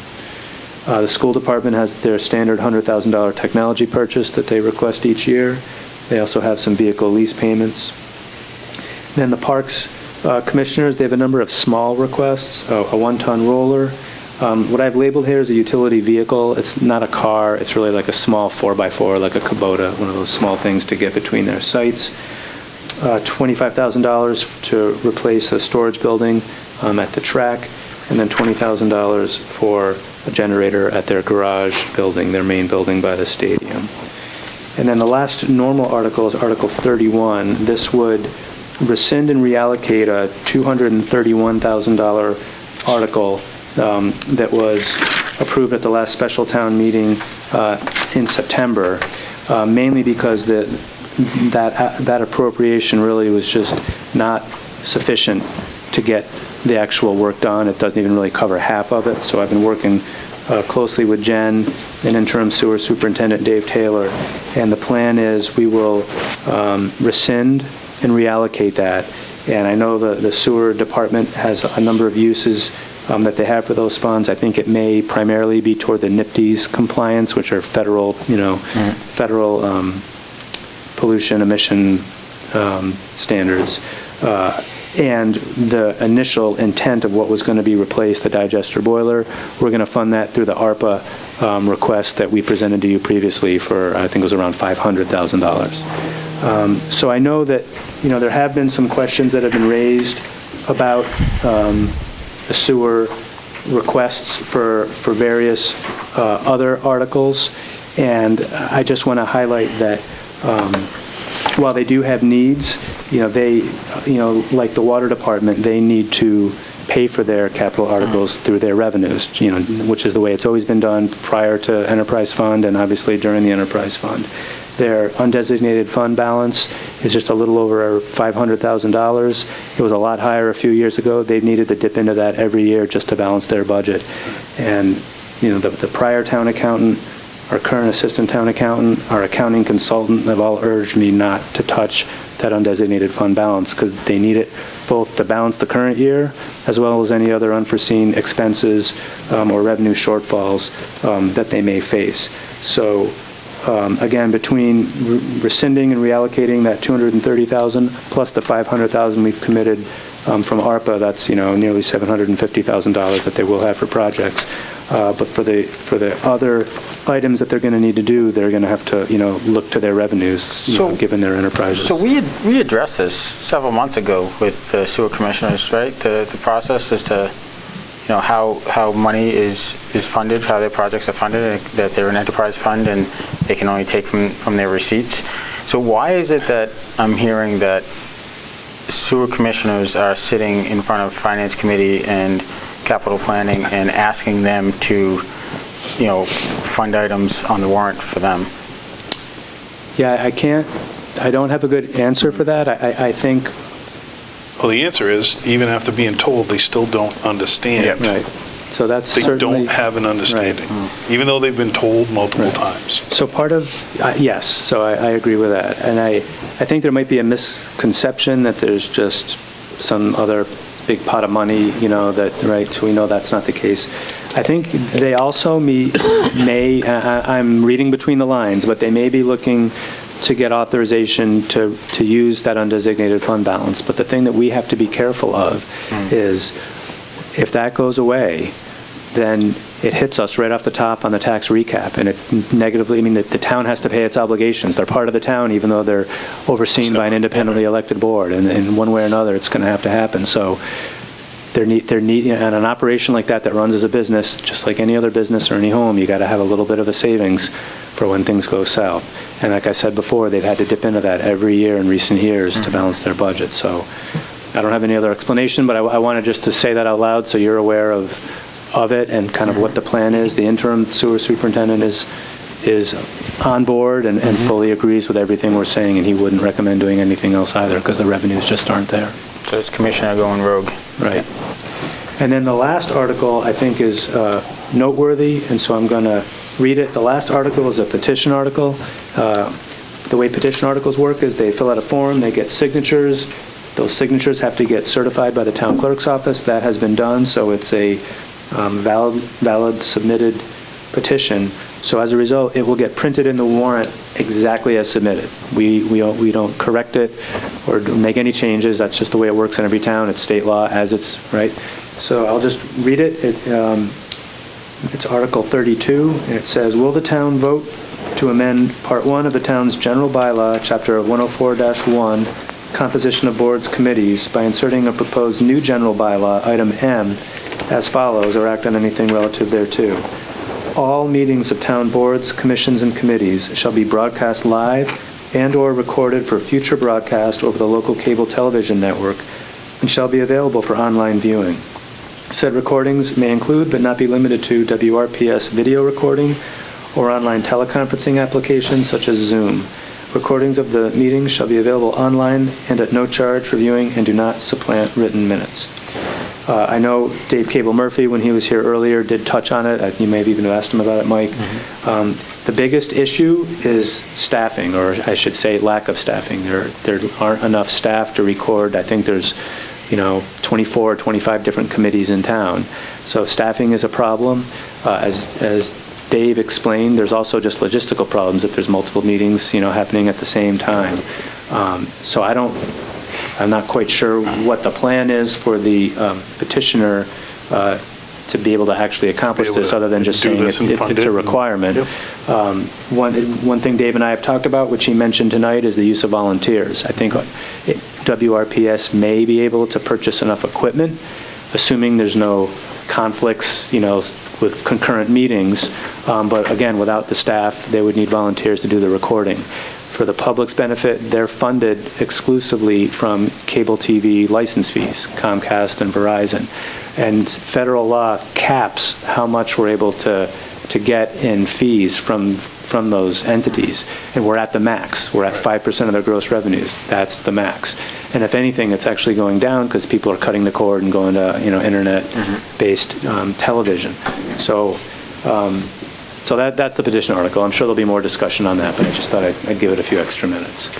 The school department has their standard $100,000 technology purchase that they request each year. They also have some vehicle lease payments. Then the parks commissioners, they have a number of small requests, a 1-ton roller. What I've labeled here is a utility vehicle. It's not a car. It's really like a small 4x4, like a Kubota, one of those small things to get between their sites. $25,000 to replace a storage building at the track, and then $20,000 for a generator at their garage building, their main building by the stadium. And then the last normal article is Article 31. This would rescind and reallocate a $231,000 article that was approved at the last special town meeting in September, mainly because that appropriation really was just not sufficient to get the actual work done. It doesn't even really cover half of it. So I've been working closely with Jen and interim sewer superintendent Dave Taylor, and the plan is we will rescind and reallocate that. And I know the sewer department has a number of uses that they have for those funds. I think it may primarily be toward the NIPD's compliance, which are federal, federal pollution emission standards. And the initial intent of what was going to be replaced, the digester boiler, we're going to fund that through the ARPA request that we presented to you previously for, I think it was around $500,000. So I know that, there have been some questions that have been raised about the sewer requests for various other articles, and I just want to highlight that while they do have needs, they, like the water department, they need to pay for their capital articles through their revenues, which is the way it's always been done prior to enterprise fund and obviously during the enterprise fund. Their undesignated fund balance is just a little over $500,000. It was a lot higher a few years ago. They've needed to dip into that every year just to balance their budget. And, you know, the prior town accountant, our current assistant town accountant, our accounting consultant have all urged me not to touch that undesignated fund balance because they need it both to balance the current year as well as any other unforeseen expenses or revenue shortfalls that they may face. So again, between rescinding and reallocating that $230,000 plus the $500,000 we've committed from ARPA, that's, you know, nearly $750,000 that they will have for projects. But for the other items that they're going to need to do, they're going to have to, you know, look to their revenues, you know, given their enterprises. So we addressed this several months ago with the sewer commissioners, right? The process is to, you know, how money is funded, how their projects are funded, and that they're an enterprise fund and they can only take from their receipts. So why is it that I'm hearing that sewer commissioners are sitting in front of Finance Committee and Capital Planning and asking them to, you know, fund items on the warrant for them? Yeah, I don't have a good answer for that. I think... Well, the answer is, even after being told, they still don't understand. Right. So that's They certainly... don't have an understanding, even though they've been told multiple times. So part of, yes, so I agree with that. And I think there might be a misconception that there's just some other big pot of money, you know, that, right, so we know that's not the case. I think they also may, I'm reading between the lines, but they may be looking to get authorization to use that undesignated fund balance. But the thing that we have to be careful of is if that goes away, then it hits us right off the top on the tax recap, and it negatively, I mean, the town has to pay its obligations. They're part of the town, even though they're overseen by an independently elected board, and in one way or another, it's going to have to happen. So and an operation like that runs as a business, just like any other business or any home, you got to have a little bit of a savings for when things go south. And like I said before, they've had to dip into that every year in recent years to balance their budget. So I don't have any other explanation, but I wanted just to say that out loud so you're aware of it and kind of what the plan is. The interim sewer superintendent is on board and fully agrees with everything we're saying, and he wouldn't recommend doing anything else either because the revenues just aren't there. So it's Commissioner going rogue. Right. And then the last article, I think, is noteworthy, and so I'm going to read it. The last article is a petition article. The way petition articles work is they fill out a form, they get signatures. Those signatures have to get certified by the town clerk's office. That has been done, so it's a valid submitted petition. So as a result, it will get printed in the warrant exactly as submitted. We don't correct it or make any changes. That's just the way it works in every town. It's state law as it's, right? So I'll just read it. It's Article 32, and it says, will the town vote to amend Part 1 of the town's general bylaw, Chapter 104-1, composition of boards, committees, by inserting a proposed new general bylaw, item M, as follows, or act on anything relative thereto. All meetings of town boards, commissions, and committees shall be broadcast live and/or recorded for future broadcast over the local cable television network and shall be available for online viewing. Said recordings may include, but not be limited to, WRPS video recording or online teleconferencing applications such as Zoom. Recordings of the meetings shall be available online and at no charge for viewing and do not supplant written minutes. I know Dave Cable-Murphy, when he was here earlier, did touch on it. You may have even asked him about it, Mike. The biggest issue is staffing, or I should say lack of staffing. There aren't enough staff to record. I think there's 24 or 25 different committees in town. So staffing is a problem. As Dave explained, there's also just logistical problems if there's multiple meetings happening at the same time. So I'm not quite sure what the plan is for the petitioner to be able to actually accomplish this, other than just saying it's a requirement. Yep. One thing Dave and I have talked about, which he mentioned tonight, is the use of volunteers. I think WRPS may be able to purchase enough equipment, assuming there's no conflicts, with concurrent meetings. But again, without the staff, they would need volunteers to do the recording. For the public's benefit, they're funded exclusively from cable TV license fees, Comcast and Verizon. And federal law caps how much we're able to get in fees from from those entities, and we're at the max. We're at 5% of their gross revenues. That's the max. And if anything, it's actually going down because people are cutting the cord and going to, internet-based television. So that's the petition article. I'm sure there'll be more discussion on that, but I just thought I'd give it a few extra minutes.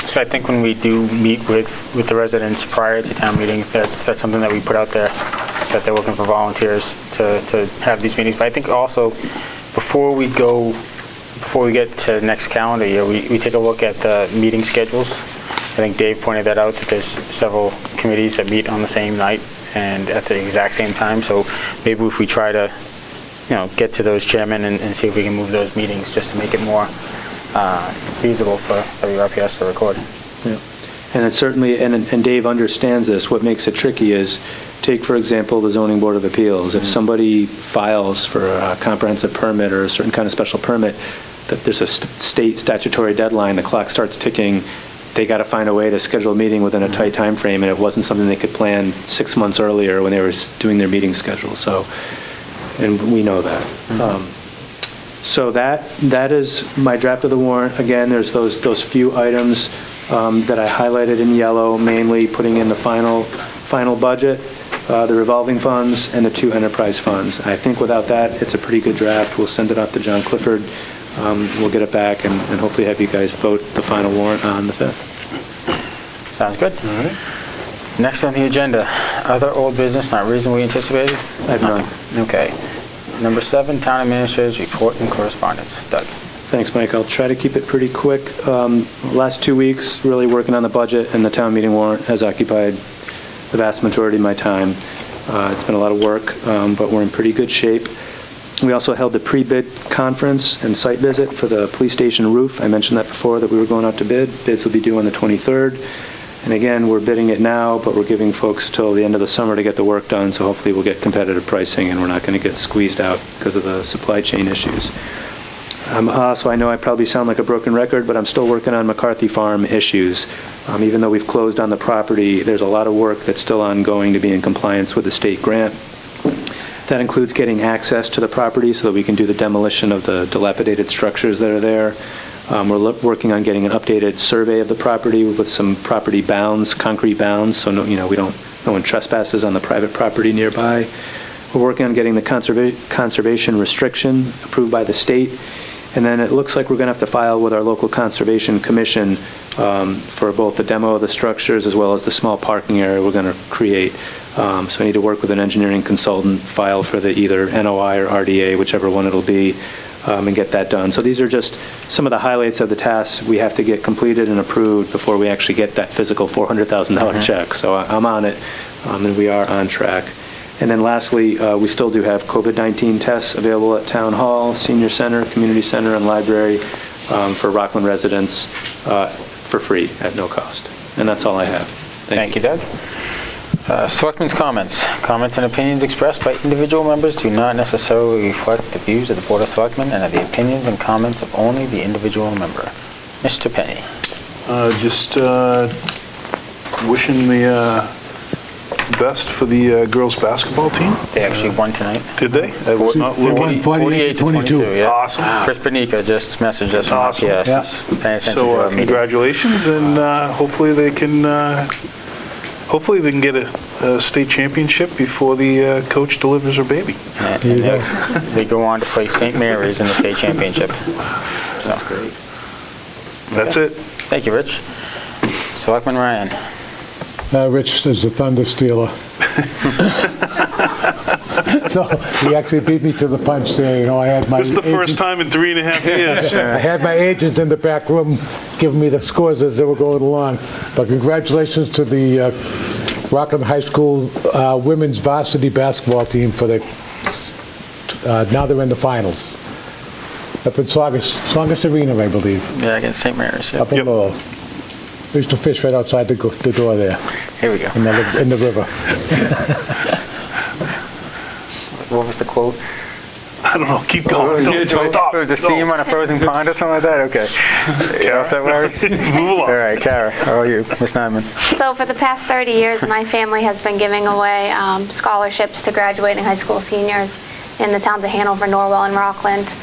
So I think when we do meet with the residents prior to town meeting, that's something that we put out there, that they're looking for volunteers to have these meetings. But I think also, before we get to next calendar year, we take a look at the meeting schedules. I think Dave pointed that out, that there's several committees that meet on the same night and at the exact same time. So maybe if we try to, get to those chairmen and see if we can move those meetings just to make it more feasible for WRPS to record. Yeah. And it certainly, and Dave understands this, what makes it tricky is, take, for example, the Zoning Board of Appeals. If somebody files for a comprehensive permit or a certain kind of special permit, that there's a state statutory deadline, the clock starts ticking, they got to find a way to schedule a meeting within a tight time frame, and it wasn't something they could plan 6 months earlier when they were doing their meeting schedule. So, and we know that. So that is my draft of the warrant. Again, there's those few items that I highlighted in yellow, mainly putting in the final budget, the revolving funds, and the 2 enterprise funds. I think without that, it's a pretty good draft. We'll send it out to John Clifford. We'll get it back and hopefully have you guys vote the final warrant on the 5th. Sounds good. All right. Next on the agenda, other old business not reasonably anticipated? I have none. Okay. Number 7, Town Administrator's Report and Correspondence. Doug. Thanks, Mike. I'll try to keep it pretty quick. Last 2 weeks, really working on the budget, and the town meeting warrant has occupied the vast majority of my time. It's been a lot of work, but we're in pretty good shape. We also held the pre-bid conference and site visit for the police station roof. I mentioned that before, that we were going out to bid. Bids will be due on the 23rd. And again, we're bidding it now, but we're giving folks till the end of the summer to get the work done, so hopefully we'll get competitive pricing and we're not going to get squeezed out because of the supply chain issues. So I know I probably sound like a broken record, but I'm still working on McCarthy Farm issues. Even though we've closed on the property, there's a lot of work that's still ongoing to be in compliance with the state grant. That includes getting access to the property so that we can do the demolition of the dilapidated structures that are there. We're working on getting an updated survey of the property with some property bounds, concrete bounds, so no one trespasses on the private property nearby. We're working on getting the conservation restriction approved by the state. And then it looks like we're going to have to file with our local conservation commission for both the demo of the structures as well as the small parking area we're going to create. So I need to work with an engineering consultant, file for the either NOI or RDA, whichever one it'll be, and get that done. So these are just some of the highlights of the tasks we have to get completed and approved before we actually get that physical $400,000 check. So I'm on it, and we are on track. And then lastly, we still do have COVID-19 tests available at Town Hall, Senior Center, Community Center, and Library for Rockland residents for free at no cost. And that's all I have. Thank you, Doug. Selectmen's comments. Comments and opinions expressed by individual members do not necessarily reflect the views of the Board of Selectmen and are the opinions and comments of only the individual member. Mr. Penny. Just wishing the best for the girls' basketball team. They actually won tonight. Did they? They won 48-22. Yeah. Awesome. Chris Benica just messaged us from Awesome. RPS. Yeah. He's paying attention to So our meeting. congratulations, and hopefully they can get a state championship before the coach delivers her baby. And they go on to play St. Mary's in the state championship. So. That's great. That's it. Thank you, Rich. Selectman Ryan. Rich is a Thunder Stealer. So he actually beat me to the punch there. I had my This is the first time in 3.5 years. I had my agent in the back room giving me the scores as they were going along. But congratulations to the Rockland High School women's varsity basketball team for the. Now they're in the finals. Up in Saugus Arena, I believe. Yeah, against St. Mary's. Yeah. Up in Lowell. We used to fish right outside the door there. Here we go. In the river. What was the quote? I don't know. Keep going. Don't stop. It was a steam on a frozen pond or something like that? Okay. Yeah. That Larry? Move along. All right, Kara, how are you? Ms. Nyman? So for the past 30 years, my family has been giving away scholarships to graduating high school seniors in the towns of Hanover, Norwell, and Rockland.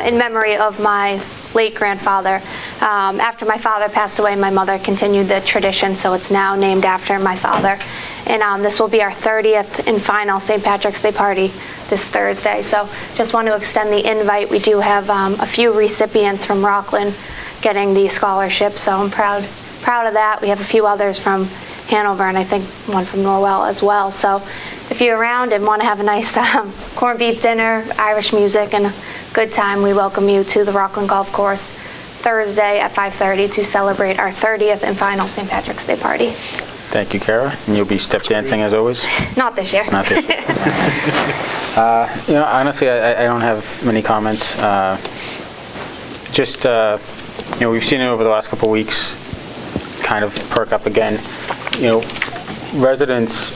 in memory of my late grandfather. After my father passed away, my mother continued the tradition, so it's now named after my father. And this will be our 30th and final St. Patrick's Day party this Thursday. So just want to extend the invite. We do have a few recipients from Rockland getting the scholarship, so I'm proud of that. We have a few others from Hanover, and I think one from Norwell as well. So if you're around and want to have a nice corned beef dinner, Irish music, and a good time, we welcome you to the Rockland Golf Course Thursday at 5:30 to celebrate our 30th and final St. Patrick's Day party. Thank you, Kara. And you'll be step dancing as always? Not this year. Not this year. Honestly, I don't have many comments. We've seen it over the last couple of weeks kind of perk up again. Residents,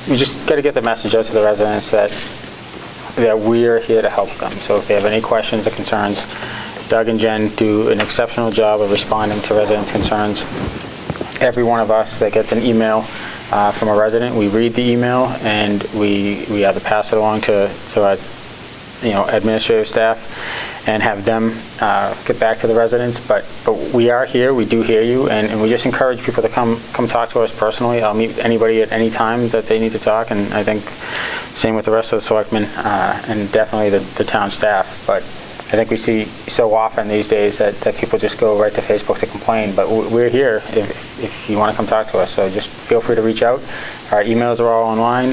we just got to get the message out to the residents that we're here to help them. So if they have any questions or concerns, Doug and Jen do an exceptional job of responding to residents' concerns. Every one of us that gets an email from a resident, we read the email and we either pass it along to our administrative staff and have them get back to the residents. But we are here, we do hear you, and we just encourage people to come talk to us personally. I'll meet anybody at any time that they need to talk, and I think same with the rest of the selectmen and definitely the town staff. But I think we see so often these days that people just go right to Facebook to complain, but we're here if you want to come talk to us, so just feel free to reach out. Our emails are all online.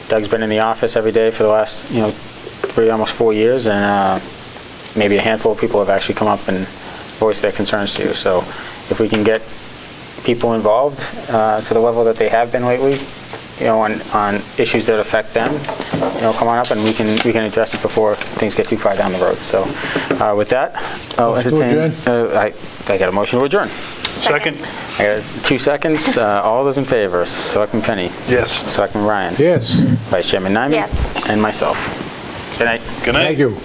Doug's been in the office every day for the last, 3, almost 4 years, and maybe a handful of people have actually come up and voiced their concerns to you. So if we can get people involved to the level that they have been lately, on issues that affect them, come on up and we can address it before things get too far down the road. So with that, I'll entertain. I got a motion to adjourn. Second. I got 2 seconds. All those in favor? Selectman Penny. Yes. Selectman Ryan. Yes. Vice Chairman Nyman. Yes. And myself. Good night. Good night. Thank you.